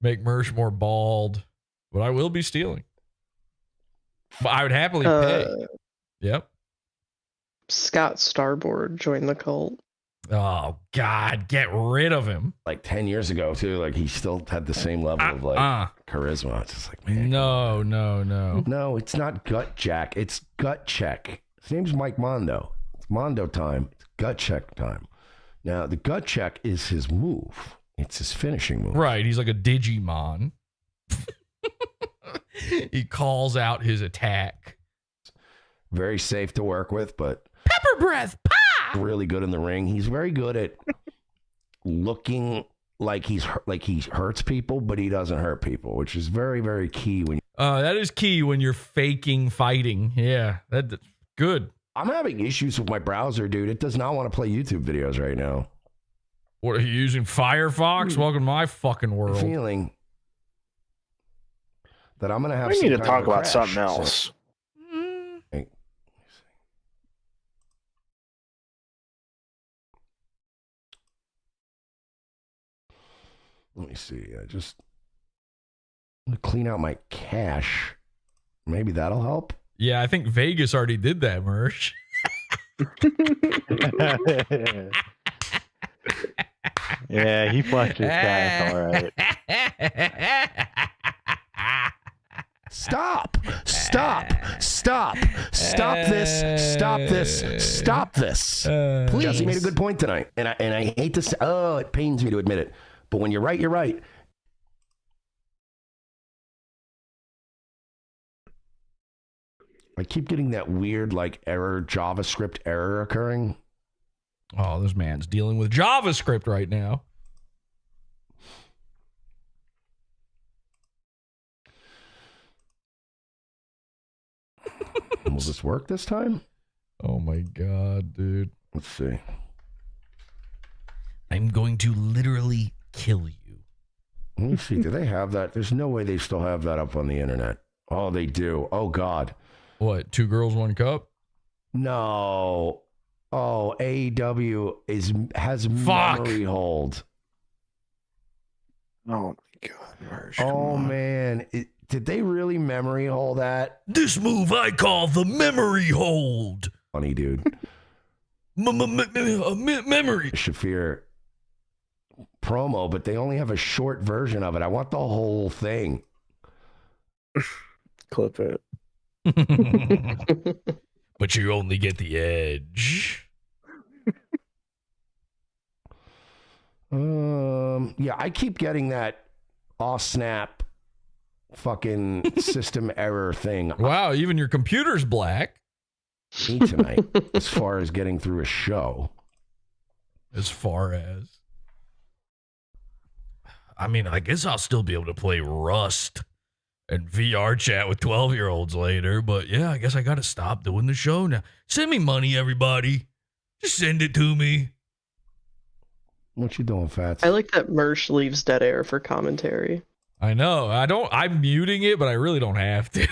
make Mersh more bald, but I will be stealing. But I would happily pay. Yep. Scott Starboard joined the cult. Oh God, get rid of him. Like 10 years ago too, like he still had the same level of like charisma. It's just like, man, no, it's not gut jack, it's gut check. His name's Mike Mondo. It's Mondo time. It's gut check time. Now the gut check is his move. It's his finishing move. Right, he's like a Digimon. He calls out his attack. Very safe to work with, but pepper breath. Really good in the ring. He's very good at looking like he hurts people, but he doesn't hurt people, which is very, very key when that is key when you're faking fighting. Yeah, that's good. I'm having issues with my browser, dude. It does not want to play YouTube videos right now. What are you using? Firefox? Welcome to my fucking world. Feeling that I'm gonna have. We some need to kind talk of a about crash. something else. Let me see. I just I'm gonna clean out my cache. Maybe that'll help. Yeah, I think Vegas already did that, Mersh. Yeah, he flushed his cash, all right. Stop this. Stop this. Please. Jesse made a good point tonight. And I hate to say, it pains me to admit it. But when you're right, you're right. I keep getting that weird like JavaScript error occurring. Oh, this man's dealing with JavaScript right now. Will this work this time? Oh my God, dude. Let's see. I'm going to literally kill you. Let me see. Do they have that? There's no way they still have that up on the internet. Oh, they do. Oh, God. What? 2 girls, 1 cup? No. Oh, AEW has memory hold. Oh, my God. Mersh, oh, man. Did they really memory hold that? This move I call the memory hold. Funny, dude. Memory. Shafir promo, but they only have a short version of it. I want the whole thing. Clip it. But you only get the edge. Yeah, I keep getting that off snap fucking system error thing. Wow, even your computer's black. Me tonight, as far as getting through a show. As far as, I mean, I guess I'll still be able to play Rust and VR chat with 12-year-olds later, but yeah, I guess I got to stop doing the show now. Send me money, everybody. Just send it to me. What you doing, Fats? I like that Mersh leaves dead air for commentary. I know. I'm muting it, but I really don't have to.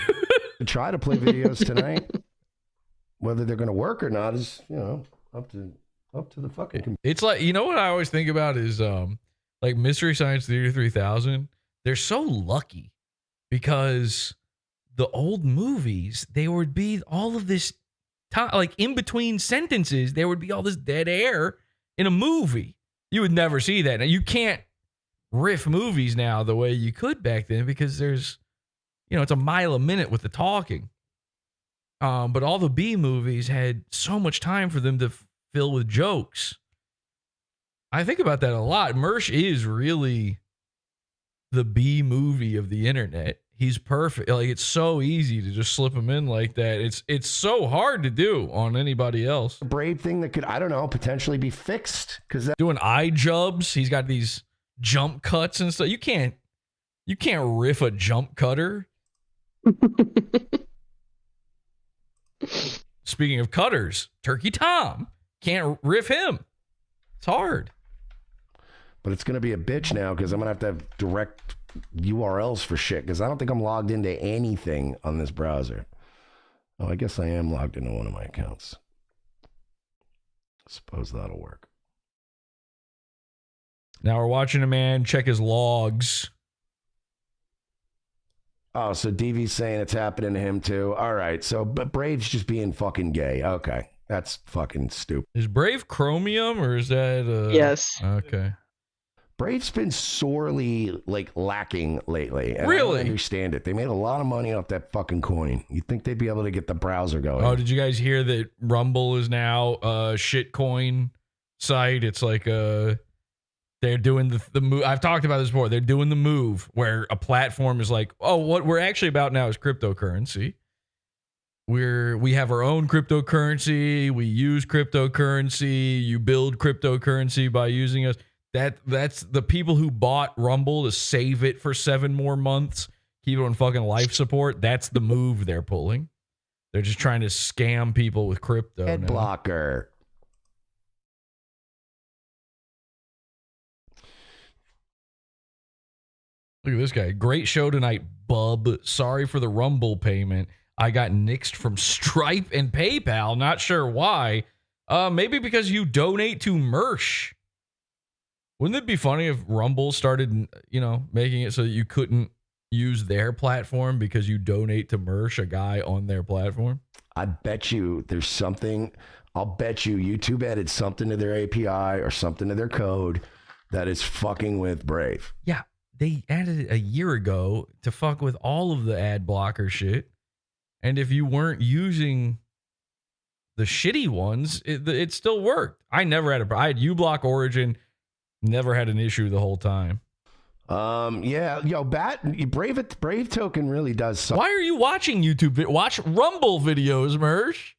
Try to play videos tonight. Whether they're going to work or not is, up to the fucking computer. It's like, you know what I always think about is like Mystery Science Theater 3000. They're so lucky because the old movies, they would be all of this time, like in between sentences, there would be all this dead air in a movie. You would never see that. Now you can't riff movies now the way you could back then because there's, it's a mile a minute with the talking. But all the B movies had so much time for them to fill with jokes. I think about that a lot. Mersh is really the B movie of the internet. He's perfect. Like, it's so easy to just slip him in like that. It's so hard to do on anybody else. A brave thing that could, I don't know, potentially be fixed. Doing eye jubs. He's got these jump cuts and stuff. You can't riff a jump cutter. Speaking of cutters, Turkey Tom. Can't riff him. It's hard. But it's going to be a bitch now because I'm going to have direct URLs for shit because I don't think I'm logged into anything on this browser. Oh, I guess I am logged into one of my accounts. Suppose that'll work. Now we're watching a man check his logs. Oh, so DV's saying it's happening to him too. All right, so but Brave's just being fucking gay. Okay, that's fucking stupid. Is Brave Chromium or is that? Yes. Okay. Brave's been sorely like lacking lately. And I Really? don't understand it. They made a lot of money off that fucking coin. You'd think they'd be able to get the browser going. Oh, did you guys hear that Rumble is now a shitcoin site? It's like they're doing the move. I've talked about this before. They're doing the move where a platform is like, oh, what we're actually about now is cryptocurrency. We have our own cryptocurrency. We use cryptocurrency. You build cryptocurrency by using us. That's the people who bought Rumble to save it for 7 more months, keep it on fucking life support. That's the move they're pulling. They're just trying to scam people with crypto. Head now. blocker. Look at this guy. Great show tonight, bub. Sorry for the Rumble payment. I got nixed from Stripe and PayPal. Not sure why. Maybe because you donate to Mersh. Wouldn't it be funny if Rumble started, making it so that you couldn't use their platform because you donate to Mersh, a guy on their platform? I bet you there's something. I'll bet you YouTube added something to their API or something to their code that is fucking with Brave. Yeah, they added it a year ago to fuck with all of the ad blocker shit. And if you weren't using the shitty ones, it still worked. I never had I had uBlock Origin. Never had an issue the whole time. Yeah, yo, Brave token really does suck. Why are you watching YouTube? Watch Rumble videos, Mersh.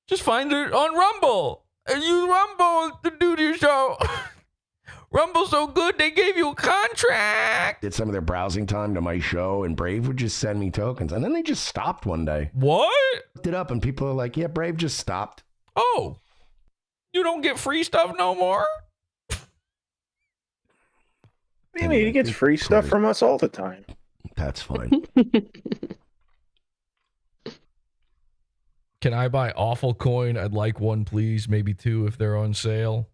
Just find it on Rumble. And use Rumble to do your show. Rumble's so good, they gave you a contract. Did some of their browsing time to my show, and Brave would just send me tokens. And then they just stopped one day. What? Looked it up, and people are like, yeah, Brave just stopped. Oh, you don't get free stuff no more? I mean, he gets free stuff from us all the time. That's fine. Can I buy Awful Coin? I'd like one, please. Maybe 2 if they're on sale.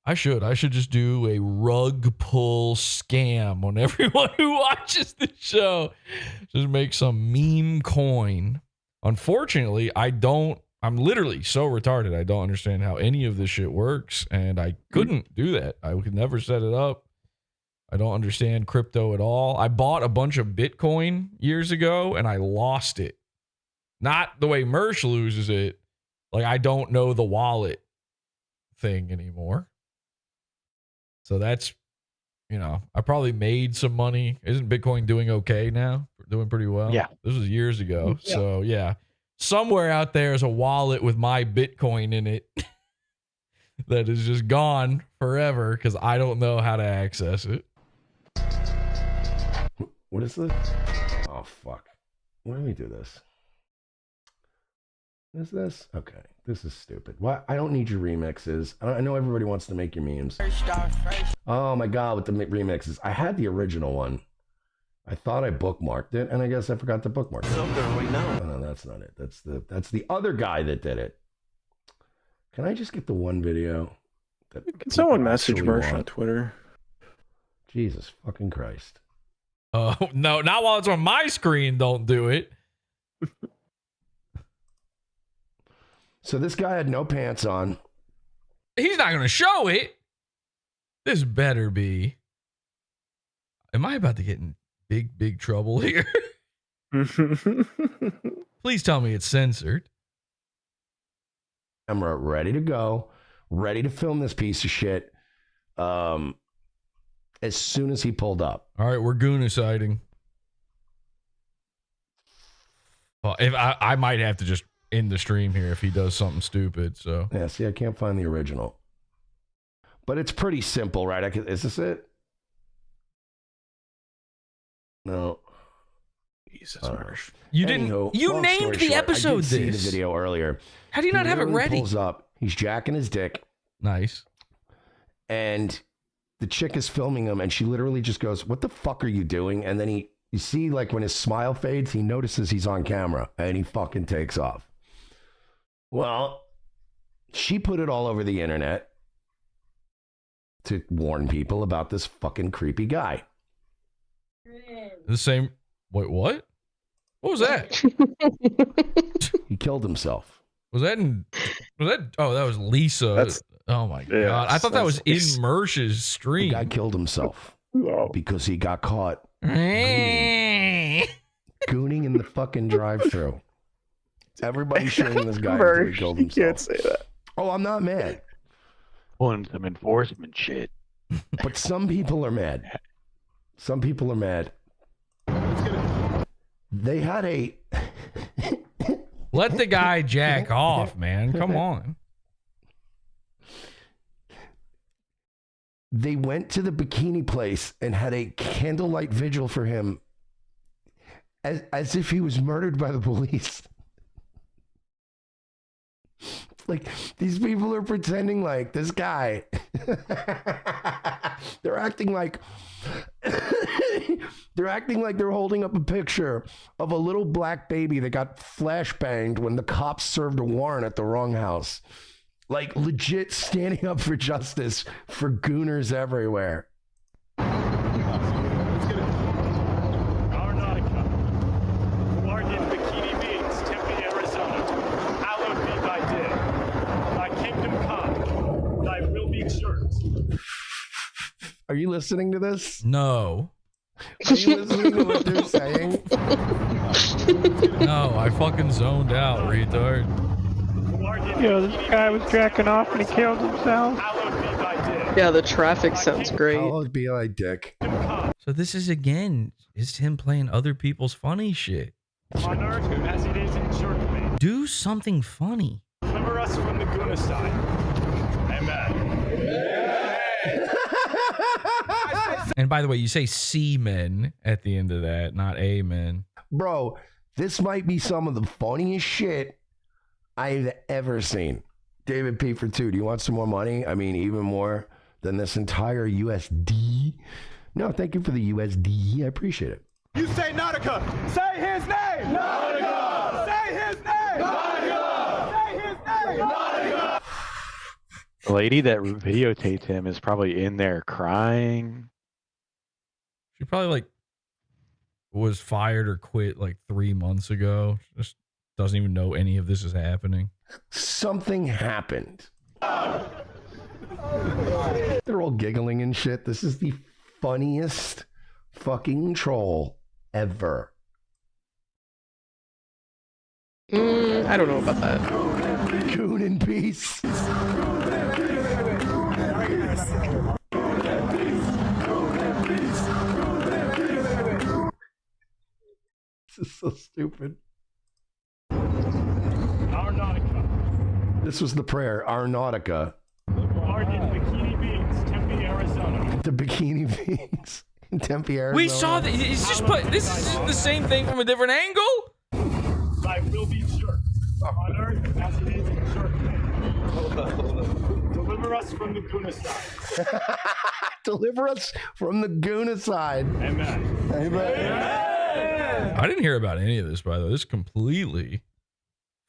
I should just do a rug pull scam on everyone who watches the show. Just make some meme coin. Unfortunately, I'm literally so retarded. I don't understand how any of this shit works. And I couldn't do that. I could never set it up. I don't understand crypto at all. I bought a bunch of Bitcoin years ago and I lost it. Not the way Mersh loses it. Like, I don't know the wallet thing anymore. So that's, I probably made some money. Isn't Bitcoin doing okay now? Doing pretty well? Yeah. This was years ago. Yeah. So, yeah. Somewhere out there is a wallet with my Bitcoin in it that is just gone forever because I don't know how to access it. What is this? Oh, fuck. Why do we do this? What is this? Okay. This is stupid. Why? I don't need your remixes. I know everybody wants to make your memes. Oh, my God, with the remixes. I had the original one. I thought I bookmarked it, and I guess I forgot to bookmark it. No, that's not it. That's the other guy that did it. Can I just get the one video? Can someone message Mersh on Twitter? Jesus fucking Christ. Oh, no, not while it's on my screen. Don't do it. So this guy had no pants on. He's not going to show it. This better be. Am I about to get in big trouble here? Please tell me it's censored. Camera ready to go, ready to film this piece of shit. As soon as he pulled up. All right, we're gooniciding. Well, if I might have to just end the stream here if he does something stupid. So yeah, see, I can't find the original, but it's pretty simple, right? Is this it? No. Jesus, Mersh. You didn't. You named the episode. I did see the video earlier. How do you not have it ready? Pulls up. He's jacking his dick. Nice. And the chick is filming him, and she literally just goes, "What the fuck are you doing?" And then you see, like, when his smile fades, he notices he's on camera, and he fucking takes off. Well, she put it all over the internet to warn people about this fucking creepy guy. The same. Wait, what? What was that? He killed himself. Was that? Oh, that was Lisa. Oh my god! I thought that was in Mersh's stream. The guy killed himself because he got caught gooning in the fucking drive-thru. Everybody's showing this guy until he killed himself. You can't say that. Oh, I'm not mad. Pulling some enforcement shit. But some people are mad. Some people are mad. They had a... Let the guy jack off, man. Come on. They went to the bikini place and had a candlelight vigil for him as if he was murdered by the police. Like, these people are pretending like this guy. They're acting like they're holding up a picture of a little black baby that got flashbanged when the cops served a warrant at the wrong house. Like, legit standing up for justice for gooners everywhere. Are you listening to this? No. Are you listening to what they're saying? No, I fucking zoned out, retard. Yo, this guy was jacking off and he killed himself. Yeah, the traffic sounds great. Hallowed be thy dick. So this is again, it's him playing other people's funny shit. On Earth, as it is in Germany. Do something funny. Deliver us from the Gunestein. Amen. And by the way, you say semen at the end of that, not amen. Bro, this might be some of the funniest shit I've ever seen. David P for 2, do you want some more money? I mean, even more than this entire USD? No, thank you for the USD. I appreciate it. You say Nautica. Say his name. Nautica. Say his name. Nautica. Say his name. Nautica. The lady that videotaped him is probably in there crying. She probably like was fired or quit like 3 months ago. Just doesn't even know any of this is happening. Something happened. They're all giggling and shit. This is the funniest fucking troll ever. I don't know about that. Goon in peace. This is so stupid. Our Nautica. This was the prayer. Our Nautica. Arden Bikini Beans, Tempe, Arizona. The Bikini Beans in Tempe, Arizona. We saw that. It's just put. This is the same thing from a different angle. Thy will be sure. On Earth as it is in Germany. Deliver us from the Gunestein. Deliver us from the Gunestein. Amen. Amen. I didn't hear about any of this, by the way. This completely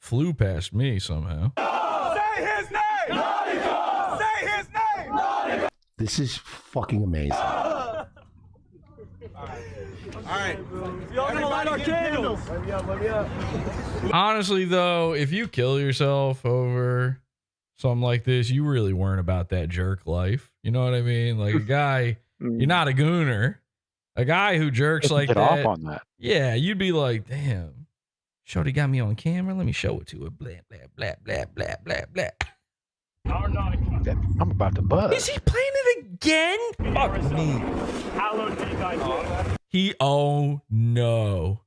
flew past me somehow. Say his name! Nautica! Say his name! Nautica! This is fucking amazing. All right. Y'all gonna light our candles. Let me up. Honestly, though, if you kill yourself over something like this, you really weren't about that jerk life. You know what I mean? Like a guy, you're not a gooner. A guy who jerks like Get that. off on that. Yeah, you'd be like, damn, Shorty got me on camera. Let me show it to her. Blah, blah, blah, blah, blah, blah, blah. Our Nautica. I'm about to buzz. Is he playing it again? Fuck me. Hallowed be thy name. Oh no.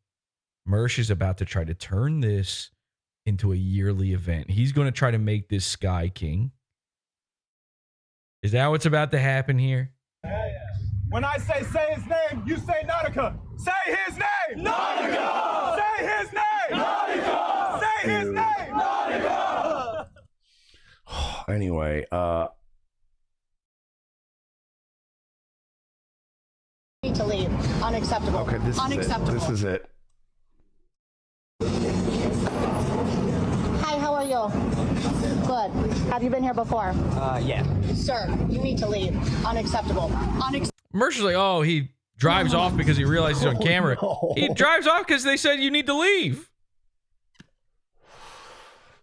Mersh is about to try to turn this into a yearly event. He's going to try to make this Sky King. Is that what's about to happen here? When I say his name, you say Nautica. Say his name! Nautica! Say his name! Nautica! Say his name! Nautica! Anyway, Need to leave. Unacceptable. Okay, this Unacceptable. is it. Hi, how are you? Good. Have you been here before? Yeah. Sir, you need to leave. Unacceptable. Mersh is like, oh, he drives off because he realizes he's on camera. No. He drives off because they said you need to leave.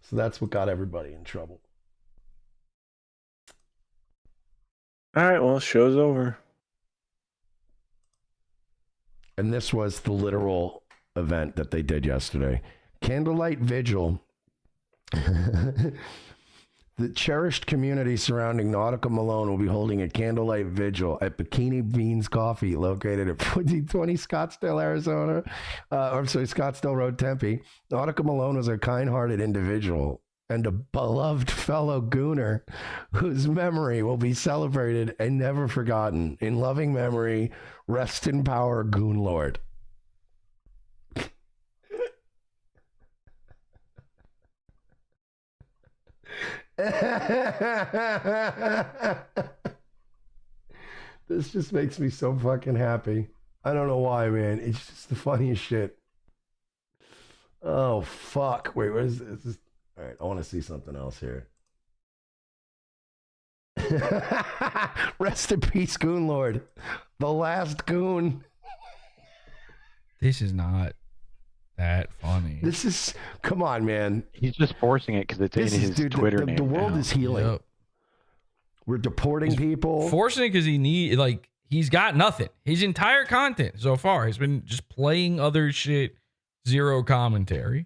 So that's what got everybody in trouble. All right, well, show's over. And this was the literal event that they did yesterday. Candlelight Vigil. The cherished community surrounding Nautica Malone will be holding a candlelight vigil at Bikini Beans Coffee, located at 1420 Scottsdale, Arizona. Scottsdale Road, Tempe. Nautica Malone was a kind-hearted individual and a beloved fellow gooner whose memory will be celebrated and never forgotten. In loving memory, rest in power, Goon Lord. This just makes me so fucking happy. I don't know why, man. It's just the funniest shit. Oh, fuck. Wait, what is this? All right, I want to see something else here. Rest in peace, Goon Lord. The last goon. This is not that funny. This is, come on, man. He's just forcing it because it's in his Twitter name. The world is healing. Yep. We're deporting people. Forcing it because he's got nothing. His entire content so far has been just playing other shit, zero commentary.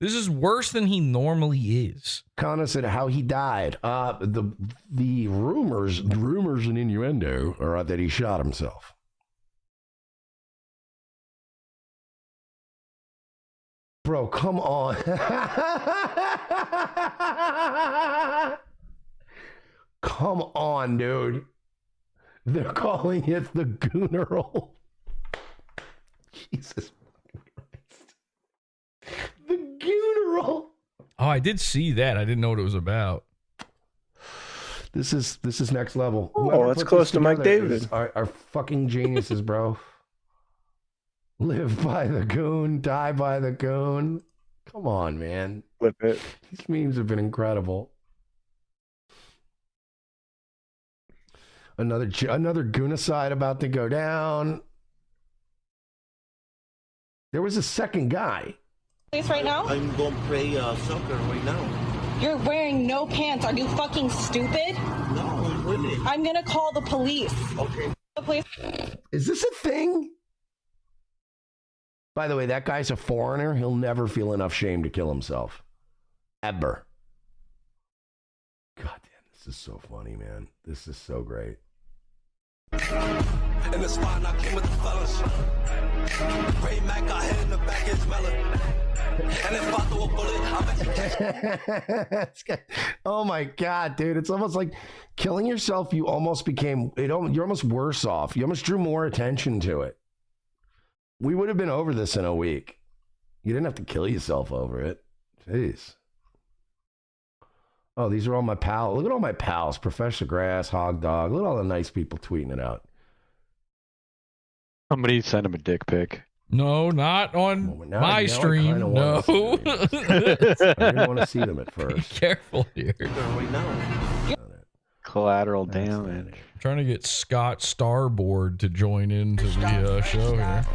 This is worse than he normally is. Connor said how he died. The rumors and innuendo are that he shot himself. Bro, come on. Come on, dude. They're calling it the Gooneral. Jesus Christ. The Gooneral. Oh, I did see that. I didn't know what it was about. This is next level. Oh, that's close to Mike David. Are fucking geniuses, bro. Live by the goon, die by the goon. Come on, man. Flip it. These memes have been incredible. Another goonicide about to go down. There was a second guy. Place right now? I'm going to play soccer right now. You're wearing no pants. Are you fucking stupid? No, really. I'm gonna call the police. Okay. The police. Is this a thing? By the way, that guy's a foreigner. He'll never feel enough shame to kill himself. Ever. God damn, this is so funny, man. This is so great. In the spot, I came with the fellas. Ray Mac got hit in the back, it's melon. And if I throw a bullet, Oh my God, dude. It's almost like killing yourself. You almost became, you're almost worse off. You almost drew more attention to it. We would have been over this in a week. You didn't have to kill yourself over it. Jeez. Oh, these are all my pals. Look at all my pals. Professor Grass, Hog Dog. Look at all the nice people tweeting it out. Somebody send him a dick pic. No, not on my stream. No. I didn't want to see them at first. Be careful here. Right now. Collateral damage. I'm trying to get Scott Starboard to join into the show here.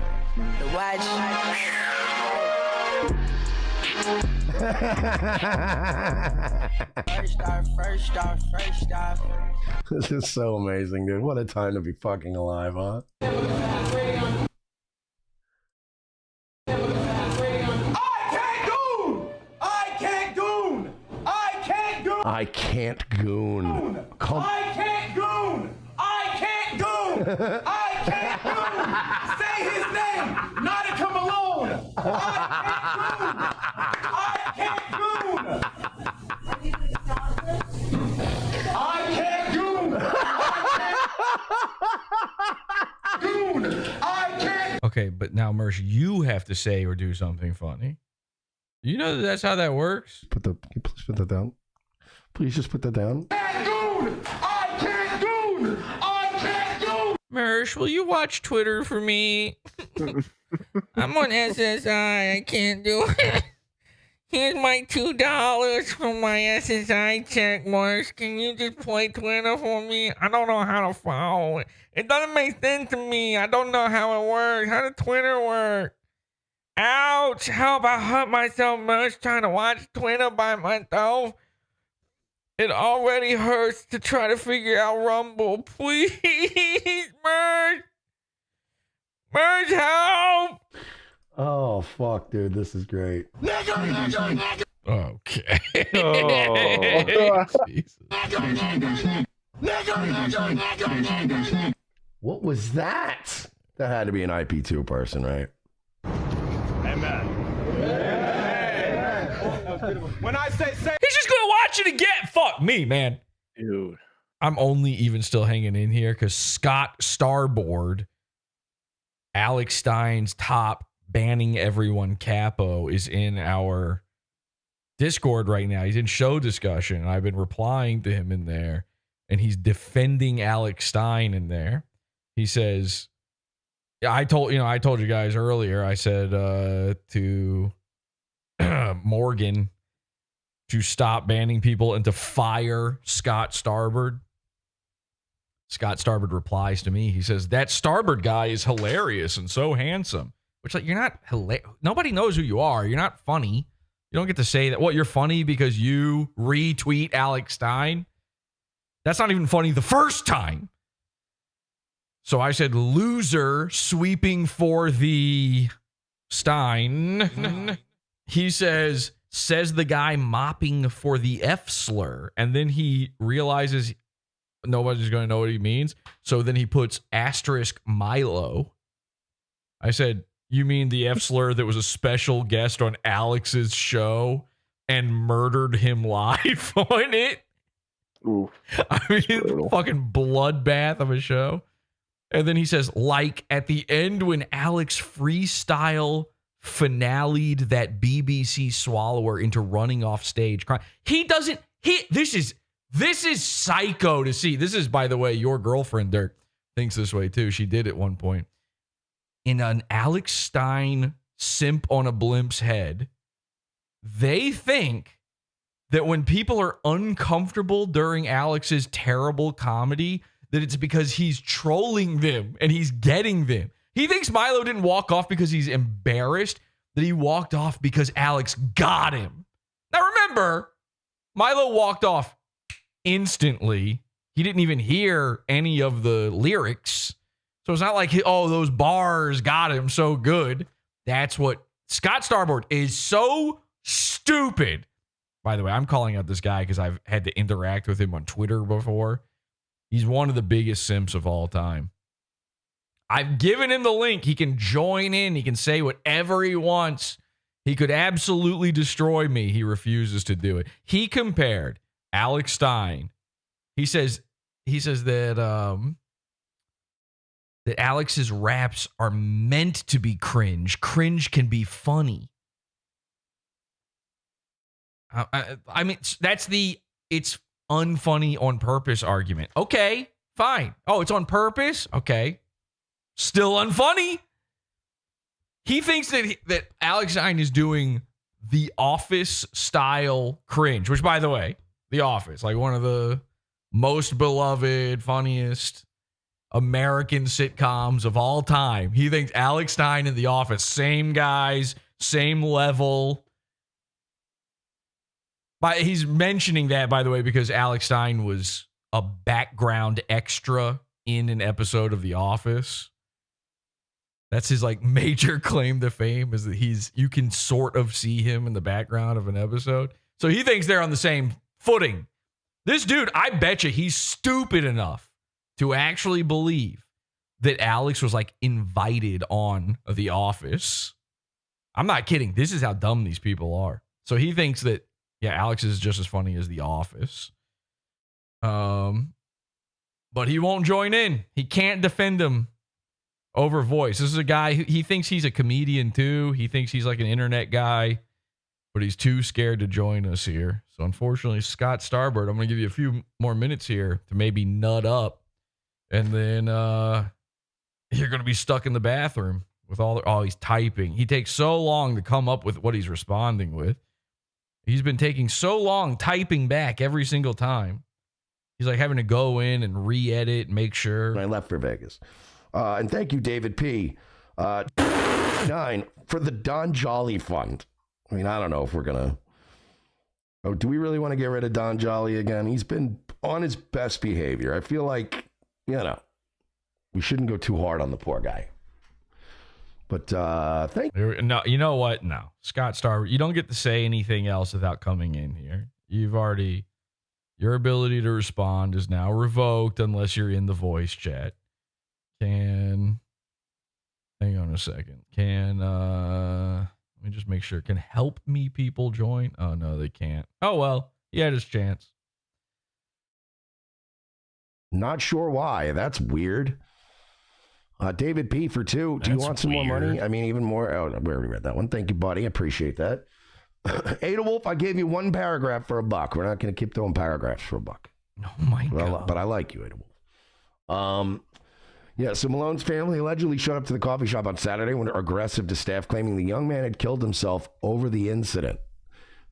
First off. This is so amazing, dude. What a time to be fucking alive, huh? I can't goon. I can't goon. I can't goon. I can't goon. Say his name. Nautica Malone. I can't goon. I can't goon. I can't goon. I can't. Okay, but now, Mersh, you have to say or do something funny. You know that's how that works? Please put that down. Please just put that down. goon! I can't goon! I can't goon! Mersh, will you watch Twitter for me? I'm on SSI. I can't do it. Here's my $2 from my SSI check, Mersh. Can you just play Twitter for me? I don't know how to follow it. It doesn't make sense to me. I don't know how it works. How does Twitter work? Ouch! Help! I hurt myself, Mersh, trying to watch Twitter by myself. It already hurts to try to figure out Rumble. Please, Mersh! Mersh, help! Oh, fuck, dude. This is great. Okay. What was that? That had to be an IP2 person, right? Amen. When I say, He's just gonna watch it again. Fuck me, man. Dude. I'm only even still hanging in here because Scott Starboard, Alex Stein's top banning everyone capo, is in our Discord right now. He's in show discussion, and I've been replying to him in there, and he's defending Alex Stein in there. He says, I told you guys earlier, I said to Morgan to stop banning people and to fire Scott Starboard. Scott Starboard replies to me. He says, that Starboard guy is hilarious and so handsome. Which, like, you're not hilarious. Nobody knows who you are. You're not funny. You don't get to say that. What, you're funny because you retweet Alex Stein? That's not even funny the first time. So I said, loser sweeping for the Stein. He says the guy mopping for the F slur. And then he realizes nobody's going to know what he means. So then he puts asterisk Milo. I said, you mean the F slur that was a special guest on Alex's show and murdered him live on it? Ooh, I mean, fucking bloodbath of a show. And then he says, like at the end when Alex freestyle finale'd that BBC swallower into running off stage crying. This is psycho to see. This is, by the way, your girlfriend, Dirk, thinks this way too. She did at one point. In an Alex Stein simp on a blimp's head, they think that when people are uncomfortable during Alex's terrible comedy, that it's because he's trolling them and he's getting them. He thinks Milo didn't walk off because he's embarrassed, that he walked off because Alex got him. Now remember, Milo walked off instantly. He didn't even hear any of the lyrics. So it's not like, oh, those bars got him so good. That's what Scott Starboard is so stupid. By the way, I'm calling out this guy because I've had to interact with him on Twitter before. He's one of the biggest simps of all time. I've given him the link. He can join in. He can say whatever he wants. He could absolutely destroy me. He refuses to do it. He compared Alex Stein. He says that that Alex's raps are meant to be cringe. Cringe can be funny. I mean, that's it's unfunny on purpose argument. Okay, fine. Oh, it's on purpose? Okay. Still unfunny. He thinks that Alex Stein is doing The Office style cringe, which, by the way, The Office, like one of the most beloved, funniest American sitcoms of all time. He thinks Alex Stein and The Office, same guys, same level. But he's mentioning that, by the way, because Alex Stein was a background extra in an episode of The Office. That's his like major claim to fame, is that you can sort of see him in the background of an episode. So he thinks they're on the same footing. This dude, I bet you he's stupid enough to actually believe that Alex was like invited on The Office. I'm not kidding. This is how dumb these people are. So he thinks that, yeah, Alex is just as funny as The Office. But he won't join in. He can't defend him over voice. This is a guy who he thinks he's a comedian too. He thinks he's like an internet guy, but he's too scared to join us here. So unfortunately, Scott Starbird, I'm going to give you a few more minutes here to maybe nut up. And then you're going to be stuck in the bathroom with he's typing. He takes so long to come up with what he's responding with. He's been taking so long typing back every single time. He's like having to go in and re-edit, make sure. I left for Vegas. And thank you, David P. 9 for the Don Jolly Fund. I mean, I don't know if we're going to... Oh, do we really want to get rid of Don Jolly again? He's been on his best behavior. I feel like, we shouldn't go too hard on the poor guy. But thank you. No, you know what? No. Scott Starbird, you don't get to say anything else without coming in here. Your ability to respond is now revoked unless you're in the voice chat. Hang on a second. Let me just make sure. Can help me people join? Oh, no, they can't. Oh, well, he had his chance. Not sure why. That's weird. David P for 2. Do you want some more money? I mean, even more. Oh, we already read that one. Thank you, buddy. I appreciate that. Ada Wolf, I gave you 1 paragraph for $1. We're not going to keep throwing paragraphs for $1. Oh my God. But I like you, Ada Wolf. Yeah, so Malone's family allegedly showed up to the coffee shop on Saturday when aggressive to staff, claiming the young man had killed himself over the incident.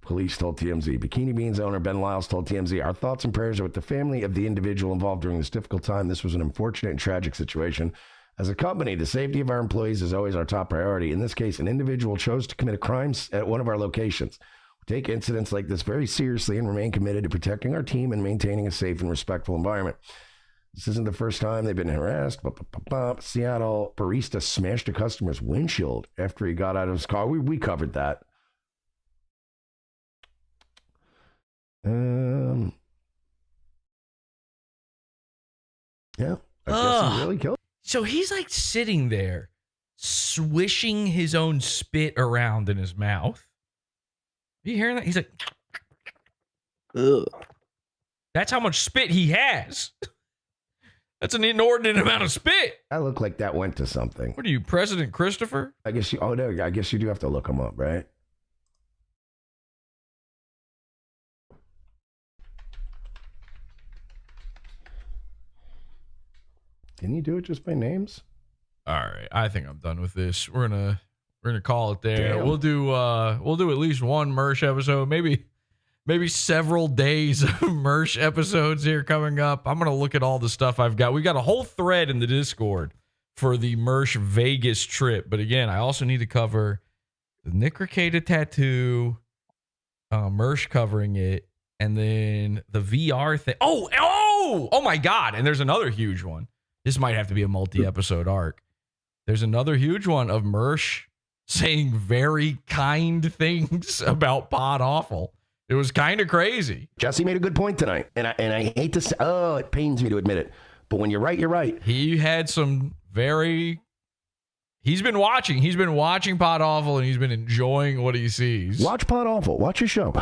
Police told TMZ. Bikini Beans owner Ben Lyles told TMZ, our thoughts and prayers are with the family of the individual involved during this difficult time. This was an unfortunate and tragic situation. As a company, the safety of our employees is always our top priority. In this case, an individual chose to commit a crime at one of our locations. We take incidents like this very seriously and remain committed to protecting our team and maintaining a safe and respectful environment. This isn't the first time they've been harassed. Seattle barista smashed a customer's windshield after he got out of his car. We covered that. Yeah, I guess he really killed. So he's like sitting there, swishing his own spit around in his mouth. Are you hearing that? He's like, ugh. That's how much spit he has. That's an inordinate amount of spit. I look like that went to something. What are you, President Christopher? I guess you do have to look him up, right? Can you do it just by names? All right, I think I'm done with this. We're gonna call it there. Damn. We'll do at least one Mersh episode, maybe several days of Mersh episodes here coming up. I'm gonna look at all the stuff I've got. We got a whole thread in the Discord for the Mersh Vegas trip, but again, I also need to cover the Nick Rekieta tattoo, Mersh covering it, and then the VR thing. Oh my God! And there's another huge one. This might have to be a multi-episode arc. There's another huge one of Mersh saying very kind things about PODAWFUL. It was kind of crazy. Jesse made a good point tonight, and I hate to say, it pains me to admit it, but when you're right, you're right. He had some he's been watching PODAWFUL, and he's been enjoying what he sees. Watch PODAWFUL. Watch his show.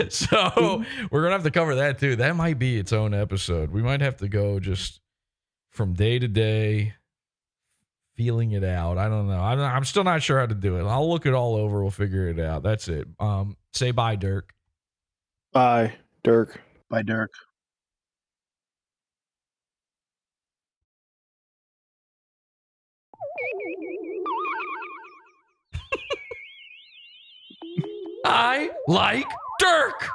So we're gonna have to cover that too. That might be its own episode. We might have to go just from day to day, feeling it out. I don't know. I'm still not sure how to do it. I'll look it all over. We'll figure it out. That's it. Say bye, Dirk. Bye, Dirk. Bye, Dirk. I like Dirk.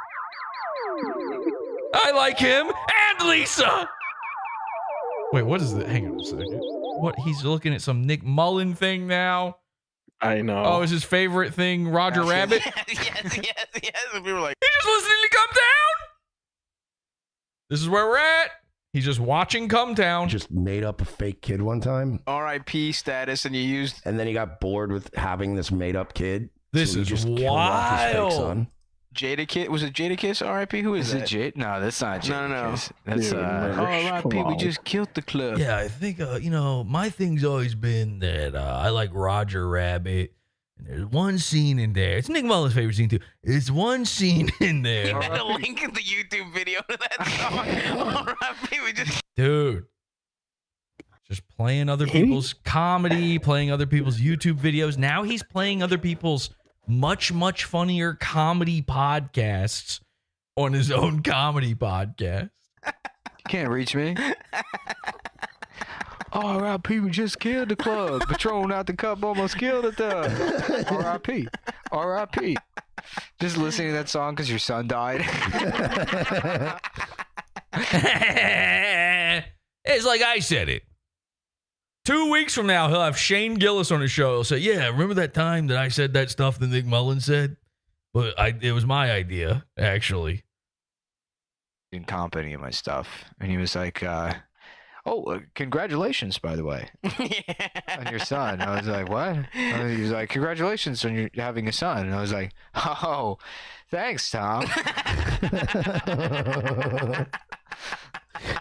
I like him and Lisa. Wait, what is that? Hang on a second. What? He's looking at some Nick Mullen thing now? I know. Oh, is his favorite thing Roger Rabbit? yes. We were like, he's just listening to Come Down. This is where we're at. He's just watching Come Down. Just made up a fake kid one time. RIP status, and you used. And then he got bored with having this made up kid. This so he is just killed off his fake son. Jada was it Jada Kiss? RIP? Who is that? Is it Jada? No, that's not Jada. No. Kiss. That's RIP. We just killed the club. Yeah, I think my thing's always been that I like Roger Rabbit. And there's one scene in there. It's Nick Mullen's favorite scene too. There's one scene in there. You had a link in the YouTube video to that song. RIP. We just. Dude. Just playing other people's comedy, playing other people's YouTube videos. Now he's playing other people's much, much funnier comedy podcasts on his own comedy podcast. You can't reach me. R.I.P. We just killed the club. Patron out the cup almost killed it though. R.I.P. R.I.P. Just listening to that song because your son died. It's like I said it. 2 weeks from now, he'll have Shane Gillis on his show. He'll say, yeah, remember that time that I said that stuff that Nick Mullen said? But it was my idea, actually. Incompetent of my stuff. And he was like, congratulations, by the way, on your son. I was like, what? He was like, congratulations on you having a son. And I was like, oh, thanks, Tom.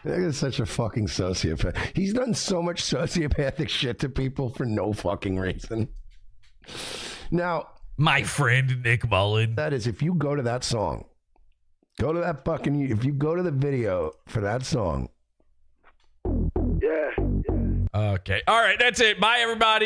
That is such a fucking sociopath. He's done so much sociopathic shit to people for no fucking reason. Now, my friend Nick Mullen. That is, if you go to that song, go to that fucking, if you go to the video for that song. Yeah. Okay. All right. That's it. Bye, everybody.